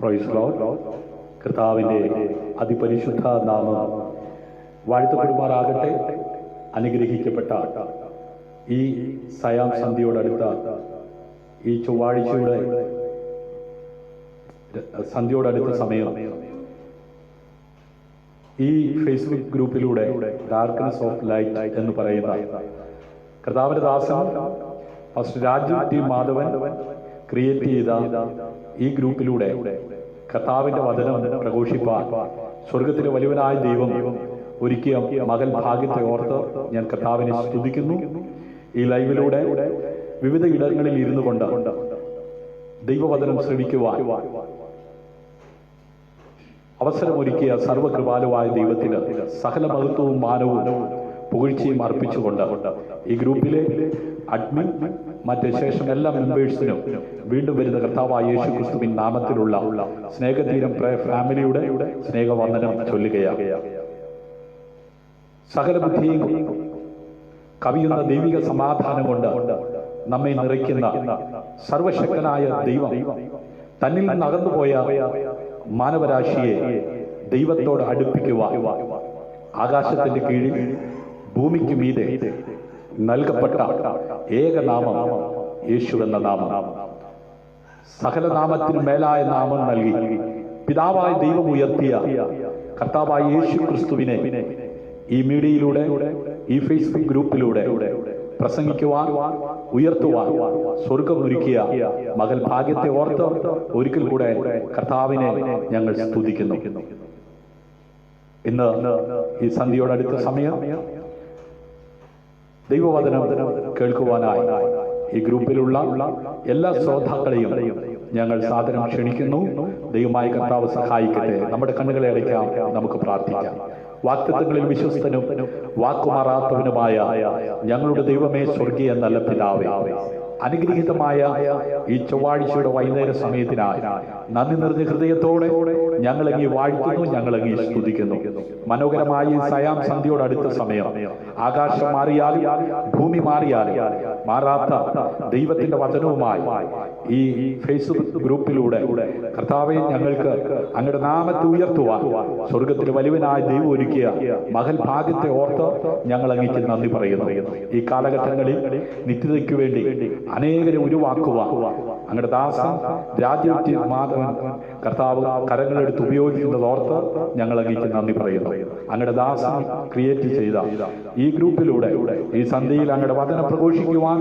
Praise Lord. കർത്താവിൻ്റെ അതിപരിശുദ്ധ നാമം വാഴ്ത്തപ്പെടുമാറാകട്ടെ. അനുഗ്രഹിക്കപ്പെട്ട ഈ സയാം സന്ധ്യയോടടുത്ത ഈ ചൊവ്വാഴ്ചയുടെ സന്ധ്യയോടടുത്ത സമയം ഈ ഫേസ്ബുക്ക് ഗ്രൂപ്പിലൂടെ ഡാർക്ക്നെസ് ഓഫ് ലൈറ്റ് എന്ന് പറയുന്ന കർത്താവിൻ്റെ ദാസൻ first Raju T Madhavan create ചെയ്ത ഈ ഗ്രൂപ്പിലൂടെ കർത്താവിൻ്റെ വചനം പ്രഘോഷിപ്പാൻ സ്വർഗത്തിലെ വലിയവനായ ദൈവം ഒരുക്കിയ മകൻ ഭാഗ്യത്തെ ഓർത്ത് ഞാൻ കർത്താവിനെ സ്തുതിക്കുന്നു. ഈ ലൈവിലൂടെ വിവിധ ഇടങ്ങളിൽ ഇരുന്നു കൊണ്ട് ദൈവവചനം ശ്രവിക്കുവാൻ അവസരമൊരുക്കിയ സർവകൃപാലുവായ ദൈവത്തിന് സകല മഹത്വവും മാനവും പുകഴ്ചയും അർപ്പിച്ചുകൊണ്ട് ഈ ഗ്രൂപ്പിലെ അഡ്മിൻ മറ്റ് ശേഷം എല്ലാ മെമ്പേഴ്സിനും വീണ്ടും വരുന്ന കർത്താവായ യേശു ക്രിസ്തുവിൻ നാമത്തിലുള്ള സ്നേഹതീരം ഫാമിലിയുടെ സ്നേഹവന്ദനം ചൊല്ലുകയാണ്. സകല ബുദ്ധിയും കവിയുന്ന ദൈവിക സമാധാനം കൊണ്ട് നമ്മെ നിറയ്ക്കുന്ന സർവശക്തനായ ദൈവം തന്നിൽ നിന്ന് അകന്നുപോയ മാനവരാശിയെ ദൈവത്തോട് അടുപ്പിക്കുവാൻ ആകാശത്തിന്റെ കീഴിൽ ഭൂമിക്ക് മീതെ നൽകപ്പെട്ട ഏകനാമം യേശു എന്ന നാമം. സകല നാമത്തിന് മേലായ നാമം നൽകി പിതാവായ ദൈവം ഉയർത്തിയ കർത്താവായ യേശു ക്രിസ്തുവിനെ ഈ മീഡിയയിലൂടെ ഈ ഫേസ്ബുക്ക് ഗ്രൂപ്പിലൂടെ പ്രസംഗിക്കുവാൻ ഉയർത്തുവാൻ സ്വർഗമൊരുക്കിയ മകൾ ഭാഗ്യത്തെ ഓർത്ത് ഒരിക്കൽ കൂടെ കർത്താവിനെ ഞങ്ങൾ സ്തുതിക്കുന്നു. ഇന്ന് ഈ സന്ധ്യയോടടുത്ത സമയം ദൈവവചനം കേൾക്കുവാനായി ഈ ഗ്രൂപ്പിലുള്ള എല്ലാ ശ്രോതാക്കളെയും ഞങ്ങൾ സാദരം ക്ഷണിക്കുന്നു. ദൈവമായ കർത്താവ് സഹായിക്കട്ടെ. നമ്മുടെ കണ്ണുകളെ അടയ്ക്കാം, നമുക്ക് പ്രാർത്ഥിക്കാം. വാഗ്ദത്തങ്ങളിൽ വിശ്വസ്തനും വാക്കുമാറാത്തവനുമായ ഞങ്ങളുടെ ദൈവമേ, സ്വർഗീയ നല്ല പിതാവേ, അനുഗ്രഹീതമായ ഈ ചൊവ്വാഴ്ചയുടെ വൈകുന്നേര സമയത്തിനായി നന്ദി നിറഞ്ഞ ഹൃദയത്തോടെ ഞങ്ങളങ്ങി വാഴ്ത്തുന്നു, ഞങ്ങളങ്ങി സ്തുതിക്കുന്നു. മനോഹരമായ ഈ സയാം സന്ധ്യയോടടുത്ത സമയം ആകാശം മാറിയാലും ഭൂമി മാറിയാലും മാറാത്ത ദൈവത്തിന്റെ വചനവുമായി ഈ ഫേസ്ബുക്ക് ഗ്രൂപ്പിലൂടെ കർത്താവെ, ഞങ്ങൾക്ക് അങ്ങയുടെ നാമത്തെ ഉയർത്തുവാൻ സ്വർഗത്തിലെ വലിയവനായ ദൈവം ഒരുക്കിയ മകൻ ഭാഗ്യത്തെ ഓർത്ത് ഞങ്ങൾ അങ്ങേക്ക് നന്ദി പറയുന്നു. ഈ കാലഘട്ടങ്ങളിൽ നിത്യതയ്ക്ക് വേണ്ടി അനേകരെ ഉരുവാക്കുവാൻ അങ്ങയുടെ ദാസൻ രാജീവ് മാധവൻ കർത്താവ് കരങ്ങളെടുത്ത് ഉപയോഗിക്കുന്നത് ഓർത്ത് ഞങ്ങൾ അങ്ങേക്ക് നന്ദി പറയുന്നു. അങ്ങയുടെ ദാസൻ ക്രിയേറ്റ് ചെയ്ത ഈ ഗ്രൂപ്പിലൂടെ ഈ സന്ധ്യയിൽ അങ്ങയുടെ വചനം പ്രഘോഷിക്കുവാൻ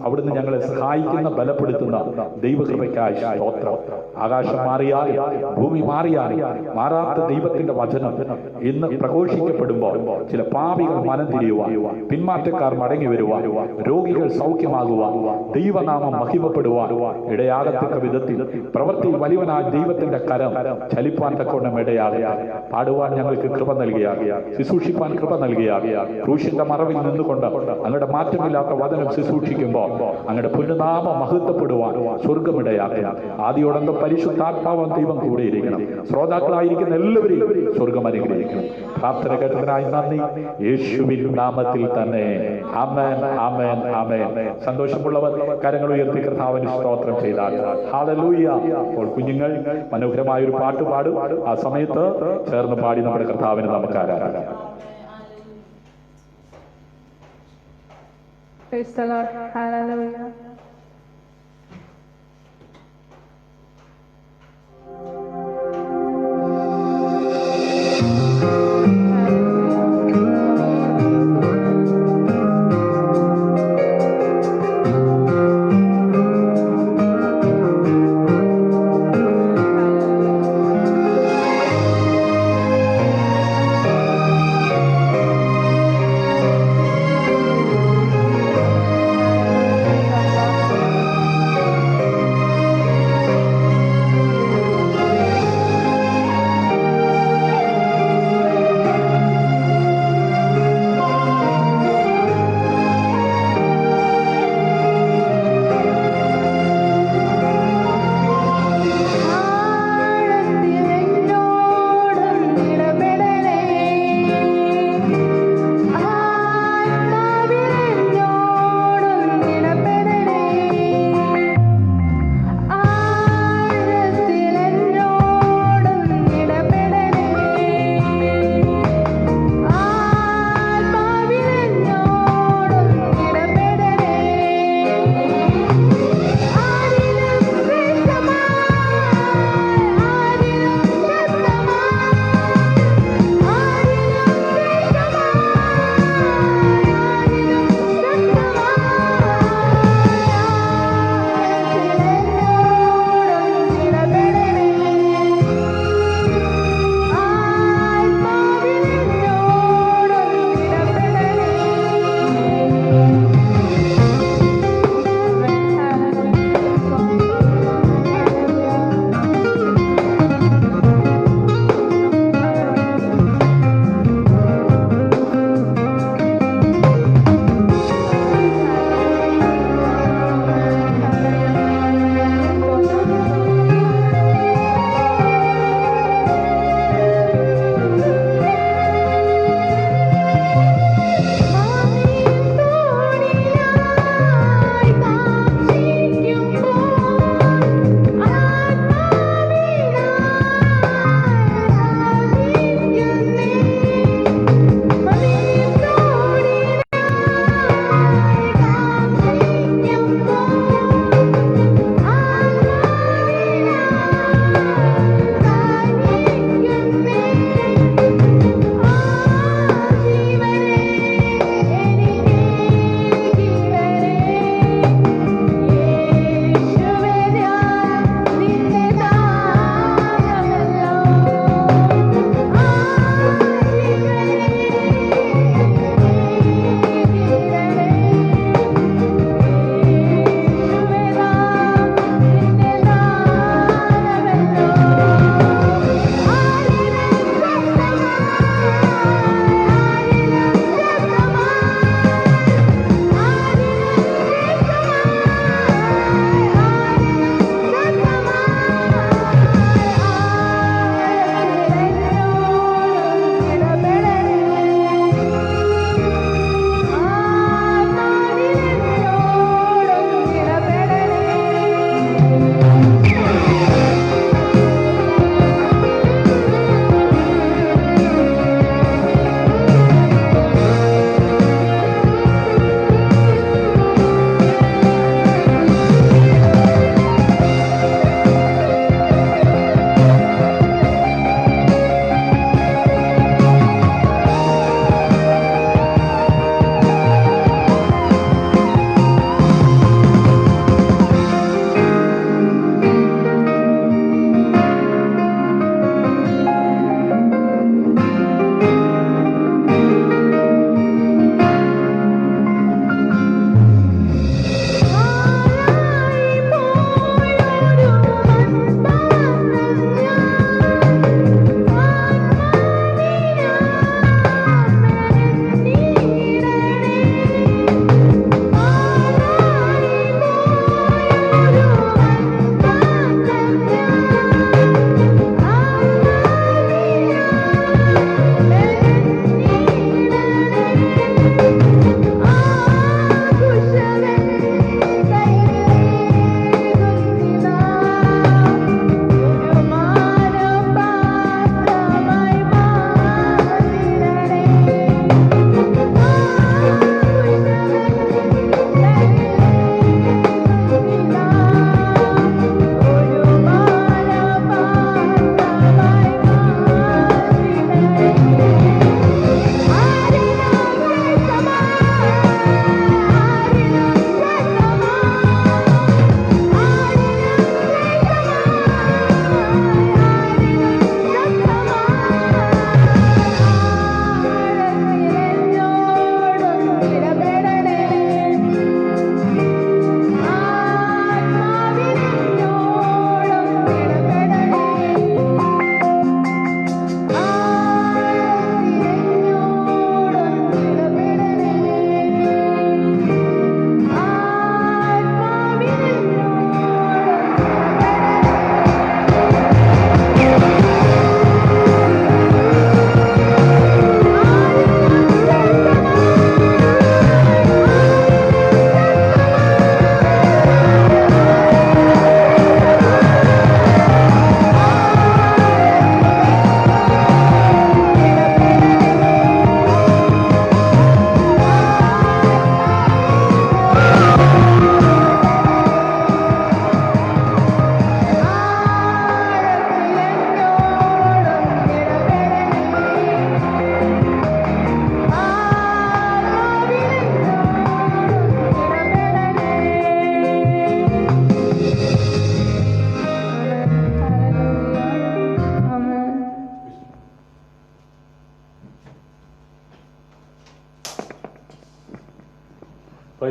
അവിടുന്ന് ഞങ്ങളെ സഹായിക്കുന്ന ബലപ്പെടുത്തുന്ന ദൈവകൃപയ്ക്കായി സ്തോത്രം. ആകാശം മാറിയാൽ ഭൂമി മാറിയാൽ മാറാത്ത ദൈവത്തിന്റെ വചനം ഇന്ന് പ്രഘോഷിക്കപ്പെടുമ്പോൾ ചില പാപികൾ മനം തിരിയുവാൻ, പിന്മാറ്റക്കാർ മടങ്ങി വരുവാൻ, രോഗികൾ സൗഖ്യമാകുവാൻ, ദൈവനാമം മഹിമപ്പെടുവാൻ ഇടയാകത്തക്ക വിധത്തിൽ പ്രവൃത്തിയിൽ വലിയവനായ ദൈവത്തിന്റെ കരം ചലിപ്പാൻ തക്കവണ്ണം ഇടയാകയാൽ പാടുവാൻ ഞങ്ങൾക്ക് കൃപ നൽകിയാകിയ, ശുശ്രൂഷിപ്പാൻ കൃപ നൽകിയാകിയ, ക്രൂശിന്റെ മറവിൽ നിന്നുകൊണ്ട് അങ്ങയുടെ മാറ്റമില്ലാത്ത വചനം ശുശ്രൂഷിക്കുമ്പോൾ അങ്ങയുടെ പുനർനാമം മഹത്വപ്പെടുവാൻ സ്വർഗമിടയാക്കുക. ആദിയോടന്തം പരിശുദ്ധാത്മാവം ദൈവം കൂടെ ഇരിക്കണം. ശ്രോതാക്കളായിരിക്കുന്ന എല്ലാവരെയും സ്വർഗം അനുഗ്രഹിക്കണം. പ്രാർത്ഥന കേട്ടതിനായി നന്ദി, യേശുവിൻ നാമത്തിൽ തന്നെ. ആമേൻ, ആമേൻ, ആമേൻ. സന്തോഷമുള്ളവർ കരങ്ങൾ ഉയർത്തി കർത്താവിന് സ്തോത്രം ചെയ്താൽ ഹല്ലേലൂയ. അപ്പോൾ കുഞ്ഞുങ്ങൾ മനോഹരമായ ഒരു പാട്ട് പാടും. ആ സമയത്ത് ചേർന്ന് പാടി നമ്മുടെ കർത്താവിന് നമുക്ക് ആരാധിക്കാം. Praise the Lord. Hallelujah.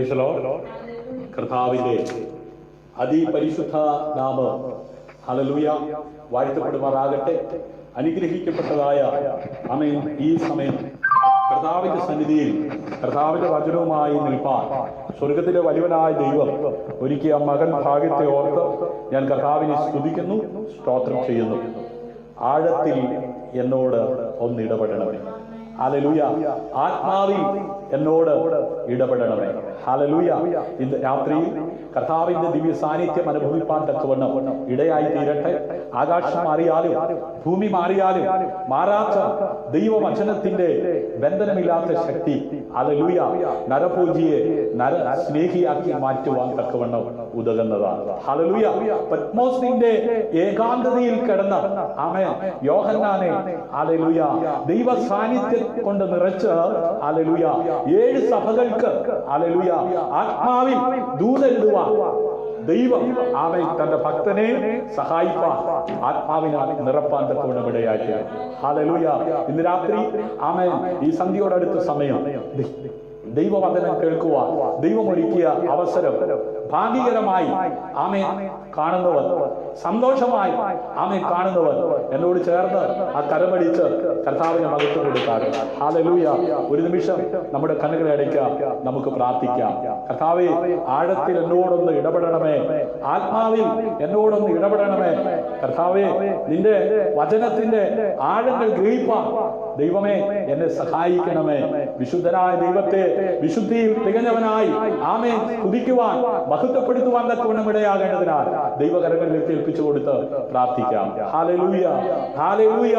Price the Lord. കർത്താവിന്റെ അതിപരിശുദ്ധ നാമം ഹല്ലേലൂയ വാഴ്ത്തപ്പെടുമാറാകട്ടെ. അനുഗ്രഹിക്കപ്പെട്ടതായ ആമേൻ. ഈ സമയം കർത്താവിന്റെ സന്നിധിയിൽ കർത്താവിന്റെ വചനവുമായി നിൽപ്പാൻ സ്വർഗത്തിലെ വലിയവനായ ദൈവം ഒരുക്കിയ മകൻ ഭാഗ്യത്തെ ഓർത്ത് ഞാൻ കർത്താവിനെ സ്തുതിക്കുന്നു, സ്തോത്രം ചെയ്യുന്നു. ആഴത്തിൽ എന്നോട് ഒന്ന് ഇടപെടണമേ. ഹല്ലേലൂയ. ആത്മാവിൽ എന്നോട് ഇടപെടണമേ. ഹല്ലേലൂയ. ഇന്ന് രാത്രിയിൽ കർത്താവിന്റെ ദിവ്യ സാന്നിധ്യം അനുഭവിപ്പാൻ തക്കവണ്ണം ഇടയായി തീരട്ടെ. ആകാശം മാറിയാലും ഭൂമി മാറിയാലും മാറാത്ത ദൈവവചനത്തിന്റെ ബന്ധനമില്ലാത്ത ശക്തി ഹല്ലേലൂയ നരപൂജിയെ നര സ്നേഹിയാക്കി മാറ്റുവാൻ തക്കവണ്ണം ഉതകുന്നതാണ്. ഹല്ലേലൂയ. പത്മോസിന്റെ ഏകാന്തതയിൽ കിടന്ന ആമേൻ യോഹന്നാനെ ഹല്ലേലൂയ ദൈവ സാന്നിധ്യം കൊണ്ട് നിറച്ച് ഹല്ലേലൂയ 7 സഭകൾക്ക് ഹല്ലേലൂയ ആത്മാവിൽ ദൂതെഴുതുവാൻ ദൈവം ആമേൻ തന്റെ ഭക്തനെ സഹായിപ്പാൻ ആത്മാവിനാൽ നിറപ്പാൻ തക്കവണ്ണം ഇടയാക്കി. ഹല്ലേലൂയ. ഇന്ന് രാത്രി ആമേൻ ഈ സന്ധ്യയോടടുത്ത സമയം ദൈവവചനം കേൾക്കുവാൻ ദൈവം ഒരുക്കിയ അവസരം ഭാഗ്യകരമായി ആമേൻ കാണുന്നവർ, സന്തോഷമായി ആമേൻ കാണുന്നവർ എന്നോട് ചേർന്ന് ആ കരമടിച്ച് കർത്താവിനെ മഹത്വം കൊടുക്കാറ്. ഹല്ലേലൂയ. ഒരു നിമിഷം നമ്മുടെ കണ്ണുകളെ അടയ്ക്കാം, നമുക്ക് പ്രാർത്ഥിക്കാം. കർത്താവേ, ആഴത്തിൽ എന്നോടൊന്ന് ഇടപെടണമേ, ആത്മാവിൽ എന്നോടൊന്ന് ഇടപെടണമേ. കർത്താവേ, നിന്റെ വചനത്തിന്റെ ആഴങ്ങൾ ഗ്രഹിപ്പാൻ ദൈവമേ എന്നെ സഹായിക്കണമേ. വിശുദ്ധനായ ദൈവത്തെ വിശുദ്ധിയിൽ തികഞ്ഞവനായി ആമേൻ സ്തുതിക്കുവാൻ മഹത്വപ്പെടുത്തുവാൻ തക്കവണ്ണം ഇടയാകേണ്ടതിനാൽ ദൈവകരങ്ങളിലേക്ക് ഏൽപ്പിച്ചു കൊടുത്ത് പ്രാർത്ഥിക്കാം. Hallelujah, hallelujah,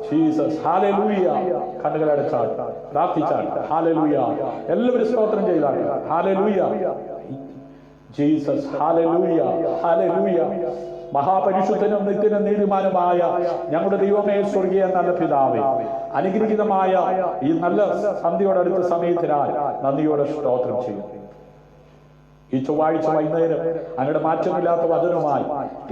Jesus, hallelujah. കണ്ണുകളടച്ചാൽ പ്രാർത്ഥിച്ചാൽ ഹല്ലേലൂയ. എല്ലാവരും സ്തോത്രം ചെയ്താൽ ഹല്ലേലൂയ, ജീസസ്, ഹല്ലേലൂയ, ഹല്ലേലൂയ. മഹാപരിശുദ്ധനും നിത്യനും നീതിമാനുമായ ഞങ്ങളുടെ ദൈവമേ, സ്വർഗീയ നല്ല പിതാവേ, അനുഗ്രഹീതമായ ഈ നല്ല സന്ധ്യയോടടുത്ത സമയത്തിനാൽ നന്ദിയോടെ സ്തോത്രം ചെയ്യും. ഈ ചൊവ്വാഴ്ച വൈകുന്നേരം അങ്ങയുടെ മാറ്റമില്ലാത്ത വചനവുമായി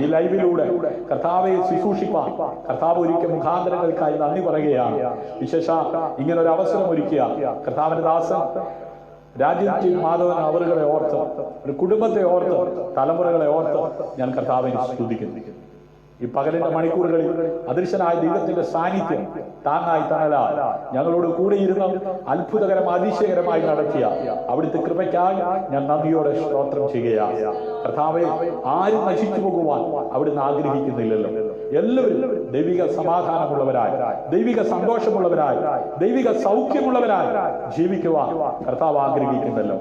ഈ ലൈവിലൂടെ കർത്താവെ ശുശ്രൂഷിപ്പാൻ കർത്താവ് ഒരുക്കിയ മുഖാന്തരങ്ങൾക്കായി നന്ദി പറയുകയാണ്. വിശേഷ ഇങ്ങനെ ഒരു അവസരം ഒരുക്കിയ കർത്താവിന്റെ ദാസൻ രാജ്യത്തിൽ മാധവൻ അവറുകളെ ഓർത്ത്, ഒരു കുടുംബത്തെ ഓർത്ത്, തലമുറകളെ ഓർത്ത് ഞാൻ കർത്താവിനെ സ്തുതിക്കുന്നു. ഈ പകലിന്റെ മണിക്കൂറുകളിൽ അദൃശ്യനായ ദൈവത്തിന്റെ സാന്നിധ്യം താങ്ങായി തണലാ ഞങ്ങളോട് കൂടെ ഇരുന്ന് അത്ഭുതകരം അതിശയകരമായി നടത്തിയ അവിടുത്തെ കൃപയ്ക്കായി ഞാൻ നന്ദിയോടെ സ്തോത്രം ചെയ്യുകയാണ്. കർത്താവെ, ആരും നശിച്ചു പോകുവാൻ അവിടുന്ന് ആഗ്രഹിക്കുന്നില്ലല്ലോ. എല്ലാവരും ദൈവിക സമാധാനമുള്ളവരായി, ദൈവിക സന്തോഷമുള്ളവരായി, ദൈവിക സൗഖ്യമുള്ളവരായി ജീവിക്കുവാൻ കർത്താവ് ആഗ്രഹിക്കുന്നല്ലോ.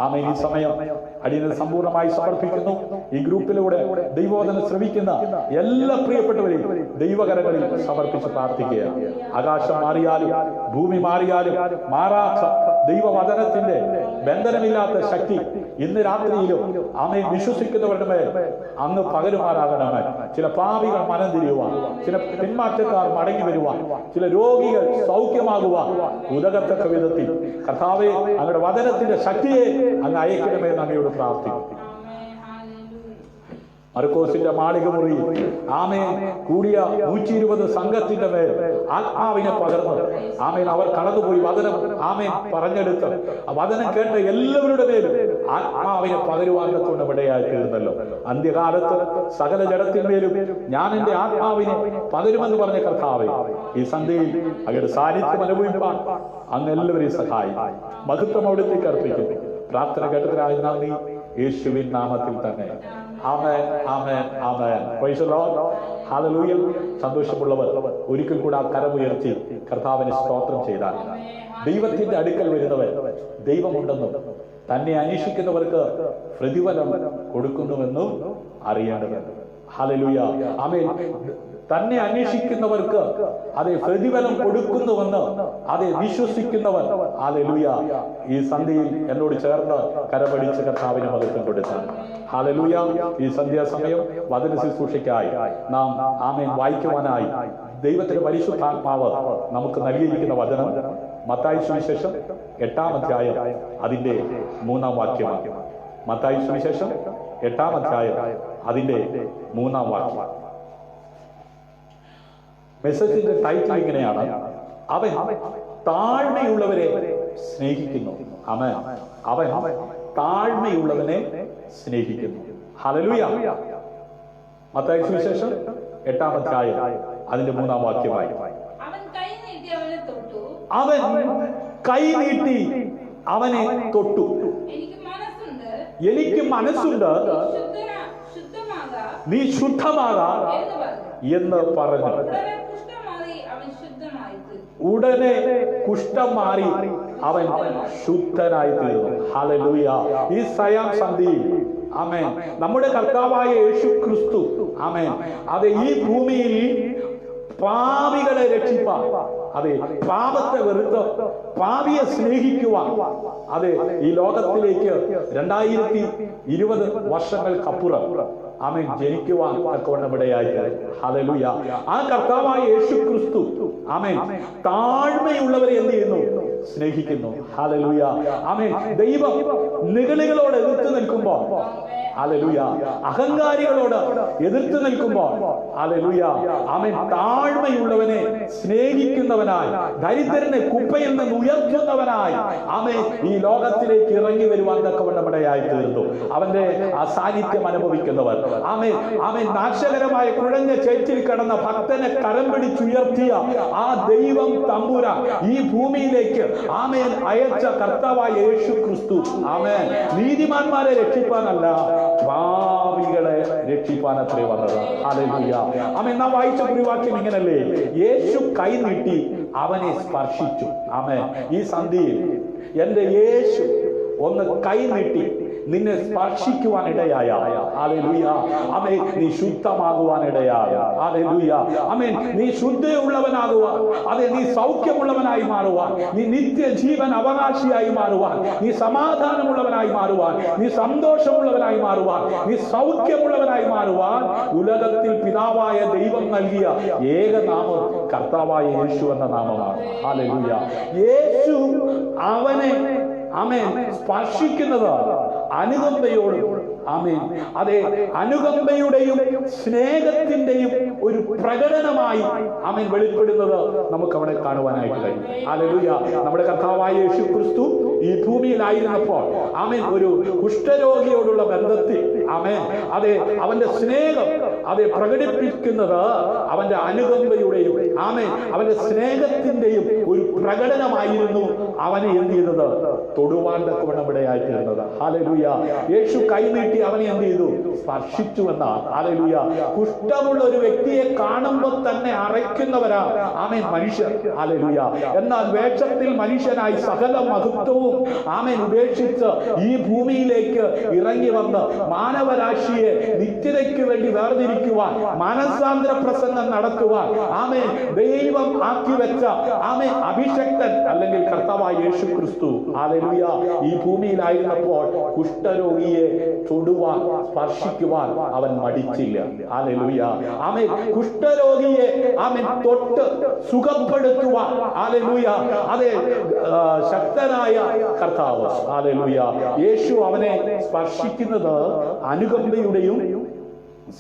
ആമേൻ. ഈ സമയം അടിയനെ സമ്പൂർണ്ണമായി സമർപ്പിക്കുന്നു. ഈ ഗ്രൂപ്പിലൂടെ ദൈവവചനം ശ്രവിക്കുന്ന എല്ലാ പ്രിയപ്പെട്ടവരെയും ദൈവകരങ്ങളിൽ സമർപ്പിച്ച് പ്രാർത്ഥിക്കുക. ആകാശം മാറിയാലും ഭൂമി മാറിയാലും മാറാത്ത ദൈവവചനത്തിന്റെ ബന്ധനമില്ലാത്ത ശക്തി ഇന്ന് രാത്രിയിലും ആമേൻ വിശ്വസിക്കുന്നവരുടെ മേൽ അങ്ങ് പകരുമാറാകണമേ. ചില പാപികൾ മനം തിരിയുവാൻ, ചില പിന്മാറ്റക്കാർ മടങ്ങി വരുവാൻ, ചില രോഗികൾ സൗഖ്യമാകുവാൻ ഉതകത്തക്ക വിധത്തിൽ കർത്താവെ അങ്ങയുടെ വചനത്തിന്റെ ശക്തിയെ അങ്ങ് അയക്കണമേ അങ്ങയോട് പ്രാർത്ഥിക്കും. മർക്കോസിന്റെ മാളിക മുറി ആമേൻ കൂടിയ 120 സംഘത്തിന്റെ മേൽ ആത്മാവിനെ പകർന്ന് ആമേൻ അവർ കടന്നുപോയി വചനം ആമേൻ പറഞ്ഞെടുത്ത് ആ വചനം കേട്ട എല്ലാവരുടെ മേലും ആത്മാവിനെ പകരുവാനത്തോടെ ഇടയായി തീർന്നല്ലോ. അന്ത്യകാലത്ത് സകല ജഡത്തിന്മേലും ഞാൻ എന്റെ ആത്മാവിനെ പകരുമെന്ന് പറഞ്ഞ കർത്താവേ, ഈ സന്ധ്യയിൽ അങ്ങയുടെ സാന്നിധ്യം അനുഭവിപ്പാൻ അങ്ങ് എല്ലാവരെയും സഹായിക്കും. മഹത്വം അവിടുത്തേക്ക് അർപ്പിക്കും. പ്രാർത്ഥന കേട്ടതിനായി നന്ദി, യേശുവിൻ നാമത്തിൽ തന്നെ. Amen, amen, amen. Praise the Lord. Hallelujah. സന്തോഷമുള്ളവർ ഒരിക്കൽ കൂടെ ആ കരമുയർത്തി കർത്താവിനെ സ്തോത്രം ചെയ്താൽ ദൈവത്തിന്റെ അടുക്കൽ വരുന്നവർ ദൈവമുണ്ടെന്നും തന്നെ അന്വേഷിക്കുന്നവർക്ക് പ്രതിഫലം കൊടുക്കുന്നുവെന്നും അറിയേണ്ടതുണ്ട്. ഹല്ലേലൂയ. ആമേൻ. തന്നെ അന്വേഷിക്കുന്നവർക്ക് അതെ പ്രതിഫലം കൊടുക്കുന്നുവെന്ന് അതെ വിശ്വസിക്കുന്നവർ ഹല്ലേലൂയ ഈ സന്ധ്യയിൽ എന്നോട് ചേർന്ന് കരപടിച്ച് കർത്താവിന് മഹത്വം കൊടുത്താണ്. ഹല്ലേലൂയ. ഈ സന്ധ്യാസമയം വചന ശുശ്രൂഷയ്ക്കായി നാം ആമേൻ വായിക്കുവാനായി ദൈവത്തിന്റെ പരിശുദ്ധാത്മാവ് നമുക്ക് നൽകിയിരിക്കുന്ന വചനം മത്തായി സുവിശേഷം 8-ാം അധ്യായം അതിന്റെ 3-ാം വാക്യമാണ്. മത്തായി സുവിശേഷം 8-ാം അധ്യായം അതിന്റെ 3-ാം വാക്യം. മെസ്സേജിന്റെ ടൈറ്റിൽ ഇങ്ങനെയാണ്: അവൻ താഴ്മയുള്ളവരെ സ്നേഹിക്കുന്നു. അവൻ താഴ്മയുള്ളവനെ സ്നേഹിക്കുന്നു. ഹല്ലേലൂയ. മത്തായി സുവിശേഷം 8-ാം അധ്യായം അതിന്റെ 3-ാം വാക്യമായി, അവൻ കൈ നീട്ടി അവനെ തൊട്ടു. എനിക്ക് മനസ്സുണ്ട്, നീ ശുദ്ധമാകാ എന്ന് പറഞ്ഞു. ഉടനെ കുഷ്ഠം മാറി അവൻ ശുദ്ധനായി തീർന്നു. ഹല്ലേലൂയ. ഈ സയാം സന്ധിയിൽ ആമേൻ നമ്മുടെ കർത്താവായ യേശു ക്രിസ്തു ആമേൻ അത് ഈ ഭൂമിയിൽ പാപികളെ രക്ഷിപ്പാൻ, അതെ പാപത്തെ വെറുത്ത് പാപിയെ സ്നേഹിക്കുവാൻ, അതെ ഈ ലോകത്തിലേക്ക് 2020 വർഷങ്ങൾക്കപ്പുറം ആമേൻ ജനിക്കുവാൻ തക്കവണ്ണമിടയായി. ഹല്ലേലൂയ. ആ കർത്താവായ യേശു ക്രിസ്തു ആമേൻ താഴ്മയുള്ളവരെ എന്ത് ചെയ്യുന്നു? സ്നേഹിക്കുന്നു. ഹല്ലേലൂയ. ആമേൻ. ദൈവം നിഗളികളോട് എതിർത്ത് നിൽക്കുമ്പോൾ, ഹല്ലേലൂയ, അഹങ്കാരികളോട് എതിർത്ത് നിൽക്കുമ്പോൾ, ഹല്ലേലൂയ, ആമേൻ, താഴ്മയുള്ളവനെ സ്നേഹിക്കുന്നവനായി, ദരിദ്രനെ കുപ്പയിൽ നിന്ന് ഉയർത്തുന്നവനായി ആമേൻ ഈ ലോകത്തിലേക്ക് ഇറങ്ങി വരുവാൻ തക്കവണ്ണമിടയായി തീർന്നു. അവന്റെ ആ സാന്നിധ്യം അനുഭവിക്കുന്നവർ ആമേൻ ആമേൻ നാശകരമായ കുഴഞ്ഞ ചേറ്റിൽ കിടന്ന ഭക്തനെ കരം പിടിച്ചുയർത്തിയ ആ ദൈവം തമ്പുരാൻ ഈ ഭൂമിയിലേക്ക് ആമേൻ അയച്ച കർത്താവായ യേശു ക്രിസ്തു ആമേൻ നീതിമാന്മാരെ രക്ഷിപ്പാനല്ല, പാപികളെ രക്ഷിപ്പാൻ അത്രേ വന്നത്. ഹല്ലേലൂയ. ആമേൻ. നാം വായിച്ച കുറിവാക്യം ഇങ്ങനല്ലേ? യേശു കൈ നീട്ടി അവനെ സ്പർശിച്ചു. ആമേൻ. ഈ സന്ധിയിൽ എന്റെ യേശു ഒന്ന് കൈ നീട്ടി നിന്നെ സ്പർശിക്കുവാൻ ഇടയായ, ഹല്ലേലൂയ, ആമേൻ, നീ ശുദ്ധമാകുവാൻ ഇടയായ, ഹല്ലേലൂയ, ആമേൻ, നീ ശുദ്ധയുള്ളവനാകുവാൻ, അതെ നീ സൗഖ്യമുള്ളവനായി മാറുവാൻ, നീ നിത്യജീവൻ അവകാശിയായി മാറുവാൻ, നീ സമാധാനമുള്ളവനായി മാറുവാൻ, നീ സന്തോഷമുള്ളവനായി മാറുവാൻ, നീ സൗഖ്യമുള്ളവനായി മാറുവാൻ ഉലകത്തിൽ പിതാവായ ദൈവം നൽകിയ ഏക നാമം കർത്താവായ യേശു എന്ന നാമമാണ്. ഹല്ലേലൂയ. യേശു അവനെ ആമേൻ സ്പർശിക്കുന്നത് അനുകമ്പയോടും, ആമേൻ, അതെ അനുകമ്പയുടെയും സ്നേഹത്തിന്റെയും ഒരു പ്രകടനമായി ആമേൻ വെളിപ്പെടുന്നത് നമുക്ക് അവിടെ കാണുവാനായിട്ട് കഴിയും. ഹല്ലേലൂയ. നമ്മുടെ കർത്താവായ യേശു ക്രിസ്തു ഈ ഭൂമിയിലായിരുന്നപ്പോൾ ആമേൻ ഒരു കുഷ്ഠരോഗിയോടുള്ള ബന്ധത്തിൽ ആമേൻ അതെ അവന്റെ സ്നേഹം അതെ പ്രകടിപ്പിക്കുന്നത് അവന്റെ അനുകമ്പയുടെയും ആമേൻ അവന്റെ സ്നേഹത്തിന്റെയും ഒരു പ്രകടനമായിരുന്നു അവനെ എന്ത് ചെയ്യുന്നത്? തൊടുവാൻ തക്കവണ്ണമിടയായി തീർന്നത്. ഹല്ലേലൂയ. യേശു കൈനീട്ടി അവനെ എന്ത് ചെയ്തു? സ്പർശിച്ചു എന്നാണ്. ഹല്ലേലൂയ. കുഷ്ഠമുള്ള ഒരു വ്യക്തിയെ കാണുമ്പോൾ തന്നെ അറയ്ക്കുന്നവരാ ആമേൻ മനുഷ്യർ. ഹല്ലേലൂയ. എന്നാൽ വേഷത്തിൽ മനുഷ്യനായി സകല മഹത്വവും ആമേൻ ഉപേക്ഷിച്ച് ഈ ഭൂമിയിലേക്ക് ഇറങ്ങി വന്ന് മാനവരാശിയെ നിത്യതയ്ക്ക് വേണ്ടി വേർതിരിക്കുവാൻ, മാനസാന്തര പ്രസംഗം നടത്തുവാൻ ആമേൻ ദൈവം ആക്കി വെച്ച ആമേൻ അഭിഷക്തൻ അല്ലെങ്കിൽ കർത്താവായ യേശു ക്രിസ്തു ഹല്ലേലൂയ ഈ ഭൂമിയിലായിരുന്നപ്പോൾ കുഷ്ഠരോഗിയെ തൊടുവാൻ സ്പർശിക്കുവാൻ അവൻ മടിച്ചില്ല. ഹല്ലേലൂയ. ആമേൻ കുഷ്ഠരോഗിയെ ആമേൻ തൊട്ട് സുഖപ്പെടുത്തുവാൻ ഹല്ലേലൂയ അതെ ശക്തനായ കർത്താവ്. ഹല്ലേലൂയ. യേശു അവനെ സ്പർശിക്കുന്നത് അനുകമ്പയുടെയും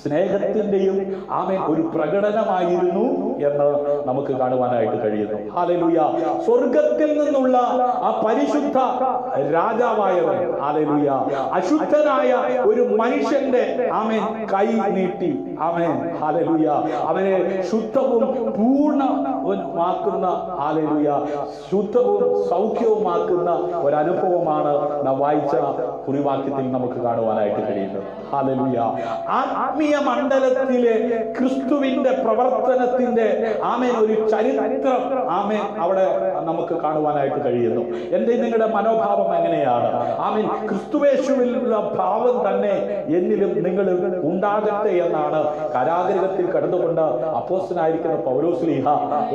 സ്നേഹത്തിന്റെയും ആമേൻ ഒരു പ്രകടനമായിരുന്നു എന്ന് നമുക്ക് കാണുവാനായിട്ട് കഴിയുന്നു. ഹല്ലേലൂയ. സ്വർഗത്തിൽ നിന്നുള്ള ആ പരിശുദ്ധ രാജാവായവൻ ഹല്ലേലൂയ അശുദ്ധനായ ഒരു മനുഷ്യന്റെ ആമേൻ കൈ നീട്ടി ആമേൻ ഹല്ലേലൂയ അവനെ ശുദ്ധവും പൂർണ്ണമാക്കുന്ന ഹല്ലേലൂയ ശുദ്ധവും സൗഖ്യവുമാക്കുന്ന ഒരനുഭവമാണ് നാം വായിച്ച കുറിവാക്യത്തിൽ നമുക്ക് കാണുവാനായിട്ട് കഴിയുന്നത്. ഹല്ലേലൂയ. ആത്മീയ മണ്ഡലത്തിലെ ക്രിസ്തുവിന്റെ പ്രവർത്തനത്തിന്റെ ആമേൻ ഒരു ചരിത്രം ആമേൻ അവിടെ നമുക്ക് കാണുവാനായിട്ട് കഴിയുന്നു. എന്റെ നിങ്ങളുടെ മനോഭാവം എങ്ങനെയാണ്? ആമേൻ ക്രിസ്തുവേശുവിലുള്ള ഭാവം തന്നെ എന്നിലും നിങ്ങളിൽ ഉണ്ടാകട്ടെ എന്നാണ് കാരാഗൃഹത്തിൽ കടന്നുകൊണ്ട് അപ്പോസ്തലനായിരിക്കുന്ന പൗലോസ്ലീഹ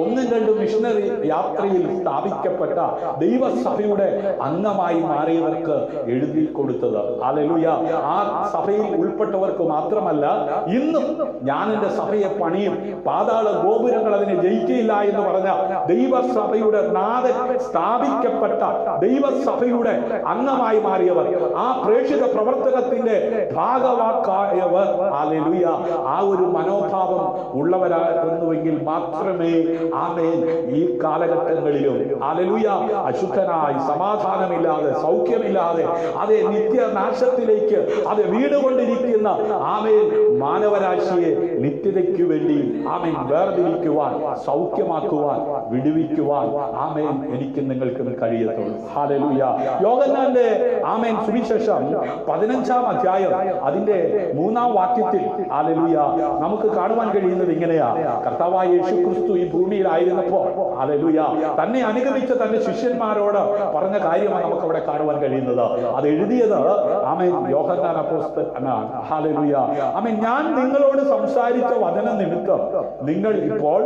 1-2 മിഷണറി യാത്രയിൽ സ്ഥാപിക്കപ്പെട്ട ദൈവസഭയുടെ അംഗമായി മാറിയവർക്ക് എഴുതി കൊടുത്തത്. ഹല്ലേലൂയ. ആ സഭയിൽ ഉൾപ്പെട്ടവർക്ക് മാത്രമല്ല ഇന്നും ഞാൻ എന്റെ സഭയെ പണിയും, പാതാള ഗോപുരങ്ങൾ അതിനെ ജയിക്കില്ല എന്ന് പറഞ്ഞ ദൈവസഭയുടെ നാഥൻ സ്ഥാപിക്കപ്പെട്ട ദൈവസഭയുടെ അംഗമായി മാറിയവർ, ആ പ്രേക്ഷിത പ്രവർത്തനത്തിന്റെ ഭാഗവാക്കായവർ, ഹല്ലേലൂയ, ആ ഒരു മനോഭാവം ഉള്ളവരാകുന്നുവെങ്കിൽ മാത്രമേ ആമേൻ ഈ കാലഘട്ടങ്ങളിലും ഹല്ലേലൂയ അശുദ്ധനായി സമാധാനമില്ലാതെ സൗഖ്യമില്ലാതെ അതേ നിത്യനാശത്തിലേക്ക് അത് വീണുകൊണ്ടിരിക്കുന്ന ആമേൻ മാനവരാശിയെ നിത്യതയ്ക്കു വേണ്ടി ആമേൻ വേർതിരിക്കുവാൻ, സൗഖ്യമാക്കുവാൻ, വിടുവിക്കുവാൻ ആമേൻ എനിക്കും നിങ്ങൾക്കും കഴിയത്തുള്ളൂ. ഹല്ലേലൂയ. യോഹന്നാന്റെ ആമേൻ സുവിശേഷം 15-ാം അധ്യായം അതിന്റെ 3-ാം വാക്യത്തിൽ ഹല്ലേലൂയ നമുക്ക് കാണുവാൻ കഴിയുന്നത് ഇങ്ങനെയാ. കർത്താവായ യേശുക്രിസ്തു ഈ ഭൂമിയിലായിരുന്നപ്പോൾ ഹല്ലേലൂയ തന്നെ അനുഗമിച്ച തന്റെ ശിഷ്യന്മാരോട് പറഞ്ഞ കാര്യമാണ് നമുക്ക് അവിടെ കാണുവാൻ കഴിയുന്നത്. അത് എഴുതിയത് ആമേൻ യോഹന്നാൻ അപ്പോസ്തലനാണ്. ഹല്ലേലൂയ. ആമേൻ ഞാൻ നിങ്ങളോട് സംസാരിച്ച വചന നിമിത്തം നിങ്ങൾ ഇപ്പോൾ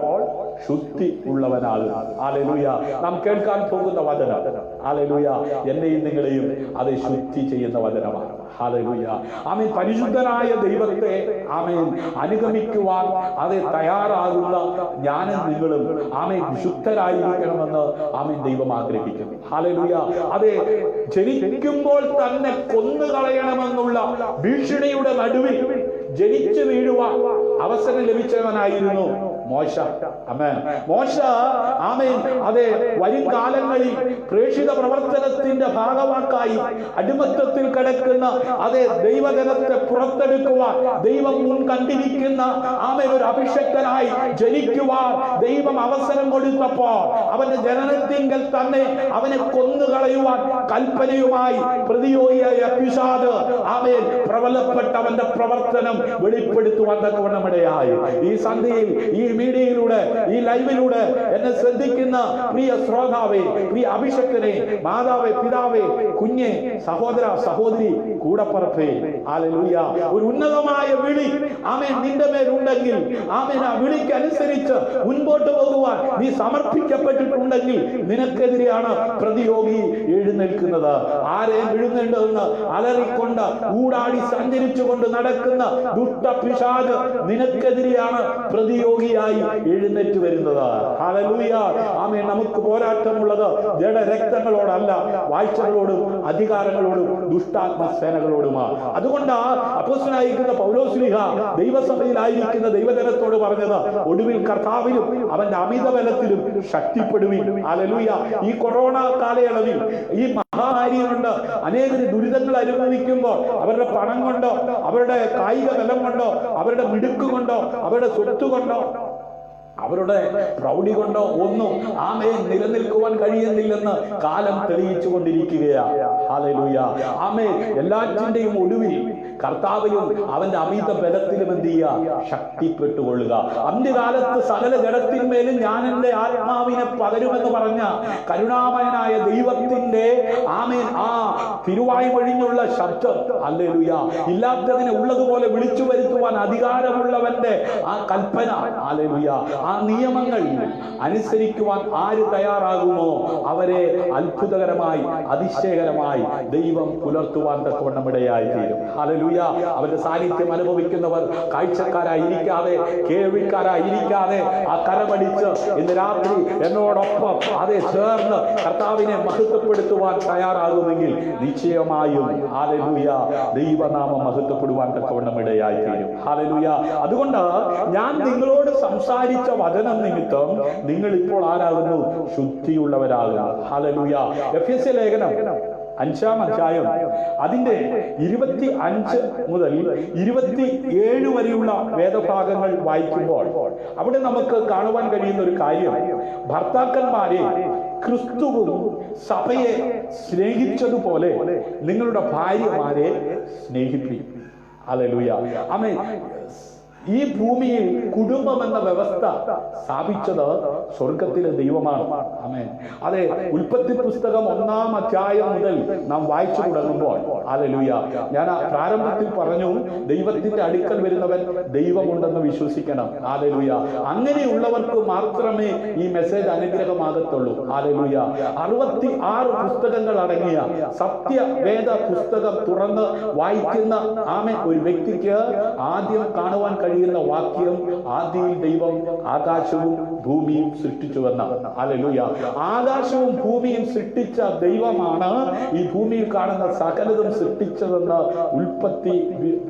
ശുദ്ധി ഉള്ളവനാകും. ഹല്ലേലൂയ. നാം കേൾക്കാൻ പോകുന്ന വചനം ഹല്ലേലൂയ എന്നെയും നിങ്ങളെയും അത് ശുദ്ധി ചെയ്യുന്ന വചനമാണ്. ഹല്ലേലൂയ. ആമേൻ പരിശുദ്ധനായ ദൈവത്തെ ആമേൻ അനുഗമിക്കുവാൻ അത് തയ്യാറാകുന്ന ഞാനും നിങ്ങളും ആമേൻ വിശുദ്ധരായിരിക്കണമെന്ന് ആമേൻ ദൈവം ആഗ്രഹിക്കുന്നു. ഹല്ലേലൂയ. അതെ, ജനിക്കുമ്പോൾ തന്നെ കൊന്നുകളയണമെന്നുള്ള ഭീഷണിയുടെ നടുവിൽ ജനിച്ചു വീഴുവാൻ അവസരം ലഭിച്ചവനായിരുന്നു മോശ. ആമേൻ. മോശ ആമേൻ അതെ വരും കാലങ്ങളിൽ പ്രേക്ഷിത പ്രവർത്തനത്തിന്റെ ഭാഗവാക്കായി അടിമത്തത്തിൽ കിടക്കുന്ന അതേ ദൈവജനത്തെ പുറത്തെടുക്കുവാൻ ദൈവം മുൻ കണ്ടിരിക്കുന്ന ആമേൻ ഒരു അഭിഷക്തനായി ജനിക്കുവാൻ ദൈവം അവസരം കൊടുത്തപ്പോൾ അവന്റെ ജനനത്തിങ്കൽ തന്നെ അവനെ കൊന്നുകളയുവാൻ കൽപ്പനയുമായി പ്രതിയോഗിയായ പിശാച് ആമേൻ പ്രബലപ്പെട്ട അവന്റെ പ്രവർത്തനം വെളിപ്പെടുത്തുവാൻ തക്കവണ്ണമിടയായി. ഈ സന്ധ്യയിൽ ഈ മീഡിയയിലൂടെ ഈ ലൈവിലൂടെ എന്നെ ശ്രദ്ധിക്കുന്ന പ്രിയ ശ്രോതാവേ, പ്രിയ അഭിഷക്തനെ, മാതാവേ, പിതാവേ, കുഞ്ഞെ, സഹോദര, സഹോദരി, കൂടപ്പറപ്പേ, ഹല്ലേലൂയ, ഒരു ഉന്നതമായ വിളി ആമേൻ നിന്റെ മേലുണ്ടെങ്കിൽ ആമേൻ ആ വിളിക്ക് അനുസരിച്ച് മുൻപോട്ട് പോകുവാൻ നീ സമർപ്പിക്കപ്പെട്ടിട്ടുണ്ടെങ്കിൽ നിനക്കെതിരെയാണ് പ്രതിയോഗി എഴുന്നേൽക്കുന്നത്. ആരെയും എഴുന്നേണ്ടെന്ന് അലറിക്കൊണ്ട് ഊടാടി സഞ്ചരിച്ചുകൊണ്ട് നടക്കുന്ന ദുഷ്ടപിശാച് നിനക്കെതിരെയാണ് പ്രതിയോഗിയായി എഴുന്നേറ്റ് വരുന്നത്. ഹല്ലേലൂയ. ആമേൻ. നമുക്ക് പോരാട്ടമുള്ളത് ജഡരക്തങ്ങളോടല്ല, വാഴ്ചകളോടും അധികാരങ്ങളോടും ദുഷ്ടാത്മ സേനകളോടുമാണ്. അതുകൊണ്ട് അപ്പോസ്തലനായിരിക്കുന്ന പൗലോസ്ലീഹ ദൈവസഭയിലായിരിക്കുന്ന ദൈവജനത്തോട് പറഞ്ഞത്, ഒടുവിൽ കർത്താവിലും അവന്റെ അമിതബലത്തിലും ശക്തിപ്പെടുവിൻ. ഹല്ലേലൂയ. ഈ കൊറോണ കാലയളവിൽ ഈ മഹാമാരി കൊണ്ട് അനേകം ദുരിതങ്ങൾ അനുഭവിക്കുമ്പോൾ അവരുടെ പണം കൊണ്ടോ അവരുടെ കായിക ബലം കൊണ്ടോ അവരുടെ മിടുക്ക് കൊണ്ടോ അവരുടെ സ്വത്ത് കൊണ്ടോ അവരുടെ പ്രൗഢി കൊണ്ടോ ഒന്നും ആമേൻ നിലനിൽക്കുവാൻ കഴിയുന്നില്ലെന്ന് കാലം തെളിയിച്ചു കൊണ്ടിരിക്കുകയാണ്. ഹല്ലേലൂയ. ആമേൻ. എല്ലാറ്റിന്റെയും ഒടുവിൽ കർത്താവിലും അവന്റെ അമിത ബലത്തിലും എന്ത് ചെയ്യുക? ശക്തിപ്പെട്ടുകൊള്ളുക. അന്ത്യകാലത്ത് സകല ജഡത്തിന്മേലും ഞാൻ എന്റെ ആത്മാവിനെ പകരുമെന്ന് പറഞ്ഞ കരുണാമയനായ ദൈവത്തിന്റെ ആമേൻ ആ തിരുവായ്മൊഴിഞ്ഞുള്ള ശബ്ദം, ഹല്ലേലൂയ, ഇല്ലാത്തതിനെ ഉള്ളതുപോലെ വിളിച്ചു വരുത്തുവാൻ അധികാരമുള്ളവന്റെ ആ കൽപ്പന, ഹല്ലേലൂയ, ആ നിയമങ്ങൾ അനുസരിക്കുവാൻ ആര് തയ്യാറാകുമോ അവരെ അത്ഭുതകരമായി അതിശയകരമായി ദൈവം പുലർത്തുവാൻ തക്കവണ്ണം ഇടയായി തീരും. ഹല്ലേലൂയ. അവന്റെ സാന്നിധ്യം അനുഭവിക്കുന്നവർ കാഴ്ചക്കാരായിരിക്കാതെ കേൾവിക്കാരായിരിക്കാതെ ആ കരമടിച്ച് ഇന്ന് രാത്രി എന്നോടൊപ്പം അതേ ചേർന്ന് കർത്താവിനെ മഹത്വപ്പെടുത്തുവാൻ തയ്യാറാകുമെങ്കിൽ നിശ്ചയമായും ഹല്ലേലൂയ ദൈവനാമം മഹത്വപ്പെടുവാൻ തക്കവണ്ണം ഇടയായി തീരും. ഹല്ലേലൂയ. അതുകൊണ്ട് ഞാൻ നിങ്ങളോട് സംസാരിച്ച വചനം നിമിത്തം നിങ്ങൾ ഇപ്പോൾ ആരാകുന്നു? ശുദ്ധിയുള്ളവരാകുന്നു. ഹല്ലേലൂയ. എഫെസ്യ ലേഖനം 5-ാം അധ്യായം അതിന്റെ 25 മുതൽ 27 വരെയുള്ള വേദഭാഗങ്ങൾ വായിക്കുമ്പോൾ അവിടെ നമുക്ക് കാണുവാൻ കഴിയുന്ന ഒരു കാര്യം, ഭർത്താക്കന്മാരെ ക്രിസ്തുവും സഭയെ സ്നേഹിച്ചതുപോലെ നിങ്ങളുടെ ഭാര്യമാരെ സ്നേഹിപ്പിക്കും. ഹല്ലേലൂയ. ആമേൻ. ഈ ഭൂമിയിൽ കുടുംബം എന്ന വ്യവസ്ഥ സ്ഥാപിച്ചത് സ്വർഗത്തിലെ ദൈവമാണ്. ആമേൻ. അതെ, ഉൽപ്പത്തി പുസ്തകം 1-ാം അധ്യായം മുതൽ നാം വായിച്ചു തുടങ്ങുമ്പോൾ, ഹല്ലേലൂയ, ഞാൻ പ്രാരംഭത്തിൽ പറഞ്ഞു, ദൈവത്തിന്റെ അടുക്കൽ വരുന്നവൻ ദൈവമുണ്ടെന്ന് വിശ്വസിക്കണം. ഹല്ലേലൂയ. അങ്ങനെയുള്ളവർക്ക് മാത്രമേ ഈ മെസ്സേജ് അനുഗ്രഹമാകത്തുള്ളൂ. ഹല്ലേലൂയ. 66 പുസ്തകങ്ങൾ അടങ്ങിയ സത്യവേദ പുസ്തകം തുറന്ന് വായിക്കുന്ന ആമേൻ ഒരു വ്യക്തിക്ക് ആദ്യം കാണുവാൻ കഴിയുന്ന വാക്യം, ആദിയിൽ ദൈവം ആകാശവും ഭൂമിയും സൃഷ്ടിച്ചുവെന്ന. ഹല്ലേലൂയ. ആകാശവും ഭൂമിയും സൃഷ്ടിച്ച ദൈവമാണ് ഈ ഭൂമിയിൽ കാണുന്ന സകലതും സൃഷ്ടിച്ചതെന്ന് ഉൽപ്പത്തി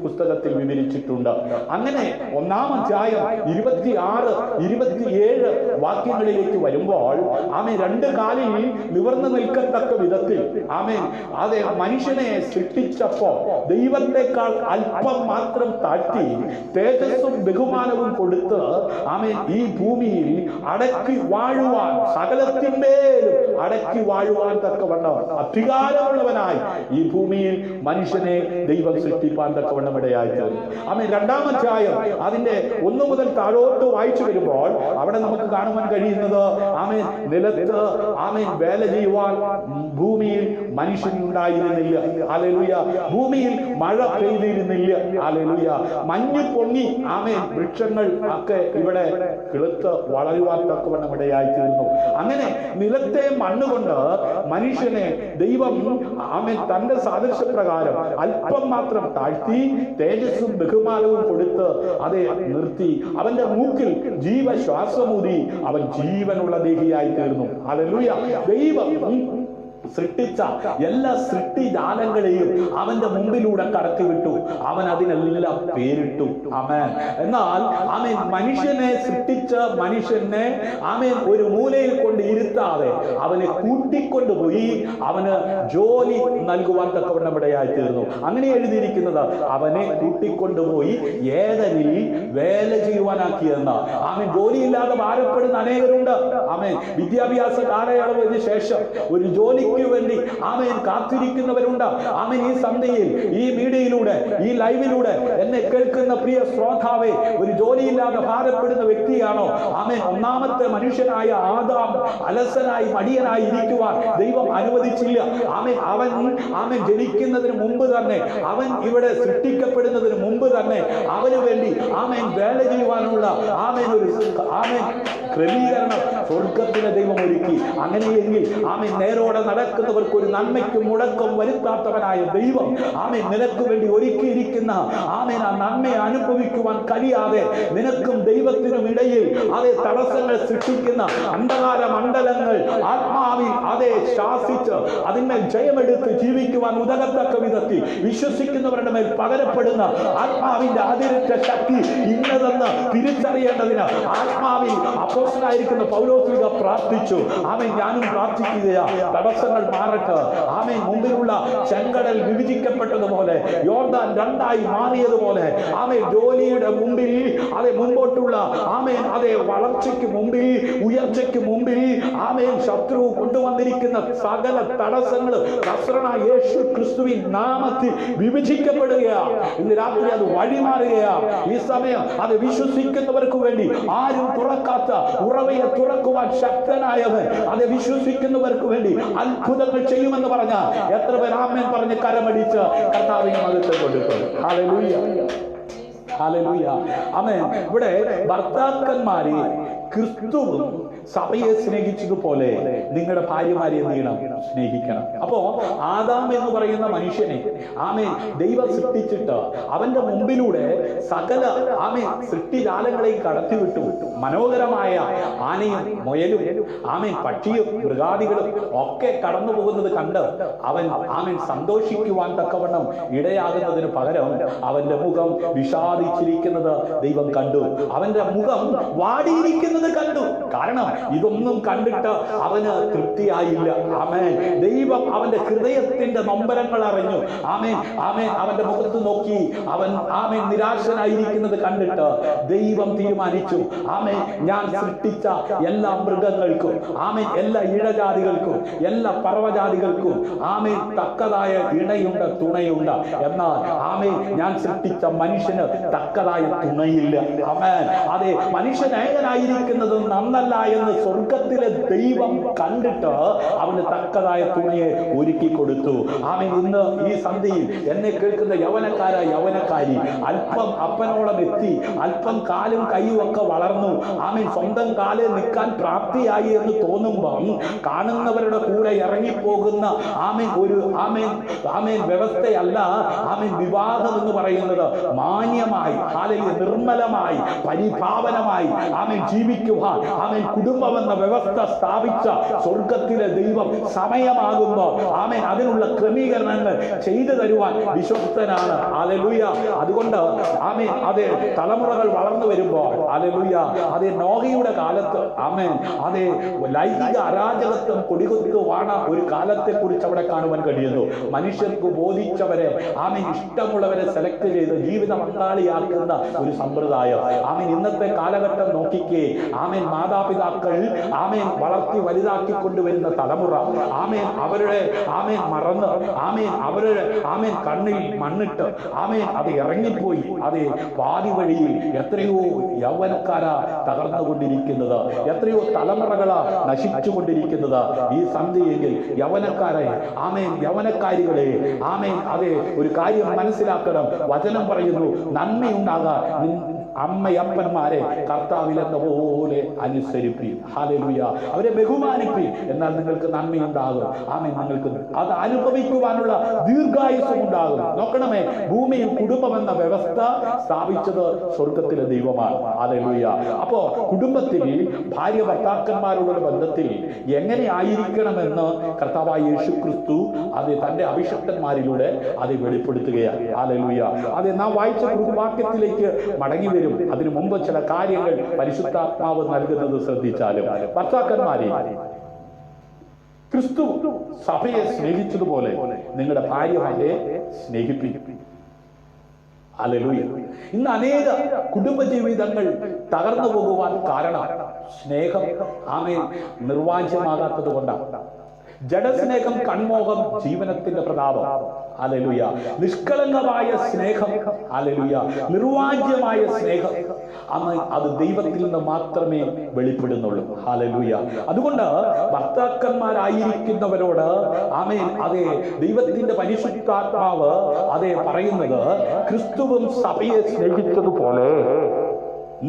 പുസ്തകത്തിൽ വിവരിച്ചിട്ടുണ്ട്. അങ്ങനെ 1-ാം അധ്യായം 26, 27 വാക്യങ്ങളിലേക്ക് വരുമ്പോൾ, ആമേൻ, 2 കാലിൽ നിവർന്നു നിൽക്കത്തക്ക വിധത്തിൽ, ആമേൻ, അതെ, മനുഷ്യനെ സൃഷ്ടിച്ചപ്പോ ദൈവത്തെക്കാൾ അല്പം മാത്രം താഴ്ത്തി തേജസ്സും ബഹുമാനവും കൊടുത്ത്, ആമേൻ, ഈ ഭൂമിയിൽ അടക്കി വാഴുവാൻ, സകലത്തിന്മേലും അടക്കി വാഴുവാൻ തക്കവണ്ണം അധികാരമുള്ളവനായി ഈ ഭൂമിയിൽ മനുഷ്യനെ ദൈവം സൃഷ്ടിപ്പാൻ തക്കവണ്ണം ഇടയായി തീർന്നു. ആമേൻ. 2-ാം അധ്യായം അതിന്റെ 1 മുതൽ താഴോട്ട് വായിച്ചു വരുമ്പോൾ അവിടെ നമുക്ക് കാണുവാൻ കഴിയുന്നത്, ആമേൻ, നിലത്ത്, ആമേൻ, വേല ചെയ്യുവാൻ ഭൂമിയിൽ മനുഷ്യനുണ്ടായിരുന്നില്ല. ഹല്ലേലൂയ. ഭൂമിയിൽ മഴ പെയ്തിരുന്നില്ല. ഹല്ലേലൂയ. മഞ്ഞ് പൊങ്ങി, ആമേൻ, വൃക്ഷങ്ങൾ ഒക്കെ ഇവിടെ കിളുത്ത് വളരുവാൻ തക്കവണ്ണം ഇടയായി തീർന്നു. അങ്ങനെ നിലത്തെ മണ്ണുകൊണ്ട് മനുഷ്യനെ ദൈവം, ആമേൻ, തന്റെ സാദൃശ്യപ്രകാരം അല്പം മാത്രം താഴ്ത്തി തേജസ്സും ബഹുമാനവും കൊടുത്ത് അതെ നിർത്തി. അവന്റെ മൂക്കിൽ ജീവശ്വാസമൂതി അവൻ ജീവനുള്ള ദേഹിയായി തീർന്നു. ഹല്ലേലൂയ. ദൈവം സൃഷ്ടിച്ച എല്ലാ സൃഷ്ടിജാലങ്ങളെയും അവന്റെ മുമ്പിലൂടെ കടത്തിവിട്ടു. അവൻ അതിനെല്ലാം പേരിട്ടു. ആമേൻ. എന്നാൽ ആമേൻ, മനുഷ്യനെ സൃഷ്ടിച്ച മനുഷ്യനെ, ആമേൻ, ഒരു മൂലയിൽ കൊണ്ട് ഇരുത്താതെ അവനെ കൂട്ടിക്കൊണ്ടുപോയി അവന് ജോലി നൽകുവാൻ തക്കവണ്ണം ഇടയായി തീർന്നു. അങ്ങനെ എഴുതിയിരിക്കുന്നത്, അവനെ കൂട്ടിക്കൊണ്ടുപോയി ഏദനിൽ വേല ചെയ്യുവാനാക്കിയെന്ന്. ആമേൻ. ജോലിയില്ലാതെ ഭാരപ്പെടുന്ന അനേകരുണ്ട്. ആമേൻ. വിദ്യാഭ്യാസ കാലയളവിന് ശേഷം ഒരു ജോലിക്ക് വേണ്ടി, ആമേൻ, കാത്തിരിക്കുന്നവരുണ്ട്. ആമേൻ. ഈ സന്ധ്യയിൽ, ഈ മീഡിയയിലൂടെ, ഈ ലൈവിലൂടെ എന്നെ കേൾക്കുന്ന പ്രിയ ശ്രോതാവേ, ഒരു ജോലിയില്ലാതെ ഭാരപ്പെടുന്ന വ്യക്തിയാണോ? ആമേൻ. 1-ാമത്തെ മനുഷ്യനായ ആദാം അലസനായി മടിയനായി ഇരിക്കുവാൻ ദൈവം അനുവദിച്ചില്ല. ആമേൻ. അവൻ ജനിക്കുന്നതിന് മുമ്പ് തന്നെ, അവൻ ഇവിടെ സൃഷ്ടിക്കപ്പെടുന്നതിന് മുമ്പ് തന്നെ അവന് വേണ്ടി, ആമേൻ, വേല ചെയ്യുവാനുള്ള, ആമേൻ, ഒരു, ആമേൻ, ക്രമീകരണം സ്വർഗത്തിലെ ദൈവം ഒരുക്കി. അങ്ങനെയെങ്കിൽ, ആമേൻ, നേരോടെ നടക്കുന്നവർക്ക് ഒരു നന്മയ്ക്കും മുടക്കം വരുത്താത്തവനായ ദൈവം, ആമേൻ, നിനക്ക് വേണ്ടി ഒരുക്കിയിരിക്കുന്ന, ആമേൻ, ആ നന്മയെ അനുഭവിക്കുവാൻ കഴിയാതെ നിനക്കും ദൈവത്തിനും ഇടയിൽ അതേ തടസ്സങ്ങൾ സൃഷ്ടിക്കുന്ന അന്ധകാര മണ്ഡലങ്ങൾ ആത്മാവിൽ അതേ ശാസിച്ച് അതിന്മേൽ ജയമെടുത്ത് ജീവിക്കുവാൻ ഉതകത്തക്ക വിധത്തിൽ വിശ്വസിക്കുന്നവരുടെ മേൽ പകരപ്പെടുന്ന ആത്മാവിന്റെ അതിരറ്റ ശക്തി ഇന്നതെന്ന് തിരിച്ചറിയേണ്ടതിന് ആത്മാവിൽ അപ്പോസ്തലനായിരിക്കുന്ന പൗലോസ്ലീഹ പ്രാർത്ഥിച്ചു. ആമേൻ. ഞാനും പ്രാർത്ഥിക്കുകയാ, തടസ്സങ്ങൾ മാറട്ടെ. ആമേൻ. മുമ്പിലുള്ള ചെങ്കടൽ വിഭജിക്കപ്പെട്ടതുപോലെ, യോർദാൻ 2ആയി മാറിയതുപോലെ, ആമേൻ, ജോലിയുടെ മുമ്പിൽ, അതെ, മുമ്പോട്ടുള്ള, ആമേൻ, അതെ, വളർച്ചയ്ക്ക് മുമ്പിൽ, ഉയർച്ചയ്ക്ക് മുമ്പിൽ, ആമേൻ, ശത്രു കൊണ്ടുവന്നിരിക്കുന്ന സകല തടസ്സങ്ങൾ നസ്രനായ യേശു ക്രിസ്തുവിൻ നാമത്തിൽ വിഭജിക്കപ്പെടുകയാ. ഇന്ന് രാത്രി അത് വഴിമാറുകയാ. ഈ സമയം അത് വിശ്വസിക്കുന്നവർക്ക് വേണ്ടി ആരും തുറക്കാത്ത ഉറവയെ തുറക്കുവാൻ ശക്തനായവൻ, അത് വിശ്വസിക്കുന്നവർക്ക് വേണ്ടി അത്ഭുതങ്ങൾ ചെയ്യുമെന്ന് പറഞ്ഞാൽ എത്ര പേർ ആമേൻ പറഞ്ഞ് കരമടിച്ച് കർത്താവിനെ മഹത്വം കൊടുക്കും. ഹല്ലേലൂയ. ഹല്ലേലൂയ. ആമേൻ. ഇവിടെ ഭർത്താക്കന്മാരെ ക്രിസ്തുവും സഭയെ സ്നേഹിച്ചതുപോലെ നിങ്ങളുടെ ഭാര്യമാരെ എന്ത് ചെയ്യണം? സ്നേഹിക്കണം. അപ്പോ ആദാം എന്ന് പറയുന്ന മനുഷ്യനെ, ആമേൻ, ദൈവം സൃഷ്ടിച്ചിട്ട് അവന്റെ മുമ്പിലൂടെ സകല, ആമേൻ, സൃഷ്ടിജാലങ്ങളെയും കടത്തിവിട്ടു. മനോഹരമായ ആനയും മുയലും, ആമേൻ, പക്ഷിയും മൃഗാദികളും ഒക്കെ കടന്നു പോകുന്നത് കണ്ട് അവൻ, ആമേൻ, സന്തോഷിക്കുവാൻ തക്കവണ്ണം ഇടയാകുന്നതിന് പകരം അവന്റെ മുഖം വിഷാദിച്ചിരിക്കുന്നത് ദൈവം കണ്ടു. അവന്റെ മുഖം വാടിയിരിക്കുന്നത് കണ്ടു. കാരണം ഇതൊന്നും കണ്ടിട്ട് അവന് തൃപ്തിയായില്ല. ആമേൻ. ദൈവം അവന്റെ ഹൃദയത്തിന്റെ നൊമ്പരങ്ങൾ അറിഞ്ഞു. ആമേൻ. ആമേൻ. അവന്റെ മുഖത്ത് നോക്കി അവൻ, ആമേൻ, നിരാശനായിരിക്കുന്നത് കണ്ടിട്ട് ദൈവം തീരുമാനിച്ചു, ആമേൻ, ഞാൻ സൃഷ്ടിച്ച എല്ലാ മൃഗങ്ങൾക്കും, ആമേൻ, എല്ലാ ഇഴജാതികൾക്കും, എല്ലാ പർവ്വജാതികൾക്കും, ആമേൻ, തക്കതായ ഇണയുണ്ട്, തുണയുണ്ട്. എന്നാൽ, ആമേൻ, ഞാൻ സൃഷ്ടിച്ച മനുഷ്യന് തക്കതായ തുണയില്ല. ആമേൻ. അതെ, മനുഷ്യൻ ഏകനായിരിക്കുന്നത് നന്നല്ല എന്ന് സ്വർഗത്തിലെ ദൈവം കണ്ടിട്ട് അവന് തക്കതായ തുണയെ ഒരുക്കി കൊടുത്തു. ആമേൻ. ഇന്ന് ഈ സന്ധ്യയിൽ എന്നെ കേൾക്കുന്ന യൗവനക്കാരി അല്പം അപ്പനോളം എത്തി, അല്പം കാലും കൈയും ഒക്കെ വളർന്നു, ആമേൻ, സ്വന്തം കാലിൽ നിൽക്കാൻ പ്രാപ്തിയായി എന്ന് തോന്നുമ്പം കാണുന്നവരുടെ കൂടെ ഇറങ്ങിപ്പോകുന്ന ആമേൻ വ്യവസ്ഥയല്ല ആമേൻ വിവാഹം എന്ന് പറയുന്നത്. മാന്യമായി, നിർമ്മലമായി, പരിഭാവനമായി ആമേൻ ജീവിക്കുവാൻ ആമേൻ കുടുംബം എന്ന വ്യവസ്ഥ സ്ഥാപിച്ച സ്വർഗത്തിലെ ദൈവം സമയമാകുമ്പോൾ ആമേൻ അതിനുള്ള ക്രമീകരണങ്ങൾ ചെയ്തു തരുവാൻ വിശ്വസ്തനാണ്. ഹല്ലേലൂയ. അതുകൊണ്ട് ആമേൻ അതെ, തലമുറകൾ വളർന്നു വരുമ്പോൾ ഹല്ലേലൂയ, അതെ, നോഹയുടെ കാലത്ത് ആമേൻ അതെ ലൈംഗിക അരാജകത്വം കൊടികുത്തുവാണ ഒരു കാലത്തെ കുറിച്ച് അവിടെ കാണുവാൻ കഴിയുന്നു. മനുഷ്യർക്ക് ബോധിച്ചവരെ ആമേൻ ഇഷ്ടമുള്ളവരെ സെലക്ട് ചെയ്ത് ജീവിത പങ്കാളിയാക്കുന്ന ഒരു സമ്പ്രദായം. ആമേൻ ഇന്നത്തെ കാലഘട്ടം നോക്കിക്കേ. ആമേൻ മാതാപിതാക്കൾ ആമേൻ വളർത്തി വലുതാക്കി കൊണ്ടുവരുന്ന തലമുറ ആമേൻ അവരുടെ ആമേൻ മറന്ന് ആമേൻ അവരുടെ ആമേൻ കണ്ണിൽ മണ്ണിട്ട് ആമേൻ അത് ഇറങ്ങിപ്പോയി. അതെ, പാതി വഴിയിൽ എത്രയോ യൗവനക്കാരാ തകർന്നുകൊണ്ടിരിക്കുന്നത്, എത്രയോ തലമുറകളാ നശിച്ചുകൊണ്ടിരിക്കുന്നത്. ഈ സന്ധ്യയെങ്കിൽ യൗവനക്കാരെ ആമേൻ യൗവനക്കാരികളെ ആമേൻ അതെ ഒരു കാര്യം മനസ്സിലാക്കണം. വചനം പറയുന്നു, നന്മയുണ്ടാകാൻ അമ്മയപ്പന്മാരെ കർത്താവിലെന്ന പോലെ അനുസരിപ്പീൻ. ഹല്ലേലൂയ. അവരെ ബഹുമാനിപ്പീൻ, എന്നാൽ നിങ്ങൾക്ക് നന്മയുണ്ടാകും. ആമേൻ. നിങ്ങൾക്ക് അത് അനുഭവിക്കുവാനുള്ള ദീർഘായുസ്സും ഉണ്ടാകും. നോക്കണമേ, ഭൂമിയിൽ കുടുംബം എന്ന വ്യവസ്ഥ സ്ഥാപിച്ചത് സ്വർഗത്തിലെ ദൈവമാണ്. ഹല്ലേലൂയ. അപ്പോ കുടുംബത്തിൽ ഭാര്യ ഭർത്താക്കന്മാരുടെ ബന്ധത്തിൽ എങ്ങനെ ആയിരിക്കണമെന്ന് കർത്താവായ യേശു ക്രിസ്തു അത് തന്റെ അഭിഷക്തന്മാരിലൂടെ അത് വെളിപ്പെടുത്തുകയാണ്. ഹല്ലേലൂയ. അത് നാം വായിച്ച വാക്യത്തിലേക്ക് മടങ്ങി വരും. അതിനു മുമ്പ് ചില കാര്യങ്ങൾ പരിശുദ്ധാത്മാവ് നൽകുന്നത് ശ്രദ്ധിച്ചാലും, ഭർത്താക്കന്മാരെ ക്രിസ്തു സഭയെ സ്നേഹിച്ചതുപോലെ നിങ്ങളുടെ ഭാര്യമാരെ സ്നേഹിപ്പിക്കും. ഹല്ലേലൂയ. ഇന്ന് അനേക കുടുംബജീവിതങ്ങൾ തകർന്നു പോകുവാൻ കാരണം സ്നേഹം ആമേൻ നിർവാജ്യമാകാത്തത് കൊണ്ടാണ്. ജഡസ്നേഹം, കൺമോഹം, ജീവനത്തിന്റെ പ്രതാപം. ഹല്ലേലൂയ. നിഷ്കളങ്കമായ സ്നേഹം, ഹല്ലേലൂയ, നിർവാജ്യമായ സ്നേഹം അന്ന് അത് ദൈവത്തിൽ നിന്ന് മാത്രമേ വെളിപ്പെടുന്നുള്ളൂ. ഹല്ലേലൂയ. അതുകൊണ്ട് ഭർത്താക്കന്മാരായിരിക്കുന്നവരോട് ആമേൻ അതെ ദൈവത്തിന്റെ പരിശുദ്ധാത്മാവ് അതെ പറയുന്നത്, ക്രിസ്തുവും സഭയെ സ്നേഹിച്ചതുപോലെ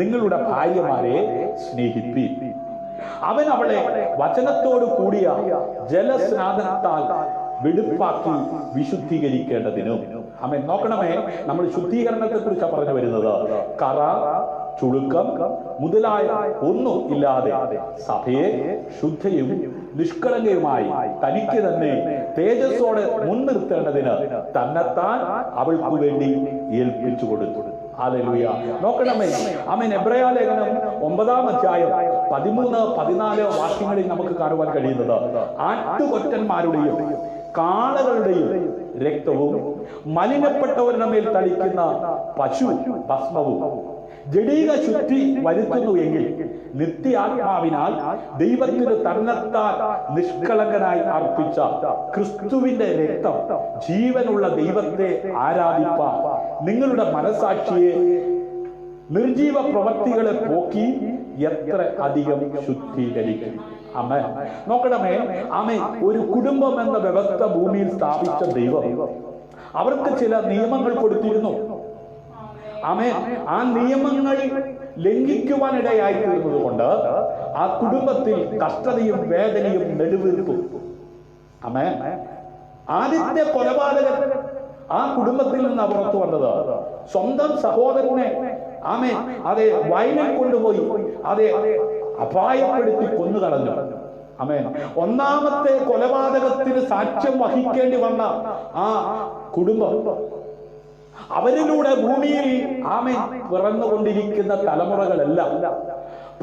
നിങ്ങളുടെ ഭാര്യമാരെ സ്നേഹിപ്പീൻ. അവൻ അവളെ വചനത്തോട് കൂടിയ ജലസ്നാനത്താൽ വെടുപ്പാക്കി വിശുദ്ധീകരിക്കേണ്ടതിനും. ആമേൻ. നോക്കണമേ, നമ്മൾ ശുദ്ധീകരണത്തെ കുറിച്ചാണ് പറഞ്ഞു വരുന്നത്. കറ, ചുളുക്കം മുതലായ ഒന്നും ഇല്ലാതെ സഭയെ ശുദ്ധയും നിഷ്കളങ്കയുമായി തനിക്ക് തന്നെ തേജസ്സോടെ മുൻനിർത്തേണ്ടതിന് തന്നെത്താൻ അവൾക്ക് വേണ്ടി ഏൽപ്പിച്ചു കൊടുത്തു. ഹല്ലേലൂയ. നോക്കണമേ, ആമേൻ. എബ്രായ ലേഖനം 9-ാം അധ്യായം 13-14 വാക്യങ്ങളിൽ നമുക്ക് കാണുവാൻ കഴിയുന്നത്, ആട്ടുകൊറ്റന്മാരുടെയും കാളകളുടെയും രക്തവും മലിനപ്പെട്ടവരുടെ മേൽ തളിക്കുന്ന പശു ഭസ്മവും ജഡീക ശുദ്ധി വരുത്തുന്നു എങ്കിൽ നിത്യാത്മാവിനാൽ ദൈവത്തിന് തന്നെത്താൻ നിഷ്കളങ്കനായി അർപ്പിച്ച ക്രിസ്തുവിന്റെ രക്തം ജീവനുള്ള ദൈവത്തെ ആരാധിപ്പാൻ നിങ്ങളുടെ മനസാക്ഷിയെ നിർജീവ പ്രവർത്തികളെ പോക്കി എത്ര അധികം ശുദ്ധീകരിക്കും. ആമേൻ. നോക്കണമേ, ആമേൻ. ഒരു കുടുംബം എന്ന വ്യവസ്ഥ ഭൂമിയിൽ സ്ഥാപിച്ച ദൈവം അവർക്ക് ചില നിയമങ്ങൾ കൊടുത്തിരുന്നു. ആമേൻ. ആ നിയമങ്ങൾ ലംഘിക്കുവാനിടയായി തീർന്നത് കൊണ്ട് ആ കുടുംബത്തിൽ കഷ്ടതയും വേദനയും നെടുവീർപ്പും. ആമേൻ. ആദ്യത്തെ കൊലപാതകൻ ആ കുടുംബത്തിൽ നിന്ന് പുറത്തു വന്നത് സ്വന്തം സഹോദരനെ ആമേൻ അതെ വയലിൽ കൊണ്ടുപോയി അതെ അപായപ്പെടുത്തി കൊന്നുകളഞ്ഞു. ആമേൻ. ഒന്നാമത്തെ കൊലപാതകത്തിന് സാക്ഷ്യം വഹിക്കേണ്ടി വന്ന ആ കുടുംബം, അവരിലൂടെ ഭൂമിയിൽ ആമേൻ പിറന്നുകൊണ്ടിരിക്കുന്ന തലമുറകളെല്ലാം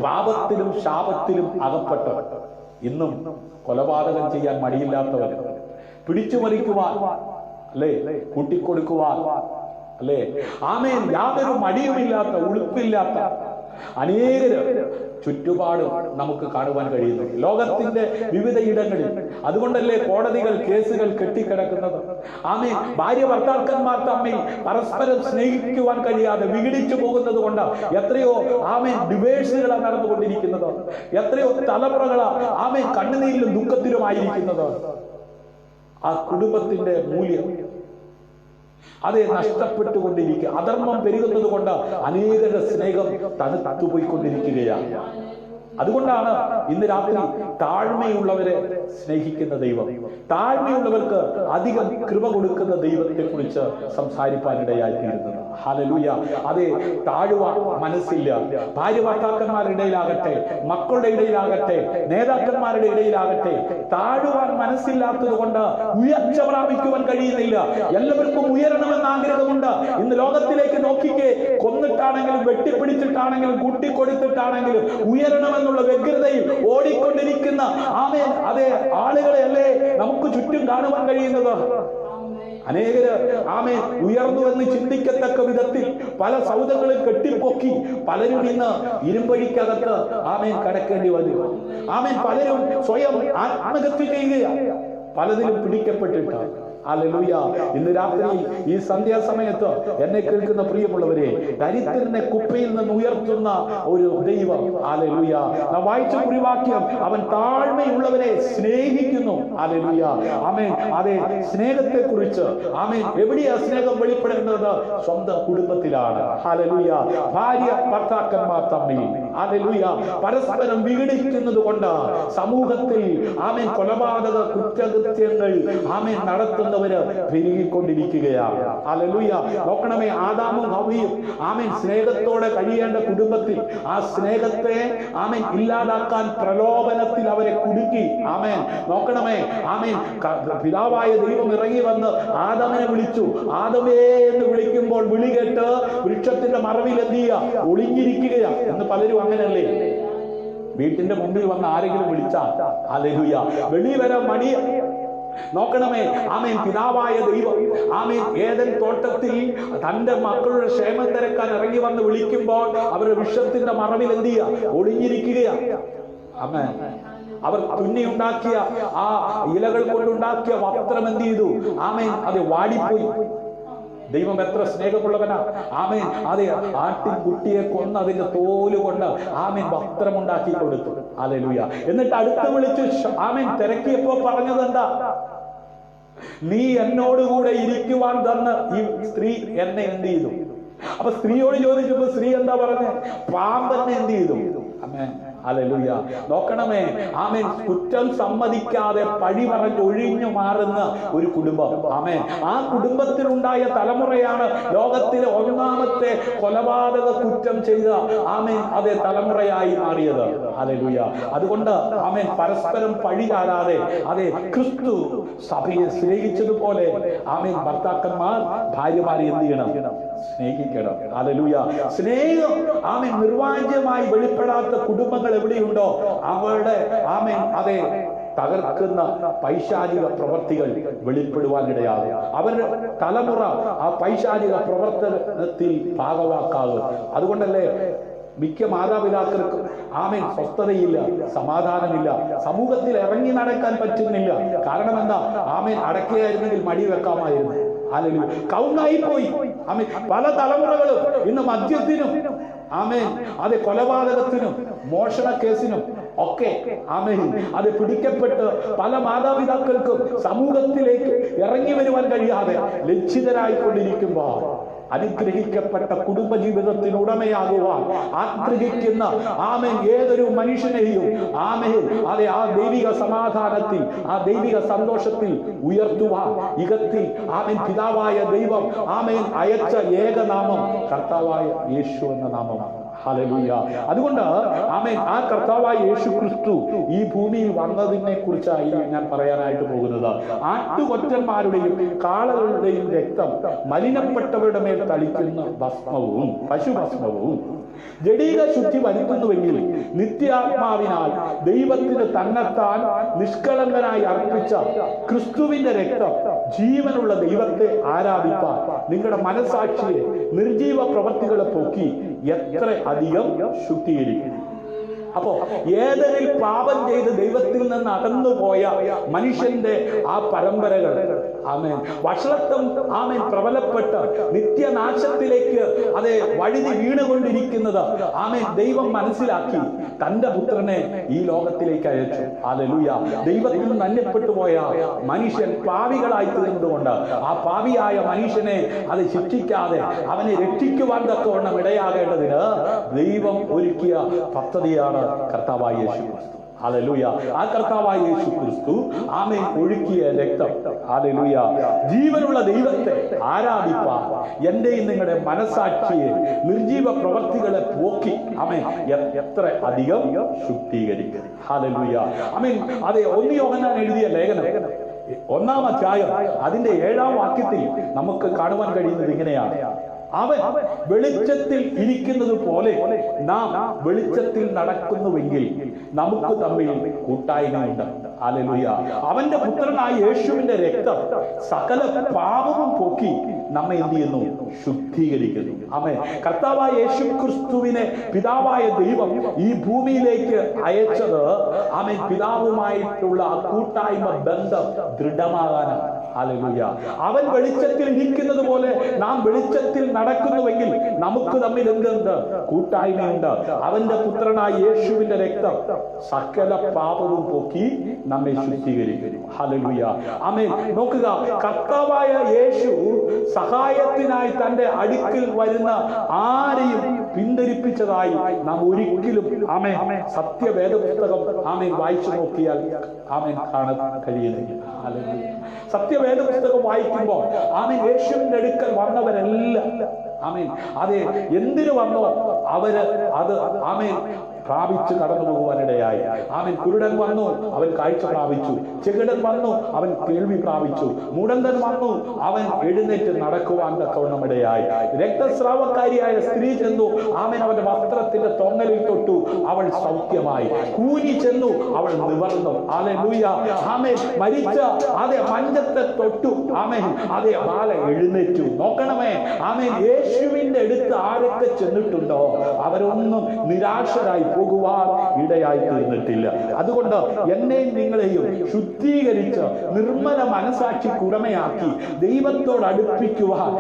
പാപത്തിലും ശാപത്തിലും അകപ്പെട്ടു. ഇന്നും കൊലപാതകം ചെയ്യാൻ മടിയില്ലാത്തവർ, പിടിച്ചു മരിക്കുവാൻ അല്ലേ, കൂട്ടിക്കൊടുക്കുവാൻ അല്ലേ, ആമേൻ യാതൊരു മടിയുമില്ലാത്ത, ഉളുപ്പില്ലാത്ത അനേകര് ചുറ്റുപാടും നമുക്ക് കാണുവാൻ കഴിയുന്നു, ലോകത്തിന്റെ വിവിധ ഇടങ്ങളിൽ. അതുകൊണ്ടല്ലേ കോടതികൾ, കേസുകൾ കെട്ടിക്കിടക്കുന്നത്. ആമേൻ. ഭാര്യ ഭർത്താക്കന്മാർ തമ്മിൽ പരസ്പരം സ്നേഹിക്കുവാൻ കഴിയാതെ വിഘടിച്ചു പോകുന്നത് കൊണ്ട് എത്രയോ ആമേൻ ഡിവേഴ്സുകളാണ് നടന്നുകൊണ്ടിരിക്കുന്നത്. എത്രയോ തലമുറകളാണ് ആമേൻ കണ്ണുനീരിലും ദുഃഖത്തിലുമായിരിക്കുന്നത്. ആ കുടുംബത്തിന്റെ മൂല്യം അതെ നഷ്ടപ്പെട്ടുകൊണ്ടിരിക്കുക. അധർമ്മം പെരുകുന്നത് കൊണ്ട് അനേകരുടെ സ്നേഹം തണുത്തുപോയിക്കൊണ്ടിരിക്കുകയാണ്. അതുകൊണ്ടാണ് ഇന്ന് രാത്രി താഴ്മയുള്ളവരെ സ്നേഹിക്കുന്ന ദൈവം, താഴ്മയുള്ളവർക്ക് അധികം കൃപ കൊടുക്കുന്ന ദൈവത്തെ കുറിച്ച് സംസാരിക്കാനിടയായിത്തീരുന്നത്. ഹല്ലേലൂയ. അതെ, താഴുവാൻ മനസ്സില്ല. ഭാര്യ ഭർത്താക്കന്മാരുടെ ഇടയിലാകട്ടെ, മക്കളുടെ ഇടയിലാകട്ടെ, നേതാക്കന്മാരുടെ ഇടയിലാകട്ടെ, താഴുവാൻ മനസ്സില്ലാത്തത് കൊണ്ട് ഉയർച്ച പ്രാപിക്കുവാൻ കഴിയുന്നില്ല. എല്ലാവർക്കും ഉയരണമെന്ന് ആഗ്രഹമുണ്ട്. ഇന്ന് ലോകത്തിലേക്ക് നോക്കിക്കേ, കൊന്നിട്ടാണെങ്കിലും വെട്ടിപ്പിടിച്ചിട്ടാണെങ്കിലും കൂട്ടിക്കൊടുത്തിട്ടാണെങ്കിലും ഉയരണമെന്നുള്ള വ്യഗ്രതയിൽ ഓടിക്കൊണ്ടിരിക്കുന്ന ആമേൻ അതേ ആളുകളെ അല്ലേ നമുക്ക് ചുറ്റും കാണുവാൻ കഴിയുന്നത്. അനേകര് ആമേൻ ഉയർന്നുവെന്ന് ചിന്തിക്കത്തക്ക വിധത്തിൽ പല സൗദങ്ങളും കെട്ടിപ്പൊക്കി പലരും ഇന്ന് ഇരുമ്പഴിക്കകത്ത് ആമേൻ കടക്കേണ്ടി വരും. ആമേൻ പലരും സ്വയം ആത്മഹത്യ ചെയ്യുകയാണ്, പലതിലും പിടിക്കപ്പെട്ടിട്ടാണ്. ഹല്ലേലൂയ. ഇന്ന് രാത്രി ഈ സന്ധ്യാസമയത്ത് എന്നെ കേൾക്കുന്ന പ്രിയമുള്ളവരെ, ദരിദ്രനെ കുപ്പയിൽ നിന്ന് ഉയർത്തുന്ന ഒരു ദൈവം. ഹല്ലേലൂയ. നാം വായിച്ച കുറിവാക്യം, അവൻ താഴ്മയുള്ളവരെ സ്നേഹിക്കുന്നു. ഹല്ലേലൂയ. ആമേൻ. അതെ, സ്നേഹത്തെ കുറിച്ച് ആമേൻ എവിടെയാ സ്നേഹം വെളിപ്പെടുന്നത്? സ്വന്തം കുടുംബത്തിലാണ്. ഹല്ലേലൂയ. ഭാര്യ ഭർത്താക്കന്മാർ തമ്മിൽ ഹല്ലേലൂയ പരസ്പരം വിഘടിക്കുന്നത് കൊണ്ട് സമൂഹത്തിൽ ആമേൻ കൊലപാതക കുറ്റകൃത്യങ്ങൾ ആമേൻ നടത്തുന്നവര് പെരുകിക്കൊണ്ടിരിക്കുകയാണ്. ഹല്ലേലൂയ. നോക്കണമേ, ആദാമും ഹവ്വയും ആമേൻ സ്നേഹത്തോടെ കഴിയേണ്ട കുടുംബത്തിൽ ആ സ്നേഹത്തെ ആമേൻ ഇല്ലാതാക്കാൻ പ്രലോഭനത്തിൽ അവരെ കുടുക്കി. ആമേൻ. നോക്കണമേ, ആമേൻ പിതാവായ ദൈവം ഇറങ്ങി വന്ന് ആദാമിനെ വിളിച്ചു. ആദമേ എന്ന് വിളിക്കുമ്പോൾ വിളി കേട്ട് വൃക്ഷത്തിന്റെ മറവിൽ എന്ത് ചെയ്യുക? ഒളിഞ്ഞിരിക്കുകയാ. എന്ന് പലരും അങ്ങനെയല്ലേ, വീട്ടിന്റെ മുമ്പിൽ വന്ന് ആരെങ്കിലും വിളിച്ചാൽ ഹല്ലേലൂയ വെളി വരാൻ മടിയ. നോക്കണമേ, ആമേൻ പിതാവായ ദൈവം ആമേൻ ഏദൻ തോട്ടത്തിൽ തന്റെ മക്കളുടെ ക്ഷേമം തിരക്കാൻ ഇറങ്ങി വന്ന് വിളിക്കുമ്പോൾ അവരുടെ വൃക്ഷത്തിന്റെ മറവിൽ എന്ത് ചെയ്യുക? ഒളിഞ്ഞിരിക്കുകയാണ്. ആമേൻ. അവർ തുന്നിയുണ്ടാക്കിയ ആ ഇലകൾ കൊണ്ടുണ്ടാക്കിയ വസ്ത്രം എന്ത് ചെയ്തു? ആമേൻ അത് വാടിപ്പോയി. ദൈവം എത്ര സ്നേഹമുള്ളവനാ. ആമേൻ. അതെ, ആട്ടിൻ കുട്ടിയെ കൊന്ന് അതിന്റെ തോല് കൊണ്ട് ആമേൻ വസ്ത്രമുണ്ടാക്കി കൊടുത്തു. ഹല്ലേലൂയ. എന്നിട്ട് അടുത്ത് വിളിച്ചു ആമേൻ തിരക്കിയപ്പോ പറഞ്ഞത് എന്താ? നീ എന്നോടുകൂടെ ഇരിക്കുവാൻ തന്ന് ഈ സ്ത്രീ എന്നെ എന്ത് ചെയ്തു? അപ്പൊ സ്ത്രീയോട് ചോദിച്ചപ്പോ സ്ത്രീ എന്താ പറഞ്ഞേ? പാമ്പെന്നെ എന്ത് ചെയ്തു? ആമേൻ. ഹല്ലേലൂയ. നോക്കണമേ, ആമേൻ കുറ്റം സമ്മതിക്കാതെ പഴി പറഞ്ഞ് ഒഴിഞ്ഞു മാറുന്ന ഒരു കുടുംബം. ആമേൻ. ആ കുടുംബത്തിലുണ്ടായ തലമുറയാണ് ലോകത്തിലെ ഒന്നാമത്തെ കൊലപാതക കുറ്റം ചെയ്ത ആമേൻ അതേ തലമുറയായി മാറിയത്. ഹല്ലേലൂയ. അതുകൊണ്ട് ആമേൻ പരസ്പരം പഴി ചാടാതെ അതെ ക്രിസ്തു സഭയെ സ്നേഹിച്ചതുപോലെ ആമേൻ ഭർത്താക്കന്മാർ ഭാര്യമാരെ എന്ത് ചെയ്യണം? സ്നേഹിക്കണം. ഹല്ലേലൂയ. സ്നേഹം ആമേൻ നിർവാജ്യമായി വെളിപ്പെടാത്ത കുടുംബങ്ങൾ എവിടെയുണ്ടോ അവരുടെ ആമേൻ അതെ തകർക്കുന്ന പൈശാചിക പ്രവർത്തികൾ വെളിപ്പെടുവാനിടയാകും. അവരുടെ തലമുറ ആ പൈശാചിക പ്രവർത്തനത്തിൽ ഭാഗവാക്കാകും. അതുകൊണ്ടല്ലേ മിക്ക മാതാപിതാക്കൾക്കും ആമേൻ സ്വസ്ഥതയില്ല, സമാധാനമില്ല, സമൂഹത്തിൽ ഇറങ്ങി നടക്കാൻ പറ്റുന്നില്ല. കാരണം എന്താ? ആമേൻ അടക്കുകയായിരുന്നെങ്കിൽ മടി വെക്കാമായിരുന്നു. ഹല്ലേലൂയ. കൗന്നായി പോയി. ആമേൻ. പല തലമുറകളും ഇന്ന് മദ്യത്തിനും ആമേൻ അതെ കൊലപാതകത്തിനും മോഷണ കേസിനും ഒക്കെ ആമേൻ അത് പിടിക്കപ്പെട്ട് പല മാതാപിതാക്കൾക്കും സമൂഹത്തിലേക്ക് ഇറങ്ങി വരുവാൻ കഴിയാതെ ലജ്ജിതരായിക്കൊണ്ടിരിക്കുമ്പോൾ അനുഗ്രഹിക്കപ്പെട്ട കുടുംബജീവിതത്തിന് ഉടമയാകുവാൻ ആഗ്രഹിക്കുന്ന ആമേൻ ഏതൊരു മനുഷ്യനെയും ആമേൻ അതെ ആ ദൈവിക സമാധാനത്തിൽ ആ ദൈവിക സന്തോഷത്തിൽ ഉയർത്തുവാൻ ഇകത്തിൽ ആമേൻ പിതാവായ ദൈവം ആമേൻ അയച്ച ഏകനാമം കർത്താവായ യേശു എന്ന നാമമാണ്. ഹല്ലേലൂയ. അതുകൊണ്ട് ആമേൻ ആ കർത്താവായ യേശു ക്രിസ്തു ഈ ഭൂമിയിൽ വന്നതിനെ കുറിച്ചായി ഞാൻ പറയാനായിട്ട് പോകുന്നത്. ആട്ടുകൊറ്റന്മാരുടെയും കാളകളുടെയും രക്തം മലിനപ്പെട്ടവരുടെ മേൽ തളിക്കുന്ന ഭസ്മവും പശുഭസ്മവും ജഡീക ശുദ്ധി വരുത്തുന്നുവെങ്കിൽ നിത്യാത്മാവിനാൽ ദൈവത്തിന് തന്നെത്താൻ നിഷ്കളങ്കനായി അർപ്പിച്ച ക്രിസ്തുവിന്റെ രക്തം ജീവനുള്ള ദൈവത്തെ ആരാധിപ്പാൻ നിങ്ങളുടെ മനസാക്ഷിയെ നിർജീവ പ്രവൃത്തികളെ പോക്കി എത്ര അധികം ശുദ്ധീകരിക്കും. അപ്പോ ഏതെനിൽ പാപം ചെയ്ത് ദൈവത്തിൽ നിന്ന് അകന്നുപോയ മനുഷ്യന്റെ ആ പരമ്പരകൾ ആമേൻ വഷളത്വം ആമേൻ പ്രബലപ്പെട്ട് നിത്യനാശത്തിലേക്ക് അതെ വഴുതി വീണുകൊണ്ടിരിക്കുന്നത് ആമേൻ ദൈവം മനസ്സിലാക്കി തന്റെ പുത്രനെ ഈ ലോകത്തിലേക്ക് അയച്ചു. ഹല്ലേലൂയ. ദൈവത്തിൽ നിന്ന് അന്യപ്പെട്ടു പോയ മനുഷ്യൻ പാപികളായി തീർന്നതുകൊണ്ട് ആ പാപിയായ മനുഷ്യനെ അത് ശിക്ഷിക്കാതെ അവനെ രക്ഷിക്കുവാൻ തക്കവണ്ണം ഇടയാകേണ്ടതിന് ദൈവം ഒരുക്കിയ പദ്ധതിയാണ് കർത്താവായ യേശു ക്രിസ്തു. ഹല്ലേലൂയ. ആ കർത്താവായ യേശു ക്രിസ്തു ആമേൻ ഒഴുക്കിയ രക്തം ഹല്ലേലൂയ ജീവനുള്ള ദൈവത്തെ ആരാധിപ്പാൻ എന്റെയും നിങ്ങളുടെ മനസാക്ഷിയെ നിർജീവ പ്രവർത്തികളെ പോക്കി ആമേൻ എത്ര അധികം ശുദ്ധീകരിക്കും. ഹല്ലേലൂയ. ആമേൻ. അതെ, 1 യോഹന്നാൻ എഴുതിയ ലേഖനം 1-ാം അധ്യായം അതിന്റെ 7-ാം വാക്യത്തിൽ നമുക്ക് കാണുവാൻ കഴിയുന്നത് ഇങ്ങനെയാണ്: അവൻ വെളിച്ചത്തിൽ ഇരിക്കുന്നത് പോലെ നാം വെളിച്ചത്തിൽ നടക്കുന്നുവെങ്കിൽ നമുക്ക് തമ്മിൽ കൂട്ടായ്മയുണ്ട്. ഹല്ലേലൂയ. അവന്റെ പുത്രനായ യേശുവിന്റെ രക്തം സകല പാപവും പോക്കി നമ്മെ എന്ത് ചെയ്യുന്നു? ശുദ്ധീകരിക്കുന്നു. ആമേൻ. കർത്താവായ യേശു ക്രിസ്തുവിനെ പിതാവായ ദൈവം ഈ ഭൂമിയിലേക്ക് അയച്ചത് ആമേൻ പിതാവുമായിട്ടുള്ള ആ കൂട്ടായ്മ ബന്ധം ദൃഢമാകാനാണ്. ഹല്ലേലൂയ. അവൻ വെളിച്ചത്തിൽ ഇരിക്കുന്നത് പോലെ നാം വെളിച്ചത്തിൽ നടക്കുന്നുവെങ്കിൽ നമുക്ക് തമ്മിൽ എന്തുണ്ട്? കൂട്ടായ്മയുണ്ട്. അവന്റെ പുത്രനായ യേശുവിന്റെ രക്തം സകല പാപവും പോക്കി നമ്മെ ശുദ്ധീകരിക്കുന്നു. ഹല്ലേലൂയ. ആമേൻ. നോക്കുക, കർത്താവായ യേശു സഹായത്തിനായി തന്റെ അടുക്കൽ വരുന്ന ആരെയും പിന്തിരിപ്പിച്ചതായി നാം ഒരിക്കലും ആമേൻ സത്യവേദ പുസ്തകം ആമേൻ വായിച്ചു നോക്കിയാൽ ആമേൻ കാണാൻ കഴിയുന്നില്ല. ഹല്ലേലൂയ. സത്യവേദ പുസ്തകം വായിക്കുമ്പോൾ ആമേൻ യേശുവിന്റെ അടുക്കൽ വന്നവരെല്ലാം ആമേൻ അതെ എന്തിനു വന്നോ അവര് അത് ആമേൻ പ്രാപിച്ച് കടന്നു പോകുവാനിടയായി. ആമേൻ. കുരുടൻ വന്നു, അവൻ കാഴ്ച പ്രാപിച്ചു. ചെകിടൻ വന്നു, അവൻ കേൾവി പ്രാപിച്ചു. മുടന്തൻ വന്നു, അവൻ എഴുന്നേറ്റ് നടക്കുവാൻ തക്കവണ്ണം ഇടയായി. രക്തസ്രാവക്കാരിയായ സ്ത്രീ ചെന്നു, ആമേൻ അവന്റെ വസ്ത്രത്തിന്റെ തൊങ്ങലിൽ തൊട്ടു, അവൾ സൗഖ്യമായി. കൂനി ചെന്നു, അവൾ നിവർന്നു. ഹല്ലേലൂയ. ആമേൻ. മരിച്ച അതേ മഞ്ചത്തെ തൊട്ടു, ആമേൻ അതേ ബാല എഴുന്നേറ്റു. നോക്കണമേ, ആമേൻ യേശുവിന്റെ അടുത്ത് ആരൊക്കെ ചെന്നിട്ടുണ്ടോ അവരൊന്നും നിരാശരായി പോകുവാൻ ഇടയായി തീർന്നിട്ടില്ല. അതുകൊണ്ട് എന്നെയും നിങ്ങളെയും ശുദ്ധീകരിച്ച് നിർമ്മല മനസാക്ഷിക്ക് ഉടമയാക്കി ദൈവത്തോട് അടുപ്പിക്കുവാൻ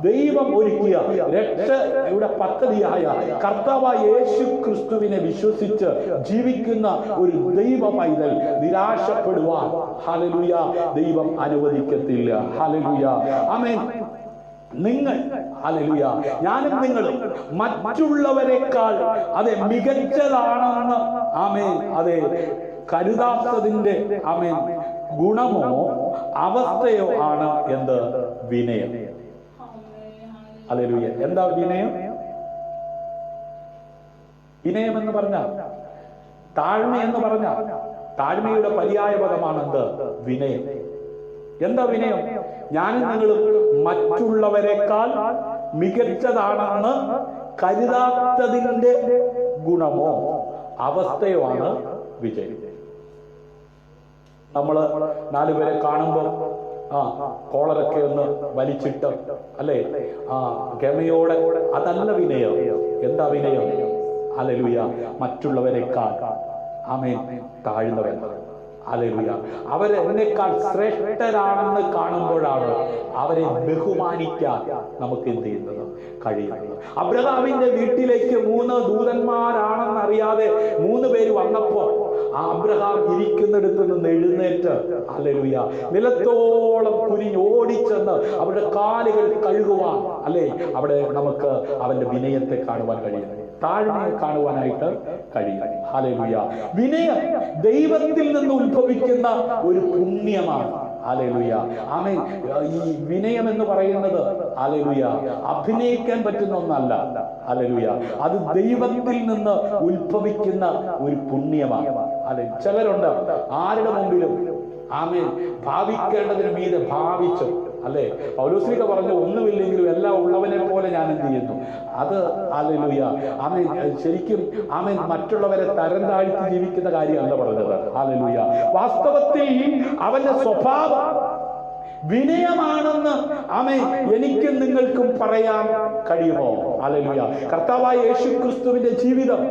ദൈവം ഒരുക്കിയ രക്ഷയുടെ പദ്ധതിയായ കർത്താവായ യേശു ക്രിസ്തുവിനെ വിശ്വസിച്ച് ജീവിക്കുന്ന ഒരു ദൈവ പൈതൽ നിരാശപ്പെടുവാൻ ഹല്ലേലൂയ ദൈവം അനുവദിക്കത്തില്ല. ഹല്ലേലൂയ. ആമേൻ. നിങ്ങൾ ഹല്ലേലൂയ ഞാനും നിങ്ങളും മറ്റുള്ളവരെക്കാൾ അതെ മികച്ചതാണെന്ന് ആമേൻ അതെ കരുതാത്തതിന്റെ ആമേൻ ഗുണമോ അവസ്ഥയോ ആണ് എന്ത്? വിനയം. ഹല്ലേലൂയ. എന്താ വിനയം? വിനയം എന്ന് പറഞ്ഞാൽ താഴ്മ എന്ന് പറഞ്ഞാൽ താഴ്മയുടെ പര്യായ പദമാണ് എന്ത്? വിനയം. എന്താ വിനയം? ഞാനും നിങ്ങളും മറ്റുള്ളവരെക്കാൾ മികച്ചതാണെന്ന് കരുതാത്തതിന്റെ ഗുണമോ അവസ്ഥയോ ആണ് വിജയം. നമ്മള് 4 പേരെ കാണുമ്പോൾ കോളറൊക്കെ ഒന്ന് വലിച്ചിട്ട് അല്ലെ ഗമയോടെ, അതല്ല വിനയം. എന്താ വിനയം? ഹല്ലേലൂയ. മറ്റുള്ളവരെക്കാൾ ആമേൻ താഴ്ന്നവൻ. ഹല്ലേലൂയ. അവരെ എന്നെക്കാൾ ശ്രേഷ്ഠരാണെന്ന് കാണുമ്പോഴാണ് അവരെ ബഹുമാനിക്കാൻ നമുക്ക് എന്ത് ചെയ്യുന്നത്? കഴിയുന്നത്. അബ്രഹാമിന്റെ വീട്ടിലേക്ക് 3 ദൂതന്മാരാണെന്ന് അറിയാതെ 3 പേര് വന്നപ്പോൾ ആ അബ്രഹാം ഇരിക്കുന്നിടത്ത് നിന്ന് എഴുന്നേറ്റ് ഹല്ലേലൂയ നിലത്തോളം കുനിഞ്ഞ് ഓടിച്ചെന്ന് അവരുടെ കാലുകൾ കഴുകുവാൻ അല്ലെ അവിടെ നമുക്ക് അവന്റെ വിനയത്തെ കാണുവാൻ കഴിയുന്നു. താഴ്മയെ കാണുവാനായിട്ട് കഴിയും. ഹല്ലേലൂയ. വിനയം ദൈവത്തിൽ നിന്ന് ഉത്ഭവിക്കുന്ന ഒരു പുണ്യമാണ്. ഹല്ലേലൂയ. ആമേൻ. ഈ വിനയം എന്ന് പറയുന്നത് ഹല്ലേലൂയ അഭിനയിക്കാൻ പറ്റുന്ന ഒന്നല്ല. ഹല്ലേലൂയ. അത് ദൈവത്തിൽ നിന്ന് ഉത്ഭവിക്കുന്ന ഒരു പുണ്യമാണ്. അല്ലെ ചിലരുണ്ട് ആരുടെ മുമ്പിലും ആമേൻ ഭാവിക്കേണ്ടതിന് മീതെ ഭാവിച്ചു അല്ലേ? പൗലോസ്ലീഹ പറഞ്ഞു, ഒന്നുമില്ലെങ്കിലും എല്ലാം ഉള്ളവനെ പോലെ ഞാൻ എന്ത് ചെയ്യുന്നു. അത് ഹല്ലേലൂയ. ആമേൻ. ശരിക്കും ആമേൻ മറ്റുള്ളവരെ തരം താഴ്ത്തി ജീവിക്കുന്ന കാര്യമല്ല പറഞ്ഞത്. ഹല്ലേലൂയ. വാസ്തവത്തിൽ അവന്റെ സ്വഭാവം വിനയമാണെന്ന് ആമേൻ എനിക്കും നിങ്ങൾക്കും പറയാൻ കഴിയുമോ? ഹല്ലേലൂയ. കർത്താവായ യേശുക്രിസ്തുവിന്റെ ജീവിതം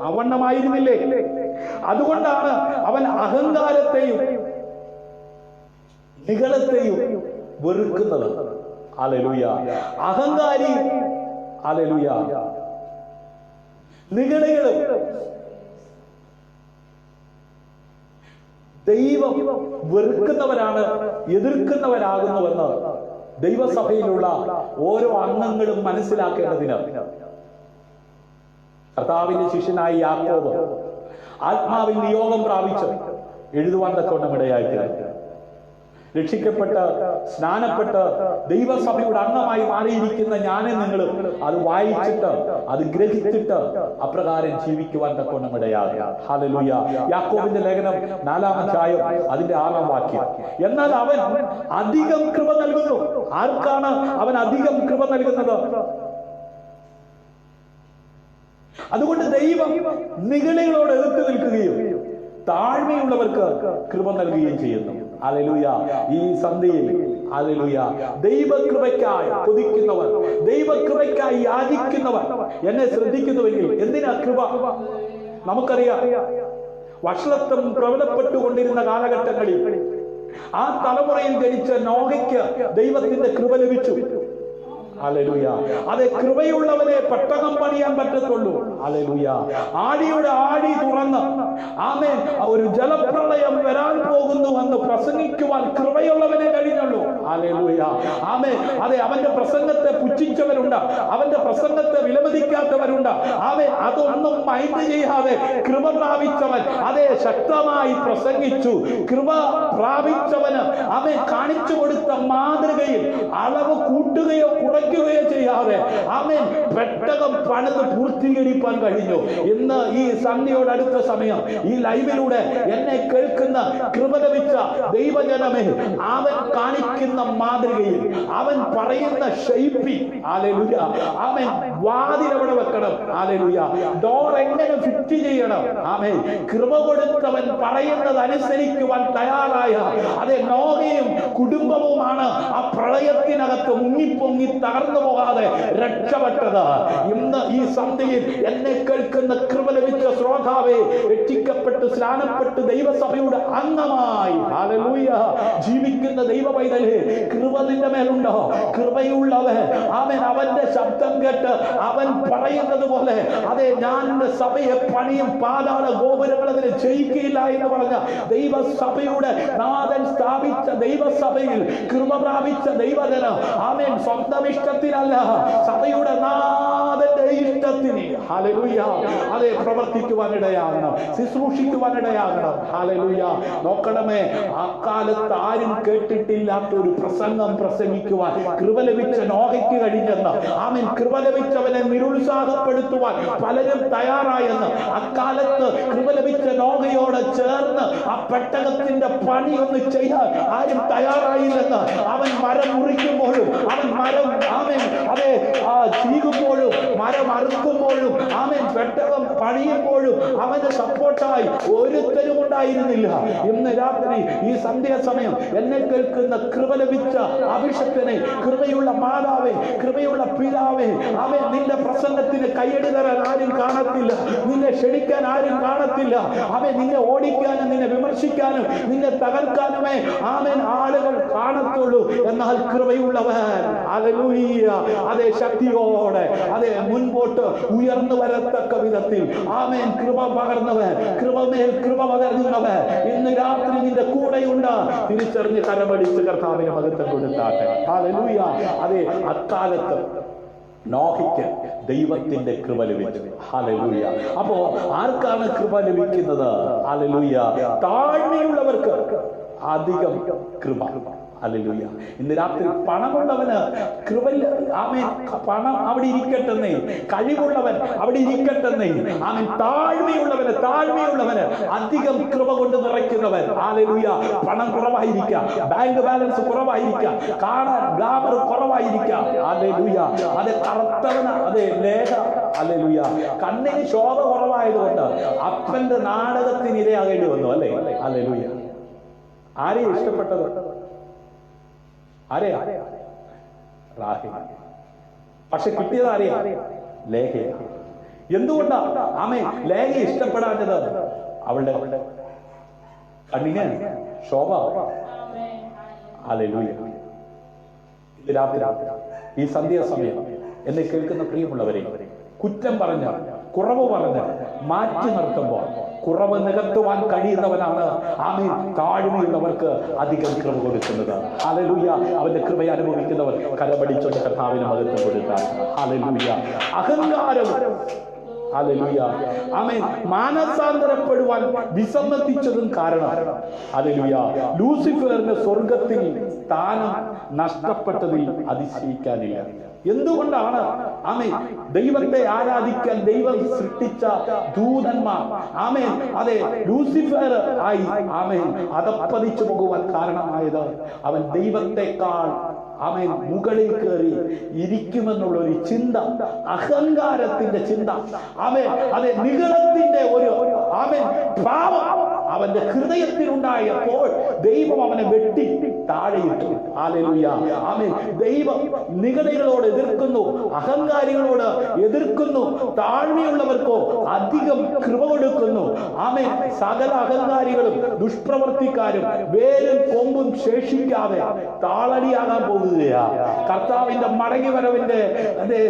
അവണ്ണമായിരുന്നില്ലേ? അതുകൊണ്ടാണ് അവൻ അഹങ്കാരത്തെയും നിഗളത്തെയും വെറുക്കുന്നത്. ഹല്ലേലൂയ. അഹങ്കാരി, ഹല്ലേലൂയ, നിഗളികളും ദൈവം വെറുക്കുന്നവരാണ്, എതിർക്കുന്നവരാകുന്നുവെന്ന് ദൈവസഭയിലുള്ള ഓരോ അംഗങ്ങളും മനസ്സിലാക്കേണ്ടതിന് കർത്താവിന്റെ ശിഷ്യനായ യാക്കോബ് ആത്മാവിൽ നിയോഗം പ്രാപിച്ച് എഴുതുവാൻ തക്കവണ്ണം ഇടയായിത്തീർന്നു. രക്ഷിക്കപ്പെട്ട് സ്നാനപ്പെട്ട് ദൈവസഭയുടെ അംഗമായി മാറിയിരിക്കുന്ന ഞാനും നിങ്ങളും അത് വായിച്ചിട്ട് അത് ഗ്രഹിച്ചിട്ട് അപ്രകാരം ജീവിക്കുവാൻ തക്കവണ്ണം ഇടയാകുക. ഹല്ലേലൂയ. യാക്കോബിന്റെ ലേഖനം 4-ാം അധ്യായം അതിന്റെ 6-ാം വാക്യം. എന്നാൽ അവൻ അധികം കൃപ നൽകുന്നു. ആർക്കാണ് അവൻ അധികം കൃപ നൽകുന്നത്? അതുകൊണ്ട് ദൈവം നിഗളികളോട് എതിർത്ത് നിൽക്കുകയും താഴ്മയുള്ളവർക്ക് കൃപ നൽകുകയും ചെയ്യുന്നു. ഹല്ലേലൂയ. ഈ സന്ധ്യയിൽ ഹല്ലേലൂയ ദൈവകൃപയ്ക്കായി കൊതിക്കുന്നവർ, ദൈവകൃപയ്ക്കായി യാചിക്കുന്നവർ എന്നെ ശ്രദ്ധിക്കുന്നുവെങ്കിൽ എന്തിനാ കൃപ? നമുക്കറിയാം, വഷളത്വം പ്രബലപ്പെട്ടുകൊണ്ടിരുന്ന കാലഘട്ടങ്ങളിൽ ആ തലമുറയിൽ ജനിച്ച നോഹയ്ക്ക് ദൈവത്തിന്റെ കൃപ ലഭിച്ചു. ഹല്ലേലൂയ. അതെ, കൃപയുള്ളവനെ പെട്ടകം പണിയാൻ പറ്റത്തുള്ളൂ. ഹല്ലേലൂയ. ആഴിയുടെ ആഴി തുറന്ന് ആമേൻ ഒരു ജലപ്രളയം വരാൻ പോകുന്നുവെന്ന് പ്രസംഗിക്കുവാൻ കൃപയുള്ളവനെ കഴിഞ്ഞുള്ളൂ. ഹല്ലേലൂയ. ആമേൻ. അതെ, അവന്റെ പ്രസംഗത്തെ പുച്ഛിച്ചവരുണ്ട്, അവന്റെ പ്രസംഗത്തെ വിലമതിക്കാത്തവരുണ്ട്. ആമേൻ. അതൊന്നും മൈൻഡ് ചെയ്യാതെ കൃപ പ്രാപിച്ചവൻ അതെ ശക്തമായി പ്രസംഗിച്ചു. കൃപ പ്രാപിച്ചവന് ആമേൻ കാണിച്ചു കൊടുത്ത മാതൃകയിൽ അളവ് കൂട്ടുകയോ കുറയ്ക്കുകയോ ചെയ്യാതെ ആമേൻ പെട്ടകം പണിത് പൂർത്തീകരിക്കാൻ കഴിഞ്ഞു. ഇന്ന് ഈ സന്ധ്യയോടടുത്ത സമയം ഈ ലൈവിലൂടെ എന്നെ കേൾക്കുന്ന കൃപ ലഭിച്ച ദൈവജനമേ, അവൻ കാണിക്കുന്ന മാതൃകയിൽ, അവൻ പറയുന്ന ശൈലി, ഹല്ലേലൂയ, അവൻ വാതിലവിടെ വെക്കണം. ഹല്ലേലൂയ. ഡോർ എങ്ങനെ ഫിറ്റ് ചെയ്യണം? ആമേൻ. കൃപ കൊടുത്തവൻ പറയുന്നത് അനുസരിക്കുവാൻ തയ്യാറായ അതെ നോഹയും കുടുംബവുമാണ് ആ പ്രളയത്തിനകത്ത് മുങ്ങിപ്പൊങ്ങി തകർന്നു പോകാതെ രക്ഷപ്പെട്ടത്. ഇന്ന് ഈ സന്ധ്യയിൽ എന്നെ കേൾക്കുന്ന കൃപ ലഭിച്ച ശ്രോതാവേ, രക്ഷിക്കപ്പെട്ട് സ്നാനപ്പെട്ട് ദൈവസഭയുടെ അംഗമായി ഹല്ലേലൂയ ജീവിക്കുന്ന ദൈവ പൈതലേ, കൃപ നിന്റെ മേലുണ്ടോ? കൃപയുള്ളവൻ അവൻ അവന്റെ ശബ്ദം കേട്ട് അവൻ പറയുന്നത് പോലെ അതെ ഞാൻ എന്റെ സഭയെ പണിയും, പാതാള ഗോപുരങ്ങൾ അതിനെ ജയിക്കില്ല എന്ന് പറഞ്ഞ ദൈവസഭയുടെ നാഥൻ സ്ഥാപിച്ച ദൈവസഭയിൽ കൃപ പ്രാപിച്ച ദൈവജനം ആമേൻ സ്വന്തം ഇഷ്ടത്തിനല്ല, സഭയുടെ നാഥന്റെ ഇഷ്ടത്തിന് ഹല്ലേലൂയ അതെ പ്രവർത്തിക്കുവാനിടയാകണം, ശുശ്രൂഷിക്കുവാനിടയാകണം. ഹല്ലേലൂയ. നോക്കണമേ, അക്കാലത്ത് ആരും കേട്ടിട്ടില്ലാത്ത ഒരു പ്രസംഗം പ്രസംഗിക്കുവാൻ കൃപ ലഭിച്ച നോഹയ്ക്ക് കഴിഞ്ഞെന്ന്. ആമേൻ. കൃപ ലഭിച്ചവനെ നിരുത്സാഹപ്പെടുത്തുവാൻ പലരും തയ്യാറായെന്ന്. അക്കാലത്ത് കൃപ ലഭിച്ച നോഹയോട് ചേർന്ന് ആ പെട്ടകത്തിന്റെ പണി ഒന്ന് ചെയ്യാൻ ആരും തയ്യാറായില്ലെന്ന്. അവൻ മരം മുറിക്കുമ്പോഴും അവൻ മരം ആമേൻ അതെ ചീകുമ്പോഴും മരം അറുക്കുമ്പോഴും ആമേൻ പെട്ടകം പണിയുമ്പോഴും അവന്റെ സപ്പോർട്ടായി ഒരുത്തരും ഉണ്ടായിരുന്നില്ല. ഇന്ന് രാത്രി ഈ സന്ധ്യാസമയം എന്നെ കേൾക്കുന്ന കൃപ ലഭിച്ച അഭിഷക്തനെ, കൃപയുള്ള മാതാവേ, കൃപയുള്ള പിതാവേ, അവൻ നിന്റെ പ്രസംഗത്തിന് കയ്യടി തരാൻ ആരും കാണത്തില്ല, നിന്നെ ക്ഷണിക്കാൻ ആരും കാണത്തില്ല. അവൻ നിന്നെ ഓടിക്കാനും നിന്നെ വിമർശിക്കാനും നിന്നെ തകർക്കാനുമേ ആമേൻ ആളുകൾ കാണത്തുള്ളൂ. എന്നാൽ കൃപയുള്ളവൻ ഹല്ലേലൂയ അതെ ശക്തിയോടെ അതെ മുൻപോട്ട് ഉയർന്നു വരത്തക്ക വിധത്തിൽ ആമേൻ കൃപ പകർന്നവൻ, കൃപമേൽ കൃപ പകർന്നവൻ ഇന്ന് രാത്രി നിന്റെ കൂടെയുണ്ട്. തിരിച്ചറിഞ്ഞ് കരമടിച്ച് കർത്താവിന് മഹത്വം കൊടുത്താട്ടെ. ഹല്ലേലൂയ. അതെ, അക്കാലത്ത് നോഹയ്ക്ക് ദൈവത്തിന്റെ കൃപ ലഭിച്ചു. ഹല്ലേലൂയ. അപ്പോ ആർക്കാണ് കൃപ ലഭിക്കുന്നത്? ഹല്ലേലൂയ. താഴ്മയുള്ളവർക്ക് അധികം കൃപ. ഹല്ലേലൂയ. ഇന്ന് രാത്രി പണമുള്ളവന് കൃപ, ആമേൻ, പണം അവിടെ ഇരിക്കട്ടെന്നേ. കഴിവുള്ളവൻ അവിടെ ഇരിക്കട്ടെന്നേ. ആമേൻ. താഴ്മയുള്ളവന് അധികം കൃപ കൊണ്ട് നിറയ്ക്കുന്നവൻ. ഹല്ലേലൂയ. പണം കുറവായിരിക്കാം, ബാങ്ക് ബാലൻസ് കുറവായിരിക്കാം, കാണാൻ ഗ്ലാമർ കുറവായിരിക്കാം. ഹല്ലേലൂയ. അത് കറുത്തവന് അതെ ലേഖ. ഹല്ലേലൂയ. കണ്ണിന് ശോഭ കുറവായതുകൊണ്ട് അപ്പന്റെ നാടകത്തിന് ഇരയാകേണ്ടി വന്നു അല്ലേ? ഹല്ലേലൂയ. ആരെയും ഇഷ്ടപ്പെട്ടത്? ആരെയാ? റാഹേൽ. പക്ഷെ കിട്ടിയത് ആരെയാ? ലേഖയ. എന്തുകൊണ്ടാ ആമേൻ ലേഖയെ ഇഷ്ടപ്പെടാഞ്ഞത്? അവളുടെ കണ്ണിന് ശോഭ. ഹല്ലേലൂയ. രാത്രി ഈ സന്ധ്യാസമയം എന്നെ കേൾക്കുന്ന പ്രിയമുള്ളവരെ, കുറ്റം പറഞ്ഞ്, കുറവ് പറഞ്ഞ് മാറ്റി നിർത്തുമ്പോൾ കുറവ് നികത്തുവാൻ കഴിയുന്നവനാണ് ആമേൻ താഴ്മയുള്ളവർക്ക് അധികം കൃപ കൊടുക്കുന്നത്. ഹല്ലേലൂയ. അവന്റെ കൃപ അനുഭവിക്കുന്നവർ കരമടിച്ചുകൊണ്ട് കർത്താവിന് മഹത്വം കൊടുത്താൽ. ഹല്ലേലൂയ. അഹങ്കാരവും ഹല്ലേലൂയ ആമേൻ മാനസാന്തരപ്പെടുവാൻ വിസമ്മതിച്ചതും കാരണം ഹല്ലേലൂയ ലൂസിഫറിന് സ്വർഗത്തിൽ സ്ഥാനം നഷ്ടപ്പെട്ടതിൽ അതിശയിക്കാനില്ല. എന്തുകൊണ്ടാണ് ആമേൻ ദൈവത്തെ ആരാധിക്കാൻ ദൈവം സൃഷ്ടിച്ച ദൂതന്മാർ ആമേൻ അതെ ലൂസിഫർ ആയി ആമേൻ അതപ്പതിച്ചു പോകുവാൻ കാരണമായത്? അവൻ ദൈവത്തെക്കാൾ ആമേൻ മുകളിൽ കയറി ഇരിക്കുമെന്നുള്ള ഒരു ചിന്ത, അഹങ്കാരത്തിന്റെ ചിന്ത, ആമേൻ അതെ നിഗളത്തിന്റെ ഒരു ആമേൻ ഭാവം അവന്റെ ഹൃദയത്തിൽ ഉണ്ടായപ്പോൾ ദൈവം അവനെ വെട്ടി താഴെയിട്ടു. ഹല്ലേലൂയ. ആമേൻ. ദൈവം നിഗളികളോട് എതിർക്കുന്നു, അഹങ്കാരികളോട് എതിർക്കുന്നു, താഴ്മയുള്ളവർക്കോ അധികം കൃപ കൊടുക്കുന്നു. ആമേൻ. സകല അഹങ്കാരികളും ദുഷ്പ്രവർത്തിക്കാരും വേരും കൊമ്പും ശേഷിക്കാതെ താളടിയാകാൻ പോകുകയാ. കർത്താവിന്റെ മടങ്ങിവരവിന്റെ അതെ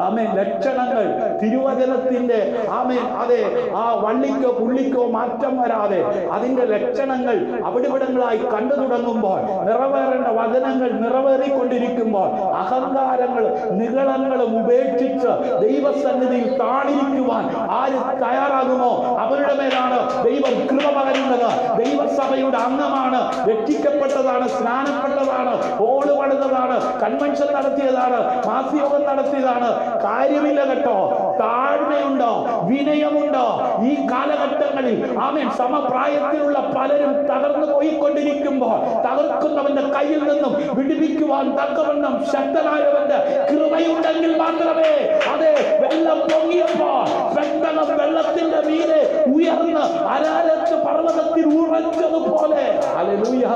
ആമേൻ ലക്ഷണങ്ങൾ തിരുവചനത്തിന്റെ ആമേൻ അതെ ആ വള്ളിക്കോ പുള്ളിക്കോ മാറ്റം വരാതെ അതിന്റെ ലക്ഷണങ്ങൾ അവിടിവിടങ്ങളായി കണ്ടു തുടങ്ങുമ്പോൾ, നിറവേറേണ്ട വചനങ്ങൾ നിറവേറിക്കൊണ്ടിരിക്കുമ്പോൾ അഹങ്കാരങ്ങൾ നിഗളങ്ങളും ഉപേക്ഷിച്ച് ദൈവസന്നിധിയിൽ താണിരിക്കുവാൻ ആര് തയ്യാറാകുമോ അവരുടെ മേലാണ് ദൈവം കൃപ പകരുന്നത്. ദൈവസഭയുടെ അംഗമാണ്, രക്ഷിക്കപ്പെട്ടതാണ്, സ്നാനപ്പെട്ടതാണ്, ഹോള് പണിതതാണ്, കൺവെൻഷൻ നടത്തിയതാണ്, മാസയോഗം നടത്തിയതാണ്. കാര്യമില്ല കേട്ടോ. താഴ്മയുണ്ടോ, വിനയമുണ്ടോ? ഈ കാലഘട്ടങ്ങളിൽ ആമേൻ സമപ്രായത്തിലുള്ള പലരും തകർന്നു പോയിക്കൊണ്ടിരിക്കുമ്പോൾ തകർക്കുന്നവന്റെ കയ്യിൽ നിന്നും വിടുവിക്കുവാൻ തക്കവണ്ണം ശക്തനായവന്റെ കൃപയുണ്ടെങ്കിൽ മാത്രമേ അതെ വെള്ളം പൊങ്ങിയപ്പോൾ പെട്ടെന്ന് വെള്ളത്തിന്റെ മീതെ ഉയർന്ന് അരാരത്ത് പർവ്വതത്തിൽ ഉറച്ചതുപോലെ ഹല്ലേലൂയ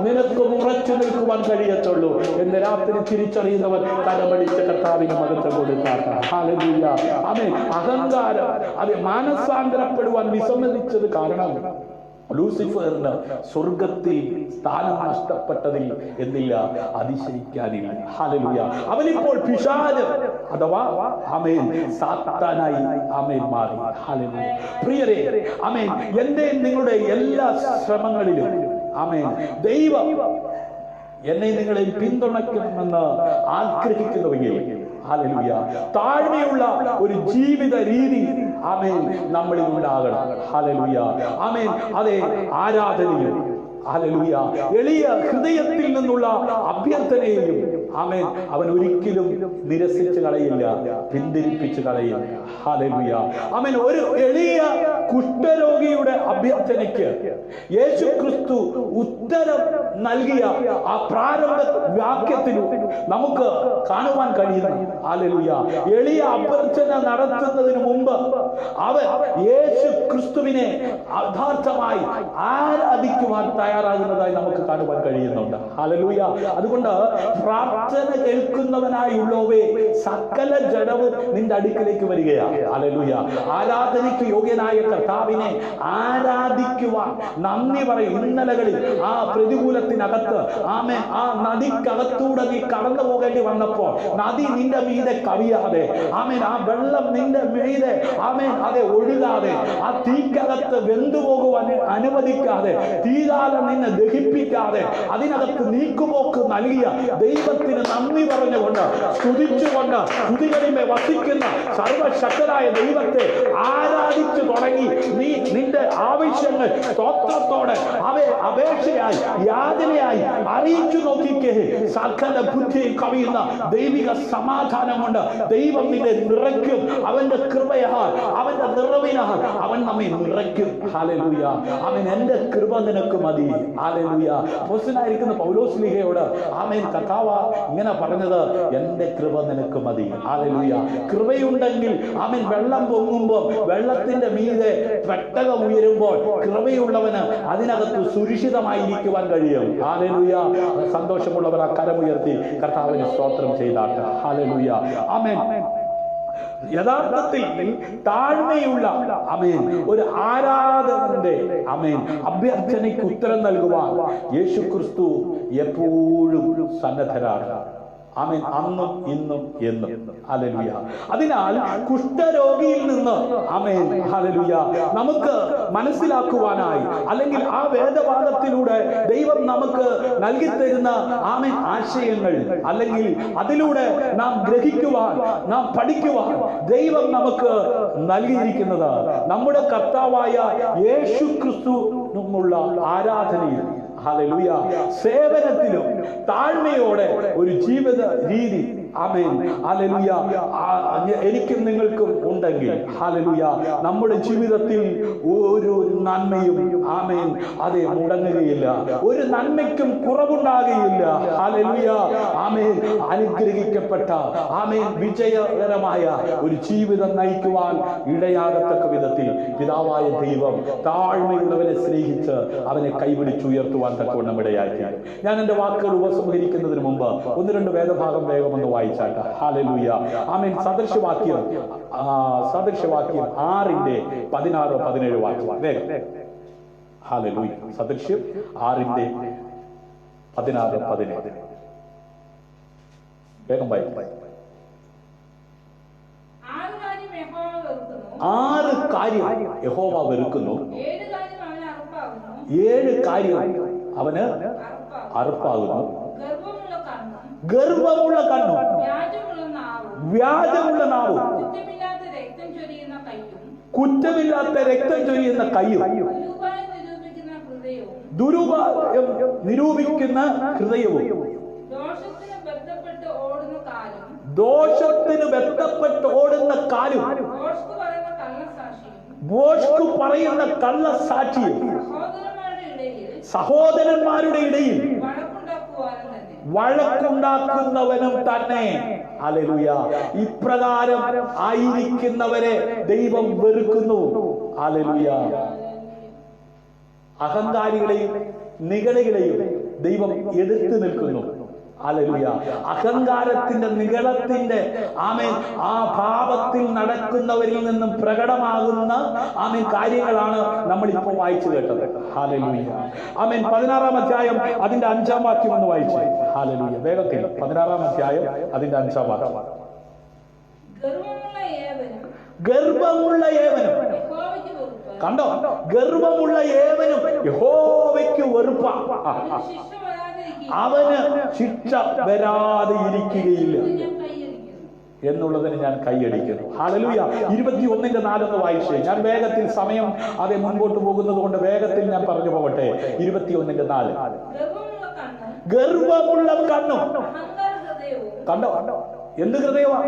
നിനക്ക് ഉറച്ചു നിൽക്കുവാൻ കഴിയത്തുള്ളൂ എന്ന് രാത്രി തിരിച്ചറിയുന്നവൻ തലമടിച്ച കർത്താവിന് മഹത്വം കൊടുത്താൽ. ഹല്ലേലൂയ. ആമേൻ. അഹങ്കാരം അത് മാനസാന്തരപ്പെടുവാൻ വിസമ്മതിച്ചത് കാരണം ലൂസിഫറിന് സ്വർഗത്തിൽ സ്ഥാനം നഷ്ടപ്പെട്ടതിൽ എന്നില്ല അതിശയിക്കാനില്ല. ഹല്ലേലൂയ. അവനിപ്പോൾ പിശാച് അഥവാ ആമേൻ സാത്താനായി ആമേൻ മാറി. ഹല്ലേലൂയ. പ്രിയരേ ആമേൻ എന്റെ നിങ്ങളുടെ എല്ലാ ശ്രമങ്ങളിലും ആമേൻ ദൈവം എന്നെ നിങ്ങളെ പിന്തുണയ്ക്കണമെന്ന് ആഗ്രഹിക്കുന്നുവെങ്കിൽ ഹല്ലേലൂയ താഴ്മയുള്ള ഒരു ജീവിത രീതി ആമേൻ നമ്മളിൽ ഉണ്ടാകണം. ഹല്ലേലൂയ. ആമേൻ അതെ ആരാധനയും ഹല്ലേലൂയ എളിയ ഹൃദയത്തിൽ നിന്നുള്ള അഭ്യർത്ഥനയെയും ആമേൻ അവൻ ഒരിക്കലും നിരസിച്ച് കളയില്ല, പിന്തിരിപ്പിച്ച് കളയില്ല. ഹല്ലേലൂയ. ആമേൻ. ഒരു എളിയ കുഷ്ഠരോഗിയുടെ അഭ്യർത്ഥനയ്ക്ക് യേശു ക്രിസ്തു ഉത്തരം നൽകിയ ആ പ്രാരംഭ വാക്യത്തിൽ നമുക്ക് കാണുവാൻ കഴിയുന്നു. ഹല്ലേലൂയ. എളിയ അഭ്യർത്ഥന നടത്തുന്നതിന് മുമ്പ് അവൻ യേശു ക്രിസ്തുവിനെ യഥാർത്ഥമായി ആരാധിക്കുവാൻ തയ്യാറാകുന്നതായി നമുക്ക് കാണുവാൻ കഴിയുന്നുണ്ട്. ഹല്ലേലൂയ. അതുകൊണ്ട് പ്രാർത്ഥന കേൾക്കുന്നവനായുള്ളവേ സകല ജഡവും നിന്റെ അടുക്കിലേക്ക് വരികയാണ്. ഹല്ലേലൂയ. ആരാധനയ്ക്ക് യോഗ്യനായ കർത്താവിനെ ആരാധിക്കുവാൻ നന്ദി പറയും. ഇന്നലകളിൽ ആ പ്രതികൂലത്തിനകത്ത് ആമേൻ ആ നദിക്കകത്തൂടെ നീ കടന്നു പോകേണ്ടി വന്നപ്പോൾ നദി നിന്റെ മീതെ കവിയാതെ ആമേൻ ആ വെള്ളം നിന്റെ മീതെ ആമേൻ അതെ ഒഴുകാതെ ആ തീക്കകത്ത് വെന്തുപോകുവാൻ അനുവദിക്കാതെ, തീകാലം നിന്നെ ദഹിപ്പിക്കാതെ അതിനകത്ത് നീക്കുപോക്ക് നൽകിയ ദൈവത്തിന് നന്ദി പറഞ്ഞുകൊണ്ട്, സ്തുതിച്ചുകൊണ്ട്, സ്തുതികളിമേ വസിക്കുന്ന സർവശക്തനായ ദൈവത്തെ ആരാധിച്ചു തുടങ്ങി നീ നിന്റെ ആവശ്യങ്ങൾ സ്തോത്രത്തോടെ അപേക്ഷയായി യാചനയായി അറിയിച്ചു നോക്കിക്കേ, സകല ബുദ്ധിയിൽ കവിയുന്ന ദൈവിക സമാധാനം കൊണ്ട് ദൈവം നിന്നെ നിറയ്ക്കും. അവന്റെ കൃപയാൽ, അവന്റെ നിറവിനാൽ അവൻ നമ്മെ നിറയ്ക്കും. ഹല്ലേലൂയ. അവൻ എന്റെ കൃപ നിനക്ക് മതി. ഹല്ലേലൂയ. അപ്പോസ്തലനായിരിക്കുന്ന പൗലോസ്ലീഹയോട് ആമേൻ കർത്താവ് ഇങ്ങനെ പറഞ്ഞത്, എന്റെ കൃപ നിനക്ക് മതി. ഹല്ലേലൂയ. കൃപയുണ്ടെങ്കിൽ ആമേൻ വെള്ളം പൊങ്ങുമ്പോൾ, വെള്ളത്തിന്റെ മീതെ പെട്ടകം ഉയരുമ്പോൾ കൃപയുള്ളവന് അതിനകത്ത് സുരക്ഷിതമായിരിക്കുവാൻ കഴിയും. ഹല്ലേലൂയ. സന്തോഷമുള്ളവർ ആ കരമുയർത്തി കർത്താവിനെ സ്തോത്രം ചെയ്താട്ടെ. ഹല്ലേലൂയ. ആമേൻ. യഥാർത്ഥത്തിൽ താഴ്മയുള്ള ആമേൻ ഒരു ആരാധകന്റെ ആമേൻ അഭ്യർത്ഥനയ്ക്ക് ഉത്തരം നൽകുവാൻ യേശുക്രിസ്തു എപ്പോഴും സന്നദ്ധരാണ്. ആമേൻ. അന്നും ഇന്നും എന്നും. ഹല്ലേലൂയ. അതിനാൽ കുഷ്ഠരോഗിയിൽ നിന്ന് ആമേൻ ഹല്ലേലൂയ നമുക്ക് മനസ്സിലാക്കുവാനായി, അല്ലെങ്കിൽ ആ വേദഭാഗത്തിലൂടെ ദൈവം നമുക്ക് നൽകി തരുന്ന ആമേൻ ആശയങ്ങൾ, അല്ലെങ്കിൽ അതിലൂടെ നാം ഗ്രഹിക്കുവാൻ, നാം പഠിക്കുവാൻ ദൈവം നമുക്ക് നൽകിയിരിക്കുന്നത് നമ്മുടെ കർത്താവായ യേശു ക്രിസ്തുവിനുള്ള ആരാധനയിൽ, ഹല്ലേലൂയ, സേവനത്തിലും താഴ്മയോടെ ഒരു ജീവിത രീതി ആമേൻ ഹല്ലേലൂയ എനിക്കും നിങ്ങൾക്കും ഉണ്ടെങ്കിൽ, ഹല്ലേലൂയ, നമ്മുടെ ജീവിതത്തിൽ ഒരു നന്മയും ആമേൻ അതെ മുടങ്ങുകയില്ല, ഒരു നന്മയ്ക്കും കുറവുണ്ടാകുകയില്ല. ഹല്ലേലൂയ. ആമേൻ. അനുഗ്രഹിക്കപ്പെട്ട ആമേൻ വിജയകരമായ ഒരു ജീവിതം നയിക്കുവാൻ ഇടയാകത്തക്ക വിധത്തിൽ പിതാവായ ദൈവം താഴ്മയുള്ളവനെ സ്നേഹിച്ച് അവനെ കൈപിടിച്ചുയർത്തുവാൻ തക്കവണ്ണം ഇടയാക്കി. ഞാൻ എന്റെ വാക്കുകൾ ഉപസംഹരിക്കുന്നതിന് മുമ്പ് ഒന്ന് രണ്ട് വേദഭാഗം വേഗമൊന്ന് വായിച്ചാട്ടെ. ഹല്ലേലൂയ. ആമേൻ. സദൃശവാക്യം 6:16-17 വാക്യം വേഗം. ഹല്ലേലൂയ. സദൃശ്യം 6:16-17 വേഗം വായിക്കും. 6 കാര്യം യഹോവ വെറുക്കുന്നു, 7 കാര്യം അവന് അറുപ്പാകുന്നു. ഗർവമുള്ള കണ്ണും വ്യാജമുള്ള നാവും കുറ്റമില്ലാത്ത രക്തം ചൊരിയുന്ന കയ്യും ദുരുപായം നിരൂപിക്കുന്ന ഹൃദയവും ദോഷത്തിന് ബന്ധപ്പെട്ട് ഓടുന്ന കാലും ഭോഷ്കു പറയുന്ന കള്ളസാക്ഷിയും സഹോദരന്മാരുടെ ഇടയിൽ വഴക്കുണ്ടാക്കുന്നവനും തന്നെ. ഹല്ലേലൂയ. ഇപ്രകാരം ആയിരിക്കുന്നവരെ ദൈവം വെറുക്കുന്നു. ഹല്ലേലൂയ. അഹങ്കാരികളെയും നിഗളികളെയും ദൈവം എതിർത്ത് നിൽക്കുന്നു. ഹല്ലേലൂയ. അഹങ്കാരത്തിന്റെ നിഗളത്തിന്റെ ആമേൻ ആ പാപത്തിൽ നടക്കുന്നവരിൽ നിന്നും പ്രകടമാകുന്ന ആമേൻ കാര്യങ്ങളാണ് നമ്മൾ ഇപ്പോൾ വായിച്ചു കേട്ടത്. ഹല്ലേലൂയ. ആമേൻ. 16-ാം അധ്യായം അതിന്റെ 5-ാം വാക്യം ഒന്ന് വായിച്ചു. ഹല്ലേലൂയ. വേഗത്തിൽ 16-ാം അധ്യായം അതിന്റെ 5-ാം വാക്യം. ഗർവമുള്ള ഏവനും, കണ്ടോ, ഗർവമുള്ള ഏവനും യഹോവയ്ക്ക് വെറുപ്പ, അവന് ശിക്ഷ വരാതെ ഇരിക്കുകയില്ല എന്നുള്ളതിന് ഞാൻ കൈയടിക്കുന്നു. ഹല്ലേലൂയ. 21:4 വായിച്ചേ. ഞാൻ വേഗത്തിൽ സമയം അതേ മുൻപോട്ട് പോകുന്നത് കൊണ്ട് വേഗത്തിൽ ഞാൻ പറഞ്ഞു പോകട്ടെ. 21:4. ഗർവമുള്ള കണ്ണും, കണ്ടോ, എന്ത് ഹൃദയമാണ്?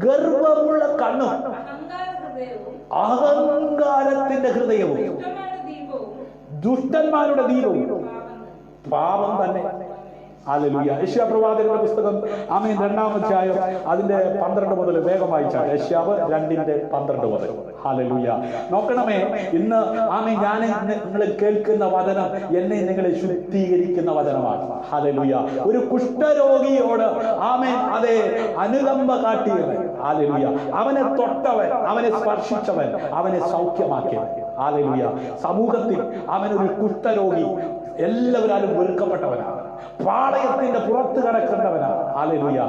ഗർവമുള്ള കണ്ണും അഹങ്കാരത്തിന്റെ ഹൃദയവും ദുഷ്ടന്മാരുടെ ദീപവും പാപം തന്നെ. ഹല്ലേലൂയ. യെശയ്യാ പ്രവാചകന്റെ പുസ്തകം ആമേൻ 2-ാം അധ്യായം അതിന്റെ 12 മുതൽ വേഗം വായിച്ചാൽ. യെശയ്യാവ് 2:12 മുതൽ. ഹല്ലേലൂയ. നോക്കണമേ, ഇന്ന് ആമേൻ ഞാൻ നിങ്ങൾ കേൾക്കുന്ന വചനം എന്നെ നിങ്ങളെ ശുദ്ധീകരിക്കുന്ന വചനമാണ്. ഹല്ലേലൂയ. ഒരു കുഷ്ഠരോഗിയോട് ആമേൻ അതെ അനുകമ്പ കാട്ടിയവൻ, ഹല്ലേലൂയ, അവനെ തൊട്ടവൻ, അവനെ സ്പർശിച്ചവൻ, അവനെ സൗഖ്യമാക്കിയവൻ. ഹല്ലേലൂയ. സമൂഹത്തിൽ അവനൊരു കുഷ്ഠരോഗി എല്ലാവരാലും വെറുക്കപ്പെട്ടവനാണ്, പാളയത്തിന്റെ പുറത്ത് കിടക്കേണ്ടവനാണ്. ഹല്ലേലൂയ.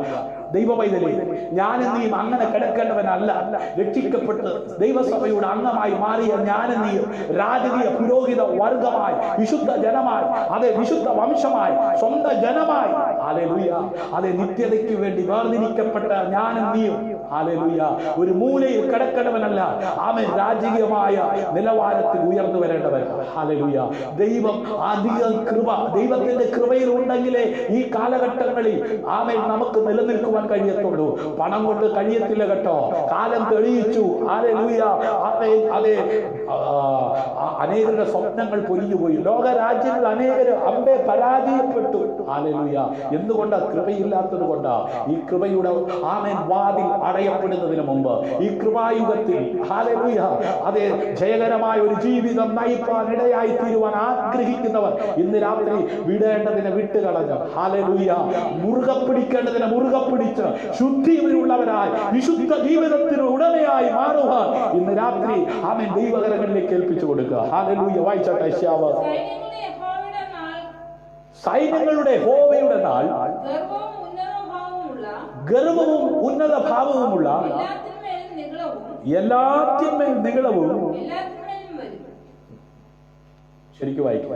ദൈവവൈതലേ, ഞാനും നീയും അങ്ങനെ കിടക്കേണ്ടവനല്ല. രക്ഷിക്കപ്പെട്ട് ദൈവസഭയുടെ അംഗമായി മാറിയ ഞാനും നീയും രാജകീയ പുരോഹിത വർഗമായി, വിശുദ്ധ ജനമായി, അതെ വിശുദ്ധ വംശമായി, സ്വന്തം ജനമായി, ഹല്ലേലൂയ, അതെ നിത്യതയ്ക്ക് വേണ്ടി വേർതിരിക്കപ്പെട്ട ഞാനും നീയും, ഹല്ലേലൂയ, ഒരു മൂലയിൽ കിടക്കേണ്ടവനല്ല. ആമേൻ, രാജകീയമായ നിലവാരത്തിൽ ഉയർന്നു വരേണ്ടവൻ. ഹല്ലേലൂയ. ദൈവം അധിക കൃപ, ദൈവത്തിന്റെ കൃപയിൽ ഉണ്ടെങ്കിലേ ഈ കാലഘട്ടങ്ങളിൽ ആമേൻ നമുക്ക് നിലനിൽക്കുവാൻ കഴിയത്തുള്ളൂ. പണം കൊണ്ട് കഴിയത്തില്ല കേട്ടോ. കാലം തെളിയിച്ചു. ഹല്ലേലൂയ. ആമേൻ. അതെ, അനേകരുടെ സ്വപ്നങ്ങൾ പൊലിഞ്ഞുപോയി. ലോകരാജ്യങ്ങൾ അനേകര് അമ്പെ പരാജയപ്പെട്ടു. ഹല്ലേലൂയ. എന്തുകൊണ്ടാ? കൃപയില്ലാത്തത് കൊണ്ടാ. ഈ കൃപയുടെ ആമേൻ വാതിൽ അടയപ്പെടുന്നതിന് മുമ്പ് ഈ കൃപായുഗത്തിൽ, ഹല്ലേലൂയ, അതെ ജയകരമായ ഒരു ജീവിതം നയിപ്പാൻ ഇടയായി തീരുവാൻ ആഗ്രഹിക്കുന്നവർ ഇന്ന് രാത്രി വിടേണ്ടതിനെ വിട്ടുകളഞ്ഞ്, ഹല്ലേലൂയ, മുറുകെ പിടിക്കേണ്ടതിനെ മുറുകെ പിടിച്ച് ശുദ്ധിയുള്ളവരായി വിശുദ്ധ ജീവിതത്തിന് ഉടമയായി മാറുവാൻ ഇന്ന് രാത്രി ആമേൻ ദൈവകരങ്ങളിലേക്ക് ഏൽപ്പിച്ചു കൊടുക്കുക. ഹല്ലേലൂയ. വായിച്ചാട്ടെ യശയ്യാവ്. സൈന്യങ്ങളുടെ യഹോവയുടെ നാൾ ഗർവവും ഉന്നത ഭാവവുമുള്ള എല്ലാത്തിന്മേൽ നികളവും. ശരിക്കും വായിക്കും.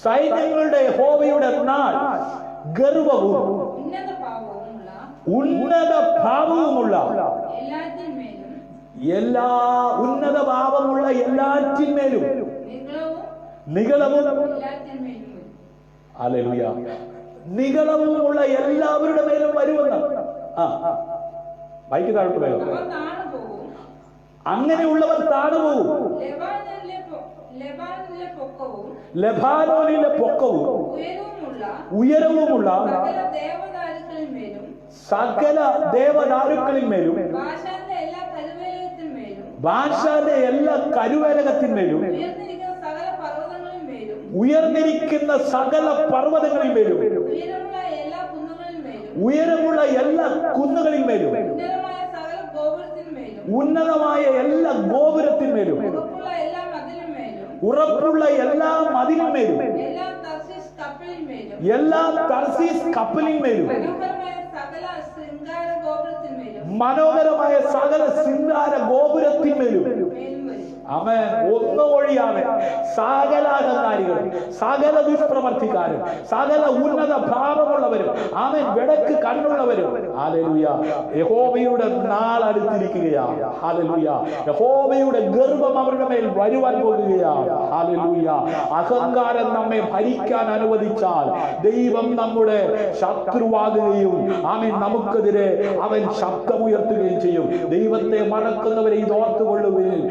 സൈന്യങ്ങളുടെ യഹോവയുടെ നാൾ ഗർവവും ഉന്നത ഭാവവുമുള്ള എല്ലാ ഉന്നത ഭാവമുള്ള എല്ലാറ്റിന്മേലും നികളവും. ഹല്ലേലൂയ. നികളവുമുള്ള എല്ലാവരുടെ മേലും വരുമെന്ന്. ബൈക്ക് താഴോട്ട് വേഗം. അങ്ങനെയുള്ളവർ താണുപോകും. ലെബാനോനിലെ പൊക്കവും ഉയരവുമുള്ള സകല ദേവദാരുക്കളിന്മേലും ഭാഷാന്റെ എല്ലാ കരുവേലകത്തിന്മേലും ഉയർന്നിരിക്കുന്ന സകല പർവ്വതങ്ങളിന്മേലും ഉയരമുള്ള എല്ലാ കുന്നുകളിന്മേലും ഉന്നതമായ എല്ലാ ഗോപുരത്തിന്മേലും ഉറപ്പുള്ള എല്ലാ മതിലിന്മേലും എല്ലാ തർസീസ് കപ്പലിന്മേലും മനോഹരമായ സകല ശൃംഗാര ഗോപുരത്തിന്മേലും. ആമേൻ. ഒന്നും ഒഴിയാതെ സകല അഹങ്കാരികളും സകല ദുഷ്പ്രവർത്തിക്കാരും സകല ഉന്നത ഭാവമുള്ളവരും ആമേൻ വെടക്ക് കണ്ണുള്ളവരും, ഹല്ലേലൂയ, യഹോവയുടെ നാൾ അടുത്തിരിക്കുകയാണ്. ഹല്ലേലൂയ. യഹോവയുടെ ഗർവം അവരുടെ മേൽ വരുവാൻ പോകുകയാണ്. ഹല്ലേലൂയ. അഹങ്കാരം നമ്മെ ഭരിക്കാൻ അനുവദിച്ചാൽ ദൈവം നമ്മുടെ ശത്രുവാകുകയും ആമേൻ നമുക്കെതിരെ അവൻ ശബ്ദമുയർത്തുകയും ചെയ്യും. ദൈവത്തെ മറക്കുന്നവരെ ഇത് ഓർത്തുകൊള്ളുകയും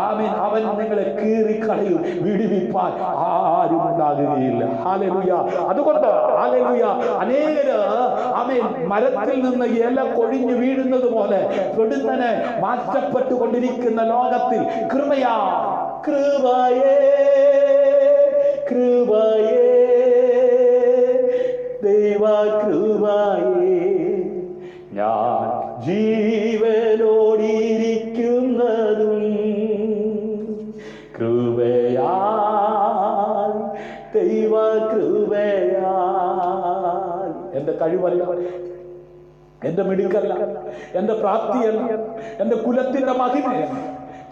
ആമേൻ അവൻ നിങ്ങളെ കീറിക്കളയും, വിടുവിപ്പാൻ ആരും ഉണ്ടാകുകയില്ല. ഹല്ലേലൂയ. അതുകൊണ്ട് ഹല്ലേലൂയ, അനേകര് ആമേൻ മരത്തിൽ നിന്ന് ഇല കൊഴിഞ്ഞു വീഴുന്നത് പോലെ പെടുന്നനെ മാറ്റപ്പെട്ടുകൊണ്ടിരിക്കുന്ന ലോകത്തിൽ കൃപയാ കൃപയേ കൃപയേ ദൈവ കൃപയേ ഞാൻ ജീവനോടിരിക്കുന്നതും കൃപയാൽ ദൈവ കൃപയാൽ. എന്റെ കഴിവല്ല, എന്റെ മിടുക്കല്ല, എന്റെ പ്രാപ്തിയല്ല, എന്റെ കുലത്തിന്റെ മഹിമയല്ല,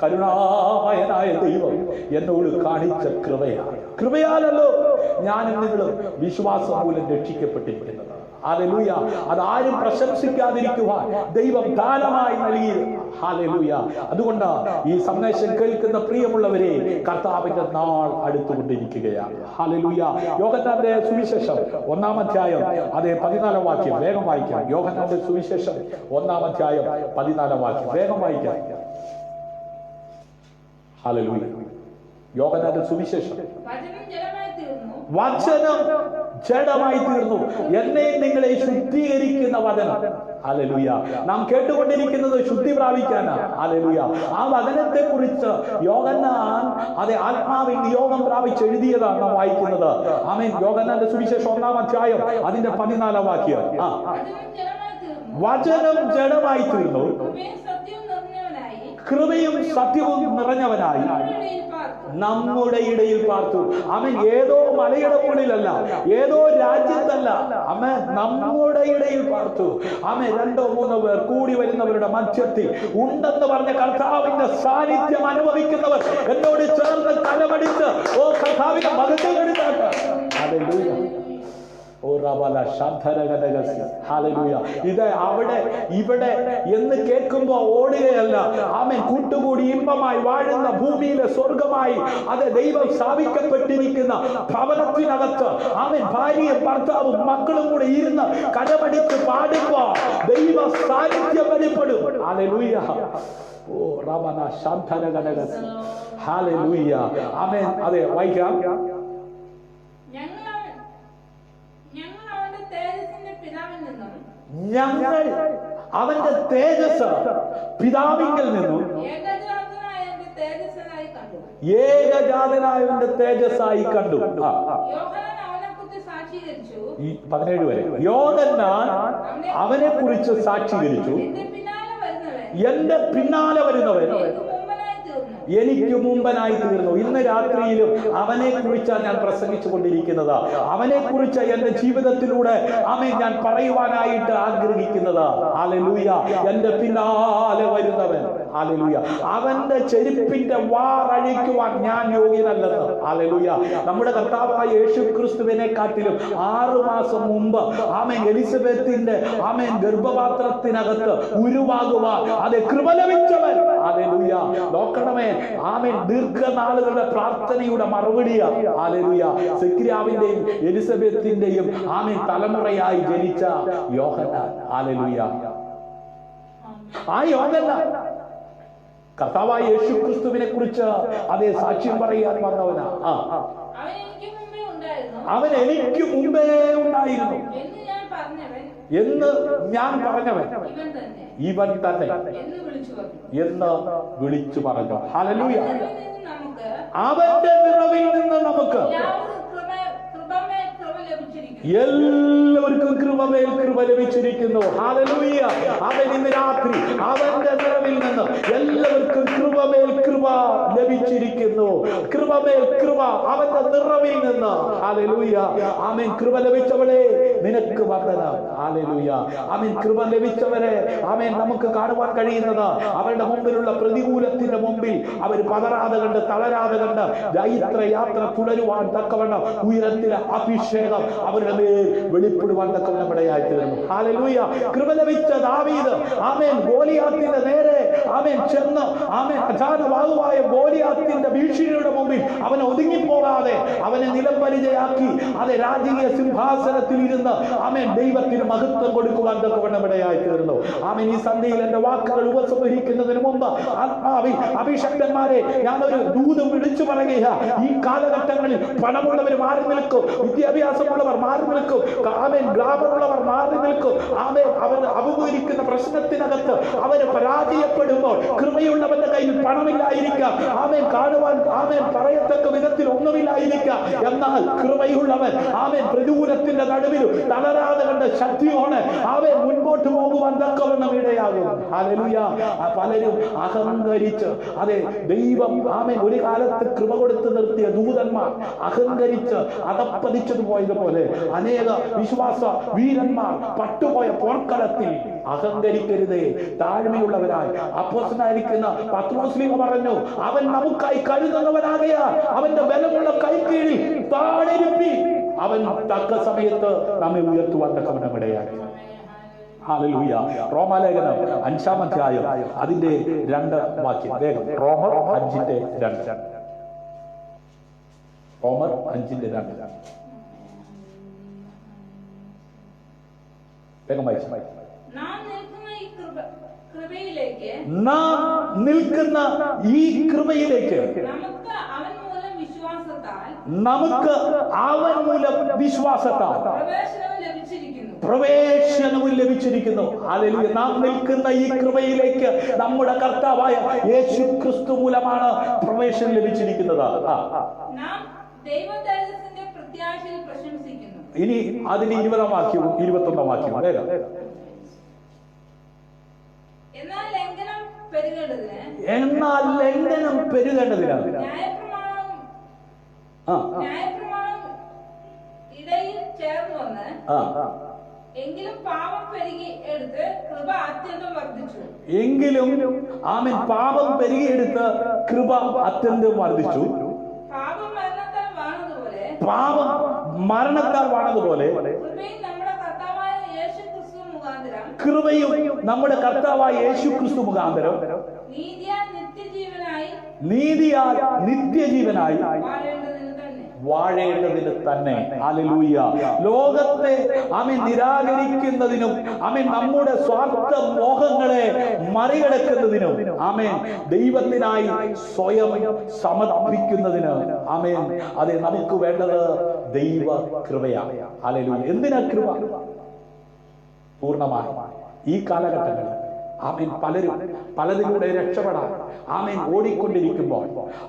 കരുണാമയനായ ദൈവം എന്നോട് കാണിച്ച കൃപയാണ്. കൃപയാലല്ലോ ഞാനും നിങ്ങളും വിശ്വാസം മൂലം രക്ഷിക്കപ്പെട്ടിരിക്കുന്നത്. ഹല്ലേലൂയ. അതാരും പ്രശംസിക്കാതിരിക്കുവാൻ ദൈവം ദാനമായി നൽകിയത്. ഹല്ലേലൂയ. അതുകൊണ്ട് ഈ സന്ദേശം കേൾക്കുന്ന പ്രിയമുള്ളവരെ, കർത്താവിന്റെ നാൾ അടുത്തുകൊണ്ടിരിക്കുകയാണ്. ഹല്ലേലൂയ. യോഹന്നാന്റെ സുവിശേഷം 1-ാം അധ്യായം അതേ 14-ാം വാക്യം വേഗം വായിക്കാം. യോഹന്നാന്റെ സുവിശേഷം 1-ാം അധ്യായം 14-ാം വാക്യം വേഗം വായിക്കാം. ഹല്ലേലൂയ. യോഹന്നാന്റെ സുവിശേഷം. വചനം ജഡമായി തീർന്നു. എന്നെ നിങ്ങളെ ശുദ്ധീകരിക്കുന്ന വചനം. ഹല്ലേലൂയ. നാം കേട്ടുകൊണ്ടിരിക്കുന്നത് ശുദ്ധി പ്രാപിക്കാനാണ്. ഹല്ലേലൂയ. ആ വചനത്തെ കുറിച്ച് യോഹന്നാൻ അതെ ആത്മാവിൽ നിയോഗം പ്രാപിച്ച് എഴുതിയതാണ് നാം വായിക്കുന്നത്. ആമേൻ. യോഹന്നാന്റെ സുവിശേഷം 1-ാം അധ്യായം അതിന്റെ 14-ാം വാക്യം. വചനം ജഡമായി തീർന്നു, കൃപയും സത്യവും നിറഞ്ഞവനായി നമ്മുടെ ഇടയിൽ പാർത്തു. അവൻ ഏതോ മലയുടെ മുകളിലല്ല, ഏതോ രാജ്യത്തല്ല, അവൻ നമ്മുടെ ഇടയിൽ പാർത്തു. അവൻ 2-3 പേർ കൂടി വരുന്നവരുടെ മധ്യത്തിൽ ഉണ്ടെന്ന് പറഞ്ഞ കർത്താവിന്റെ സാന്നിധ്യം അനുഭവിക്കുന്നവർ എന്നോട് ചേർന്ന് തലമടിച്ച് ഓ കർത്താവിന്റെ മഹത്വം എടുത്താട്ടെ. ഹല്ലേലൂയ. ഇത് അവിടെ ഇവിടെ എന്ന് കേൾക്കുമ്പോ ഓടുകയല്ല. ആമേൻ. കൂട്ടുകൂടി ഇമ്പമായി വാഴുന്ന ഭൂമിയിലെ സ്വർഗമായി അത് ദൈവം സ്ഥാപിക്കപ്പെട്ടിരിക്കുന്ന ഭവനത്തിനകത്ത് ആമേൻ ഭാര്യയും ഭർത്താവും മക്കളും കൂടെ ഇരുന്ന് കടമടിച്ച് പാടുമ്പോ ദൈവ സാന്നിധ്യം വെളിപ്പെടും. ഹല്ലേലൂയ. ഓ റമന ശാന്തനഗനഗസ്. ഹല്ലേലൂയ. ആമേൻ. അതെ, വായിക്കാം. ഞങ്ങൾ അവന്റെ തേജസ് പിതാവിങ്കിൽ നിന്നും ഏകജാതനായവന്റെ തേജസ്സായി കണ്ടു. 17 വരെ. യോഹന്നാൻ അവനെ കുറിച്ച് സാക്ഷീകരിച്ചു, എന്റെ പിന്നാലെ വരുന്നവൻ എനിക്ക് മുമ്പനായി തീർന്നു. ഇന്ന് രാത്രിയിലും അവനെ കുറിച്ചാണ് ഞാൻ പ്രസംഗിച്ചു കൊണ്ടിരിക്കുന്നത്. അവനെ കുറിച്ച് എന്റെ ജീവിതത്തിലൂടെ ഞാൻ പറയുവാനായിട്ട് ആഗ്രഹിക്കുന്നത്. ഹല്ലേലൂയ. എന്റെ പിന്നാലെ വരുന്നവൻ. ഹല്ലേലൂയ. അവന്റെ ചെരുപ്പിന്റെ വാറഴിക്കുവാൻ ഞാൻ യോഗ്യനല്ലെന്ന്. ഹല്ലേലൂയ. നമ്മുടെ കർത്താവായ യേശുക്രിസ്തുവിനെ കാട്ടിലും 6 മാസം മുമ്പ് എലിസബത്തിന്റെ ഗർഭപാത്രത്തിനകത്ത് ഉരുവാകുവാൻ അത് കൃപ ലഭിച്ചവൻ. ഹല്ലേലൂയ. നോക്കണമേ, ദീർഘനാളുകളുടെ പ്രാർത്ഥനയുടെ മറുപടിയാണ്. ഹല്ലേലൂയ. സെക്രിയാവിന്റെയും എലിസബത്തിന്റെയും തലമുറയായി ജനിച്ച യോഹന്നാൻ. ഹല്ലേലൂയ. ആ യോഹന്നാൻ കർത്താവായ യേശുക്രിസ്തുവിനെ കുറിച്ച് അതേ സാക്ഷ്യം പറയാൻ വന്നവനാ. അവൻ എനിക്ക് മുമ്പേ ഉണ്ടായിരുന്നു എന്ന് ഞാൻ പറഞ്ഞവൻ ഇവൻ തന്നെ എന്ന് വിളിച്ചു പറഞ്ഞു. ഹല്ലേലൂയ. അവന്റെ നിറവിൽ നിന്ന് നമുക്ക് എല്ലാവർക്കും കൃപമേൽ കൃപ ലഭിച്ചിരിക്കുന്നു. ഹല്ലേലൂയ. അവൻ ഇന്ന് രാത്രി അവന്റെ നിറവിൽ നിന്ന് എല്ലാവർക്കും കൃപമേൽ കൃപ ലഭിച്ചിരിക്കുന്നു. കൃപമേൽ കൃപ അവന്റെ നിറവിൽ നിന്ന്. ഹല്ലേലൂയ. ആമേൻ. കൃപ ലഭിച്ചവളെ നിനക്ക് വന്ദനം. ഹല്ലേലൂയ. ആമേൻ. കൃപ ലഭിച്ചവരെ ആമേൻ നമുക്ക് കാണുവാൻ കഴിയുന്നത് അവരുടെ മുമ്പിലുള്ള പ്രതികൂലത്തിന്റെ മുമ്പിൽ അവർ പതറാതെ കണ്ട് തളരാതെ കണ്ട് യാത്ര തുടരുവാൻ തക്കവണ്ണം ഉയരത്തിലെ അഭിഷേകം അവരുടെ മേൽ വെളിപ്പെടുവാൻ തക്കവണ്ണം ഇടയായി തീർന്നു. ഹല്ലേലൂയ. കൃപ ലഭിച്ച ദാവീദ് ആമേൻ ഗോലിയാത്തിന്റെ നേരെ ആമേൻ ചെന്ന് ആമേൻ അജാനുബാഹുവായ ഗോലിയാത്തിന്റെ ഭീഷണിയുടെ മുമ്പിൽ അവൻ ഒതുങ്ങിപ്പോകാതെ അവനെ നിലംപരിചയാക്കി അത് രാജകീയ സിംഹാസനത്തിൽ ഇരുന്ന് ആമേൻ ദൈവത്തിന് മഹത്വം കൊടുക്കുവാൻ തക്കവണ്ണം ഇടയായി തീർന്നു. ആമേൻ. ഈ സന്ധ്യയിൽ എന്റെ വാക്കുകൾ ഉപസംഹരിക്കുന്നതിന് മുമ്പ് ആത്മാവിൽ അഭിഷക്തന്മാരെ ഞാനൊരു ദൂതം വിളിച്ചു പറയുക. ഈ കാലഘട്ടങ്ങളിൽ പണമുള്ളവർ മാറി നിൽക്കും, വിദ്യാഭ്യാസമുള്ളവർ മാറി നിൽക്കും, ആമേൻ ഗ്ലാമറുള്ളവർ മാറി നിൽക്കും. ആമേൻ. അവർ അഭിമുഖീകരിക്കുന്ന പ്രശ്നത്തിനകത്ത് അവര് പരാജയപ്പെടുമ്പോൾ കൃപയുള്ളവന്റെ കയ്യിൽ പണമില്ലായിരിക്കാം, ആമേൻ കാണുവാൻ ആമേൻ പറയത്തക്ക വിധത്തിൽ ഒന്നുമില്ലായിരിക്കാം. എന്നാൽ കൃപയുള്ളവൻ ആമേൻ പ്രതികൂലത്തിന്റെ നടുവിലും തളരാതെ കണ്ട ശക്തിയോടെ ആമേൻ മുൻപോട്ട് പോകുവാൻ തക്കവണ്ണം ഇടയാകും. ഹല്ലേലൂയ. പലരും അഹങ്കരിച്ച് അതെ ദൈവം ആമേൻ ഒരു കാലത്ത് കൃപ കൊടുത്ത് നിർത്തിയ ദൂതന്മാർ അഹങ്കരിച്ച് അതപ്പതിച്ചതുപോയതുപോലെ അനേക വിശ്വാസ വീരന്മാർ പട്ടുപോയ പോർക്കളത്തിൽ അഹങ്കരിക്കരുതേ, താഴ്മയുള്ളവരായി. അപ്പോസ്തലനായിരിക്കുന്ന പത്രോസ്ലീഹ പറഞ്ഞു, അവൻ നമുക്കായി കരുതുന്നവനാകയാൽ അവന്റെ ബലമുള്ള കൈക്കീഴിൽ താണിരുപ്പി അവൻ തക്ക സമയത്ത് നമ്മെ ഉയർത്തുവാൻ തക്കവണ്ണം ഇടയാക്കി. ഹല്ലേലൂയ. റോമാലേഖനം 5-ാം അധ്യായം അതിന്റെ 2 വാക്യം വേഗം. റോമർ 5:2. റോമർ 5:2 വേഗം വായിച്ചു. നാം നിൽക്കുന്ന ഈ കൃപയിലേക്ക് നമുക്ക് അവൻ മൂലം വിശ്വാസത്താൽ പ്രവേശനവും ലഭിച്ചിരിക്കുന്നു. ഹല്ലേലൂയ. നാം നിൽക്കുന്ന ഈ കൃപയിലേക്ക് നമ്മുടെ കർത്താവായ യേശുക്രിസ്തു മൂലമാണ് പ്രവേശനം ലഭിച്ചിരിക്കുന്നത്. ഇനി അതിന് 20-ാം വാക്യവും 21-ാം വാക്യവും വേഗം. പെരുകേണ്ടതിന് എന്നാൽ ലംഘനം പെരുകേണ്ടതിനാണ്. ന്യായപ്രമാണം ഇടയിൽ ചേർന്ന് വന്ന് എങ്കിലും പാപം പെരുകി എടുത്ത് കൃപ അത്യന്തം വർദ്ധിച്ചു. എങ്കിലും ആമേൻ പാപം പെരുകിയെടുത്ത് കൃപ അത്യന്തം വർദ്ധിച്ചു. പാപം മരണത്താൽ വാണതുപോലെ കൃപയും നമ്മുടെ കർത്താവായ യേശു ക്രിസ്തു മുഖാന്തരം നീതിയാൽ നിത്യജീവനായി വാഴേണ്ടതിന് തന്നെ. ഹല്ലേലൂയ. ലോകത്തെ ആമേൻ നിരാകരിക്കുന്നതിനും ആമേൻ നമ്മുടെ സ്വാർത്ഥ മോഹങ്ങളെ മറികടക്കുന്നതിനും ആമേൻ ദൈവത്തിനായി സ്വയം സമർപ്പിക്കുന്നതിന് ആമേൻ അതെ നമുക്ക് വേണ്ടത് ദൈവ കൃപയാണ്. ഹല്ലേലൂയ. എന്തിനാ കൃപ? പൂർണ്ണമായി ഈ കാലഘട്ടങ്ങളിൽ ആമേൻ പലതിലൂടെ രക്ഷപ്പെടാൻ ആമേൻ ഓടിക്കൊണ്ടിരിക്കുമ്പോൾ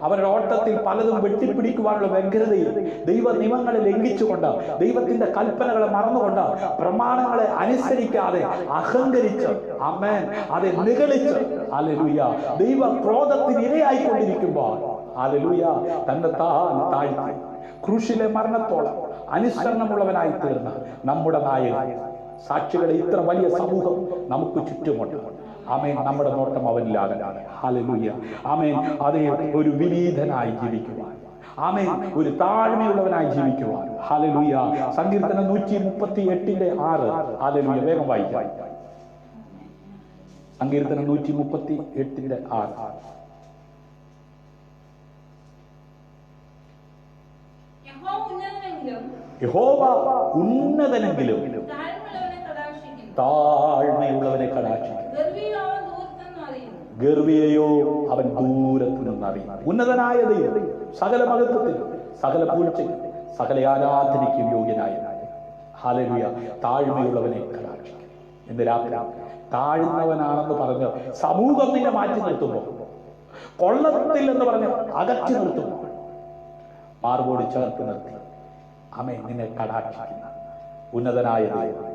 അവരുടെ ഓട്ടത്തിൽ പലതും വെട്ടിപ്പിടിക്കുവാനുള്ള വ്യഗ്രതയിൽ ദൈവ നിയമങ്ങളെ ലംഘിച്ചുകൊണ്ട് ദൈവത്തിന്റെ കൽപ്പനകളെ മറന്നുകൊണ്ട് പ്രമാണങ്ങളെ അനുസരിക്കാതെ അഹങ്കരിച്ച് ആമേൻ അതെ നിഗളിച്ച് ഹല്ലേലൂയ ദൈവ ക്രോധത്തിന് ഇരയായിക്കൊണ്ടിരിക്കുമ്പോൾ ഹല്ലേലൂയ തന്നെ താഴ്ത്തി ക്രൂശിലെ മരണത്തോളം അനുസരണമുള്ളവനായി തീർന്ന നമ്മുടെ നായകൻ സാക്ഷികളെ ഇത്ര വലിയ സമൂഹം നമുക്ക് ചുറ്റുമുണ്ട്. ആമേൻ നമ്മുടെ നോട്ടം അവനിലാകലാണ്. ഹല്ലേലൂയ. ആമേൻ അതേ ഒരു വിനീതനായി ജീവിക്കുവാൻ, ആമേൻ ഒരു താഴ്മയുള്ളവനായി ജീവിക്കുവാൻ. ഹല്ലേലൂയ. സങ്കീർത്തനം 138:6. ഹല്ലേലൂയ. വേഗം വായിക്കാം. സങ്കീർത്തനം 138:6. യഹോവ ഉന്നതനെങ്കിലും താഴ്മയുള്ളവനെ കടാക്ഷിക്കും. ഗർവിയെയോ അവൻ ദൂരത്തു നിന്നറിയും. ഉന്നതനായ ദൈവം സകല മഹത്വത്തിനും സകല പൂഴ്ചയ്ക്കും സകല ആരാധനയ്ക്കും യോഗ്യനായ ഹല്ലേലൂയ താഴ്മയുള്ളവനെ കടാക്ഷിക്കും. ഇന്ന് രാത്രി താഴ്ന്നവനാണെന്ന് പറഞ്ഞ് സമൂഹം നിന്നെ മാറ്റി നിർത്തുമ്പോൾ, കൊള്ളത്തിൽ എന്ന് പറഞ്ഞ് അകറ്റി നിർത്തുമ്പോൾ, മാർബോട് ചേർത്ത് നിർത്തി ആമേൻ നിന്നെ കടാക്ഷിക്കുന്ന ഉന്നതനായ ദൈവം.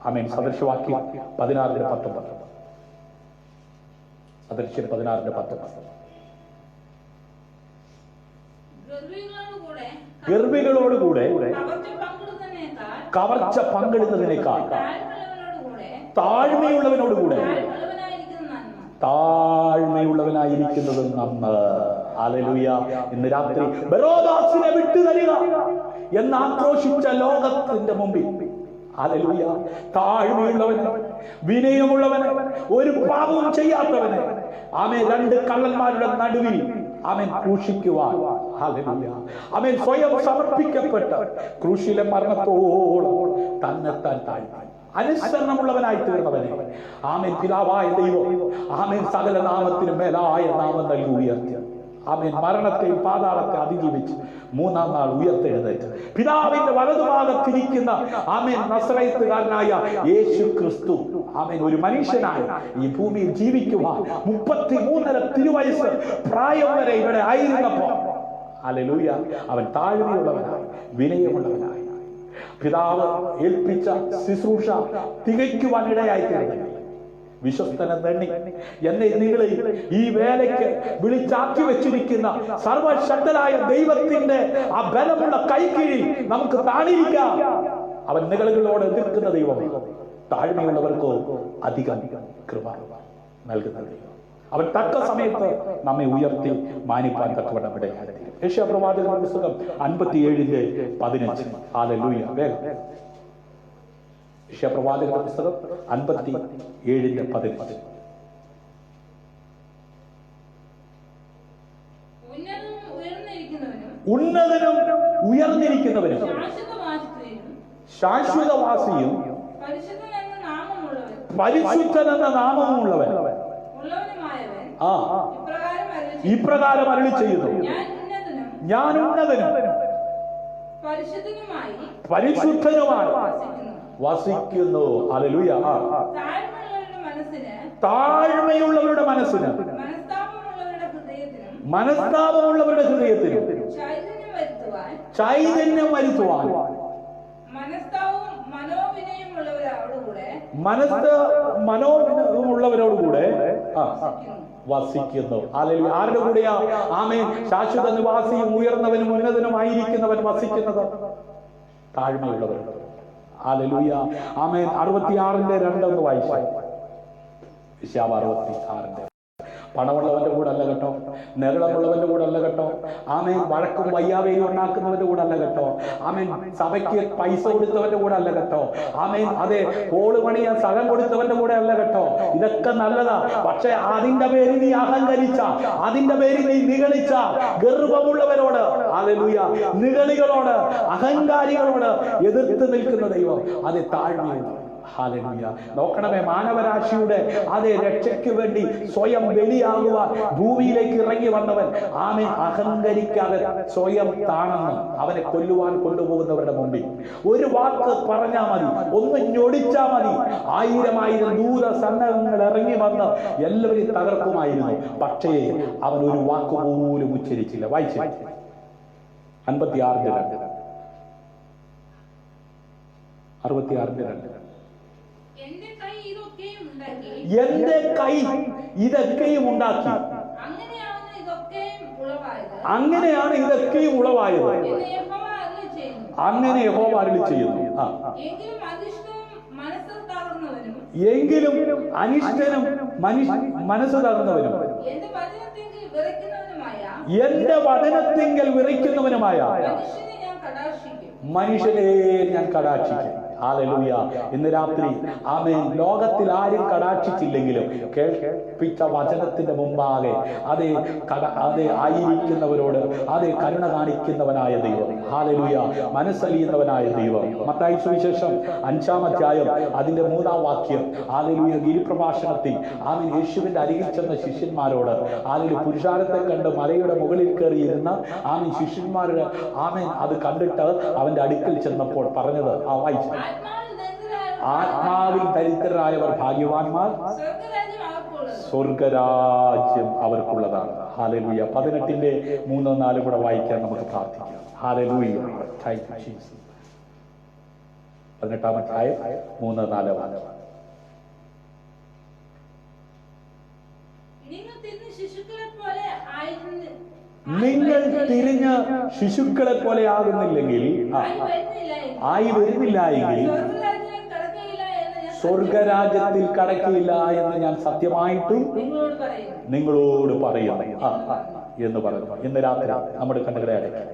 ആമേൻ. സദൃശവാക്യം 16:19. സദൃശ്യം 16:19. ഗർഭികളോടുകൂടെ കവർച്ച പങ്കിടുന്നതിനേക്കാൾ താഴ്മയുള്ളവനോടുകൂടെ താഴ്മയുള്ളവനായിരിക്കുന്നത് നന്ന്. ഹല്ലേലൂയ. ഇന്ന് രാത്രി ബറോബാസിനെ വിട്ടുതരിക എന്ന് ആക്രോശിച്ച ലോകത്തിന്റെ മുമ്പിൽ ഹല്ലേലൂയ താഴ്മയുള്ളവനെ, വിനയമുള്ളവനെ, ഒരു പാപവും ചെയ്യാത്തവനെ ആമേൻ രണ്ട് കള്ളന്മാരുടെ നടുവിൽ ആമേൻ ക്രൂശിക്കുവാൻ ഹല്ലേലൂയ ആമേൻ സ്വയം സമർപ്പിക്കപ്പെട്ട ക്രൂശിലെ മരണത്തോളം തന്നെത്താൻ താഴ്ത്തി അനുസരണമുള്ളവനായി തീർന്നവനെ ആമേൻ പിതാവായ ദൈവം ആമേൻ സകല നാമത്തിനും മേലായ നാമം നൽകി ഉയർത്തി ആമേൻ മരണത്തെ പാതാളത്തെ അതിജീവിച്ച് മൂന്നാം നാൾ ഉയർത്തെഴുന്നേറ്റ് പിതാവിന്റെ വലതുഭാഗത്തിരിക്കുന്ന ആമേൻ നസറേത്തുകാരനായ യേശു ക്രിസ്തു ആമേൻ ഒരു മനുഷ്യനായി ഈ ഭൂമിയിൽ ജീവിക്കുവാൻ 33.5 തിരുവയസ്സ് പ്രായം വരെ ഇവിടെ ആയിരുന്നപ്പോൾ ഹല്ലേലൂയ അവൻ താഴ്മയുള്ളവനായി വിനയമുള്ളവനായി പിതാവ് ഏൽപ്പിച്ച ശുശ്രൂഷ തികയ്ക്കുവാൻ ഇടയായി തീർന്നു. വിശ്വസ്തനെണ്ണി എന്നെ നിങ്ങളെ ഈ വേലയ്ക്ക് വിളിച്ചാക്കി വെച്ചിരിക്കുന്ന സർവശക്തനായ ദൈവത്തിന്റെ ആ ബലമുള്ള കൈക്കീഴിൽ നമുക്ക് താണിരിക്കാം. അവൻ നിഗളുകളോട് എതിർക്കുന്ന ദൈവം, താഴ്മയുള്ളവർക്കോ അധികം കൃപ നൽകുന്ന ദൈവം. അവൻ തക്ക സമയത്ത് നമ്മെ ഉയർത്തി മാനിപ്പാൻ തക്കവണ്ണം ഇടയായി. യെശയ്യാപ്രവാചകന്റെ പുസ്തകം 57:15. ഹല്ലേലൂയ. വേഗം യെശയ്യാപ്രവാചകന്റെ പുസ്തകം 57:15. ഉന്നതനും ഉയർന്നിരിക്കുന്നവനും ശാശ്വതവാസിയും പരിശുദ്ധനെന്ന നാമമുള്ളവൻ ഇപ്രകാരം അരുളി ചെയ്യുന്നു, ഞാൻ ഉന്നതനും പരിശുദ്ധനുമായി വസിക്കുന്നു. ഹല്ലേലൂയ. താഴ്മയുള്ളവരുടെ മനസ്സിന് മനസ്താപമുള്ളവരുടെ ഹൃദയത്തിനും ചൈതന്യം വരുത്തുവാൻ മനോമുള്ളവരോടുകൂടെ വസിക്കുന്നു. ഹല്ലേലൂയ. ആരുടെ കൂടെയാ? ആമേൻ. ശാശ്വത നിവാസിയും ഉയർന്നവനും ഉന്നതനുമായിരിക്കുന്നവൻ വസിക്കുന്നത് താഴ്മയുള്ളവർ. ഹല്ലേലൂയ. ആമേൻ. 66:2 വായിച്ചു. യശയ്യാവ് 66. പണമുള്ളവന്റെ കൂടെ അല്ല കേട്ടോ, നെകളമുള്ളവന്റെ കൂടെ അല്ല കേട്ടോ, ആമേൻ. വഴക്കും വയ്യാവേയും ഉണ്ടാക്കുന്നവന്റെ കൂടെ അല്ല കേട്ടോ, ആമേൻ. സഭയ്ക്ക് പൈസ കൊടുത്തവന്റെ കൂടെ അല്ല കേട്ടോ, ആമേൻ. അതെ, കോള് പണിയാൻ സ്ഥലം കൊടുത്തവന്റെ കൂടെ അല്ല കേട്ടോ. ഇതൊക്കെ നല്ലതാ. പക്ഷെ അതിന്റെ പേരിൽ നീ അഹങ്കരിച്ച, അതിന്റെ പേരിൽ നീ നിഗളിച്ച ഗർവമുള്ളവരോട്, ഹല്ലേലൂയ, നിഗളികളോട്, അഹങ്കാരികളോട് എതിർത്ത് നിൽക്കുന്ന ദൈവം അത് താഴ്മയാണ്. ഹല്ലേലൂയ. നോക്കണമേ, മാനവരാശിയുടെ അതേ രക്ഷയ്ക്ക് വേണ്ടി സ്വയം ബലിയാകുവാൻ ഭൂമിയിലേക്ക് ഇറങ്ങി വന്നവൻ, ആമേൻ, അഹങ്കരിക്കാതെ സ്വയം താണെന്ന് അവനെ കൊല്ലുവാൻ കൊണ്ടുപോകുന്നവരുടെ മുമ്പിൽ ഒരു വാക്ക് പറഞ്ഞാൽ മതി, ഒന്ന് ഞൊടിച്ചാ മതി, 1000 ദൂതസന്നങ്ങൾ ഇറങ്ങി വന്ന് എല്ലാവരും തകർക്കുമായിരുന്നു. പക്ഷേ അവൻ ഒരു വാക്ക് പോലും ഉച്ചരിച്ചില്ല. വായിച്ചു 56:2. 66:2. എന്റെ കൈ ഇതൊക്കെയും ഉണ്ടാക്കി, അങ്ങനെയാണ് ഇതൊക്കെയും ഉളവായത്. അങ്ങനെ യഹോവ അരുളി ചെയ്യുന്നു. എങ്കിലും അനിഷ്ടനും മനസ്സ് തകർന്നവനും എന്റെ വചനത്തിങ്കൽ വിറയ്ക്കുന്നവനുമായ മനുഷ്യനെ ഞാൻ കടാക്ഷിക്കും. ഹല്ലേലൂയ. ഇന്ന് രാത്രി ആമേൻ, ലോകത്തിൽ ആരും കടാക്ഷിച്ചില്ലെങ്കിലും കേൾപ്പിച്ച വചനത്തിന്റെ മുമ്പാകെ അതേ ആയിരിക്കുന്നവരോട് അതേ കരുണ കാണിക്കുന്നവനായ ദൈവം, ഹല്ലേലൂയ, മനസ്സലിയുന്നവനായ ദൈവം. മത്തായി സുവിശേഷം 5-ാം അധ്യായം അതിന്റെ 3-ാം വാക്യം, ഹല്ലേലൂയ, ഗിരിപ്രഭാഷണത്തിൽ ആമേൻ യേശുവിന്റെ അരികിൽ ചെന്ന ശിഷ്യന്മാരോട്, ഹല്ലേലൂയ, പുരുഷാരത്തെ കണ്ട് മലയുടെ മുകളിൽ കയറിയിരുന്ന ആമേൻ ശിഷ്യന്മാരുടെ ആമേൻ അത് കണ്ടിട്ട് അവന്റെ അടുക്കൽ ചെന്നപ്പോൾ പറഞ്ഞത് വായിച്ചു. ആത്മാവിൽ ദരിദ്രരായവർ ഭാഗ്യവാന്മാർ, സ്വർഗരാജ്യം അവർക്കുള്ളതാണ്. ഹല്ലേലൂയ. 18:3-4 കൂടെ വായിക്കാൻ നമുക്ക് പ്രാർത്ഥിക്കാം. ഹല്ലേലൂയ. Thank you Jesus. 18-ാം അധ്യായം 3-4 വാക്യം. നിങ്ങൾ തിരിഞ്ഞ് ശിശുക്കളെ പോലെ ആകുന്നില്ലെങ്കിൽ, ആയി വരുന്നില്ല എങ്കിൽ സ്വർഗരാജ്യത്തിൽ കടക്കില്ല എന്ന് ഞാൻ സത്യമായിട്ടും നിങ്ങളോട് പറയുന്നു എന്ന് പറഞ്ഞു. ഇന്ന് രാത്രി നമ്മുടെ കണ്ണുകളെ അടയ്ക്കാം.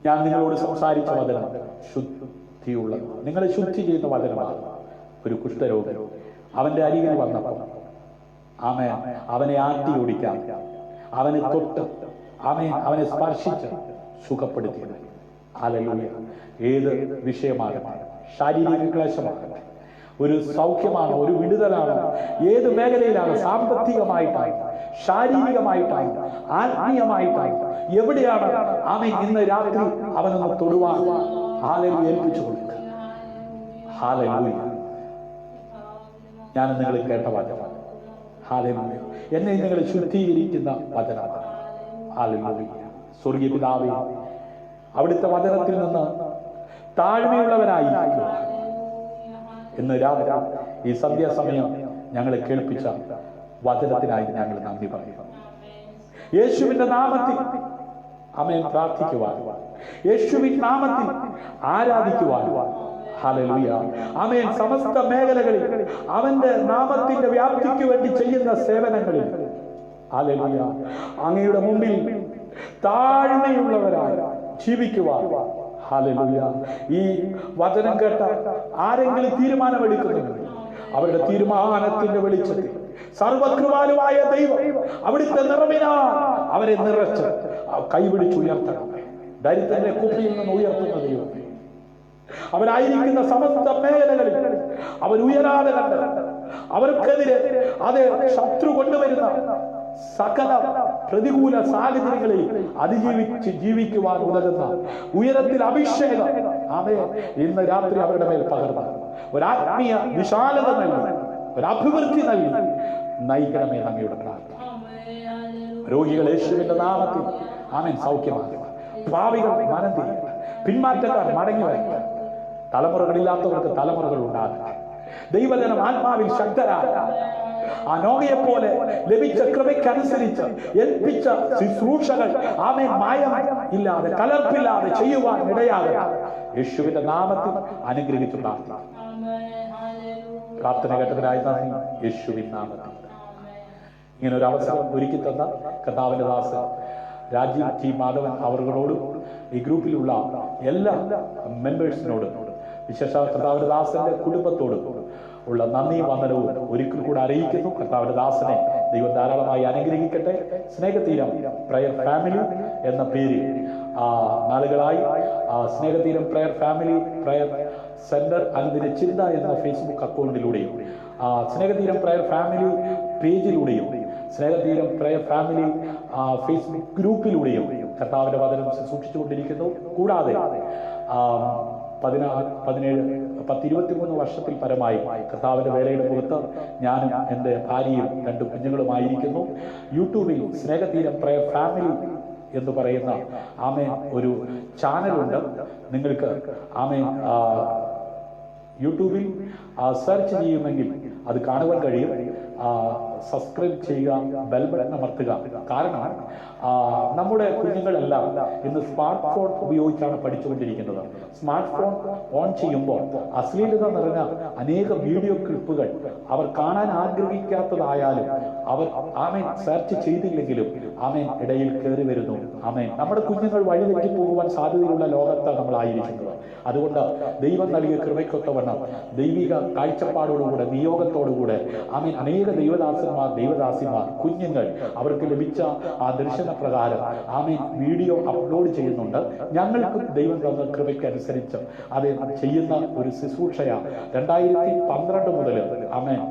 ഞാൻ നിങ്ങളോട് സംസാരിച്ച വചനം ശുദ്ധിയുള്ള, നിങ്ങളെ ശുദ്ധി ചെയ്യുന്ന വചനമാണ്. ഒരു കുഷ്ഠരോഗി അവന്റെ അരികിൽ വന്നപ്പോൾ അവനെ ആട്ടി ഓടിക്കാൻ, അവനെ തൊട്ട് അവനെ സ്പർശിച്ച് സുഖപ്പെടുത്തിയത്. ഹല്ലേലൂയ. ഏത് വിഷയമാകട്ടെ, ശാരീരിക ക്ലേശമാകട്ടെ, ഒരു സൗഖ്യമാണോ, ഒരു വിടുതലാണോ, ഏത് മേഖലയിലാണ്, സാമ്പത്തികമായിട്ടാണ്, ശാരീരികമായിട്ടാണ്, ആത്മീയമായിട്ടാണ്, എവിടെയാണ് ആമേൻ, ഇന്ന് രാത്രി അവനൊന്ന് തൊടുവാൻ ഹല്ലേലൂയ ഏൽപ്പിച്ചു കൊടുക്കുക. ഹല്ലേലൂയ. ഞാൻ നിങ്ങളിൽ കേട്ട വചനം, ഹല്ലേലൂയ, എന്നെ നിങ്ങൾ ശുദ്ധീകരിക്കുന്ന വചനം. ഹല്ലേലൂയ. സ്വർഗീയ പിതാവേ, അവിടുത്തെ വചനത്തിൽ നിന്ന് താഴ്മയുള്ളവരായിരിക്കുക എന്ന് രാത്രി ഈ സന്ധ്യാസമയം ഞങ്ങളെ കേൾപ്പിച്ച വചനത്തിനായി ഞങ്ങൾ നന്ദി പറയുന്നു. യേശുവിന്റെ നാമത്തിൽ ആമേൻ പ്രാർത്ഥിക്കുവാൻ, യേശുവിൻ നാമത്തിൽ ആരാധിക്കുവാൻ, ഹല്ലേലൂയ, ആമേൻ, സമസ്ത മേഖലകളിൽ അവന്റെ നാമത്തിന്റെ വ്യാപ്തിക്ക് വേണ്ടി ചെയ്യുന്ന സേവനങ്ങളിൽ, ഹല്ലേലൂയ, അങ്ങയുടെ മുമ്പിൽ താഴ്മയുള്ളവരായി ജീവിക്കുവാൻ, ഹല്ലേലൂയ, ഈ വചനം കേട്ട ആരെങ്കിലും തീരുമാനമെടുക്കുന്നുണ്ട്, അവരുടെ തീരുമാനത്തിന്റെ വെളിച്ചത്തിൽ സർവകൃപാലുവായ ദൈവം അവിടുത്തെ നിറവിനാൽ അവരെ നിറച്ച് കൈപിടിച്ചുയർത്തണം. ദരിദ്രന്റെ കുപ്പിയിൽ നിന്ന് ഉയർത്തുന്ന ദൈവം അവരായിരിക്കുന്ന സമസ്ത മേഖലകളിൽ അവർ ഉയരാതെ കണ്ട് അവർക്കെതിരെ അത് ശത്രു കൊണ്ടുവരുന്ന സകല പ്രതികൂല സാഹചര്യങ്ങളിൽ അതിജീവിച്ച് ജീവിക്കുവാൻ ഉതകുന്ന ഉയരത്തിൽ അഭിഷേകം ഇന്ന് രാത്രി അവരുടെ മേൽ പകർന്ന് ഒരാത്മീയ വിശാലത നൽകി, ഒരഭിവൃദ്ധി നൽകി നയിക്കണമേ അങ്ങയുടെ പ്രാർത്ഥന. രോഗികൾ യേശുവിന്റെ നാമത്തിൽ ആമേൻ സൗഖ്യമാക്കുക. പാപികൾ മനം തിരിയട്ടെ, പിന്മാറ്റക്കാർ മടങ്ങി വരട്ടെ, തലമുറകളില്ലാത്തവർക്ക് തലമുറകൾ ഉണ്ടാകട്ടെ. ദൈവജനം ആത്മാവിൽ ശക്തരായ ആ നോഹയെ പോലെ ലഭിച്ച കൃപയ്ക്കനുസരിച്ച് ഏൽപ്പിച്ച ശുശ്രൂഷകൾ ആമേൻ മായം ഇല്ലാതെ കലർപ്പില്ലാതെ ചെയ്യുവാൻ ഇടയാകട്ടെ. യേശുവിന്റെ നാമത്തിൽ അനുഗ്രഹിച്ചു പ്രാർത്ഥിക്കും. പ്രാർത്ഥന കേട്ടതിനായി നന്ദി. യേശുവിൻ നാമത്തിൽ ഇങ്ങനെ ഒരു അവസരം ഒരുക്കി തന്ന കർത്താവിന്റെ ദാസൻ രാജീവ് ടി മാധവൻ അവരോടും ഈ ഗ്രൂപ്പിലുള്ള എല്ലാ മെമ്പേഴ്സിനോടും വിശേഷ കർത്താവിന്റെ ദാസന്റെ കുടുംബത്തോടും ഉള്ള നന്ദി വന്ദനവും ഒരിക്കൽ കൂടെ അറിയിക്കുന്നു. കർത്താവിന്റെ ദാസനെ ദൈവം ധാരാളമായി അനുഗ്രഹിക്കട്ടെ. സ്നേഹതീരം പ്രയർ ഫാമിലി എന്ന പേരിൽ നാളുകളായി സ്നേഹതീരം പ്രയർ ഫാമിലി പ്രയർ സെന്റർ അതിന്റെ ചിന്ത എന്ന ഫേസ്ബുക്ക് അക്കൗണ്ടിലൂടെയും സ്നേഹതീരം പ്രയർ ഫാമിലി പേജിലൂടെയും സ്നേഹതീരം പ്രയർ ഫാമിലി ഫേസ്ബുക്ക് ഗ്രൂപ്പിലൂടെയും കർത്താവിന്റെ വചനം സൂക്ഷിച്ചുകൊണ്ടിരിക്കുന്നു. കൂടാതെ 10-23 വർഷത്തിൽ പരമായി കർത്താവിന്റെ വേലയുടെ പുറത്ത് ഞാനും എൻ്റെ ഭാര്യയും 2 കുഞ്ഞുങ്ങളുമായിരിക്കുന്നു. യൂട്യൂബിൽ സ്നേഹതീരം പ്രയർ ഫാമിലി എന്ന് പറയുന്ന ആമേൻ ഒരു ചാനലുണ്ട്. നിങ്ങൾക്ക് ആമേൻ യൂട്യൂബിൽ സെർച്ച് ചെയ്യുമെങ്കിൽ അത് കാണുവാൻ കഴിയും. സബ്സ്ക്രൈബ് ചെയ്യുക, ബെൽ ബട്ടൺ അമർത്തുക. കാരണം നമ്മുടെ കുഞ്ഞുങ്ങളെല്ലാം ഇന്ന് സ്മാർട്ട് ഫോൺ ഉപയോഗിച്ചാണ് പഠിച്ചുകൊണ്ടിരിക്കുന്നത്. സ്മാർട്ട് ഫോൺ ഓൺ ചെയ്യുമ്പോൾ അശ്ലീലത നിറഞ്ഞ അനേക വീഡിയോ ക്ലിപ്പുകൾ അവർ കാണാൻ ആഗ്രഹിക്കാത്തതായാലും അവർ ആമേൻ സെർച്ച് ചെയ്തില്ലെങ്കിലും ആമേൻ ഇടയിൽ കയറി വരുന്നു. ആമേൻ നമ്മുടെ കുഞ്ഞുങ്ങൾ വഴിതെറ്റി പോകുവാൻ സാധ്യതയുള്ള ലോകത്താണ് നമ്മളായിരിക്കുന്നത്. അതുകൊണ്ട് ദൈവം നൽകിയ കൃപയ്ക്കൊത്തവണ്ണം ദൈവിക കാഴ്ചപ്പാടോടുകൂടെ നിയോഗത്തോടുകൂടെ ആമേൻ അനേക ദൈവദാസന്മാർ ദൈവദാസിമാർ കുഞ്ഞുങ്ങൾ അവർക്ക് ലഭിച്ച ആ ദർശനപ്രകാരം ആമേൻ വീഡിയോ അപ്ലോഡ് ചെയ്യുന്നുണ്ട്. ഞങ്ങൾക്ക് ദൈവം തന്ന കൃപയ്ക്കനുസരിച്ച് അത് ചെയ്യുന്ന ഒരു ശുശ്രൂഷയാണ് 2012 മുതൽ ആമേൻ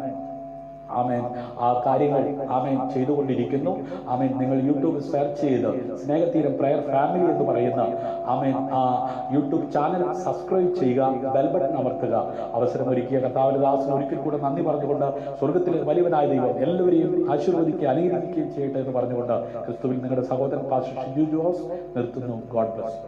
ആമേൻ ആ കാര്യങ്ങൾ ആമേൻ ചെയ്തുകൊണ്ടിരിക്കുന്നു. ആമേൻ നിങ്ങൾ യൂട്യൂബ് സെർച്ച് ചെയ്ത് സ്നേഹതീരം പ്രയർ ഫാമിലി എന്ന് പറയുന്ന ആമേൻ ആ യൂട്യൂബ് ചാനൽ സബ്സ്ക്രൈബ് ചെയ്യുക, ബെൽ ബട്ടൺ അമർത്തുക. അവസരമൊരുക്കിയ കർത്താവിന്റെ ദാസന് ഒരിക്കൽ കൂടെ നന്ദി പറഞ്ഞുകൊണ്ട് സ്വർഗത്തിലെ വലിയവനായ ദൈവം എല്ലാവരെയും ആശീർവദിക്കുകയും അനുഗ്രഹിക്കുകയും ചെയ്യട്ടെ എന്ന് പറഞ്ഞുകൊണ്ട് ക്രിസ്തുവിൽ നിങ്ങളുടെ സഹോദരൻ പാസ്റ്റർ ഷിജു ജോസ് നിർത്തുന്നു. God bless.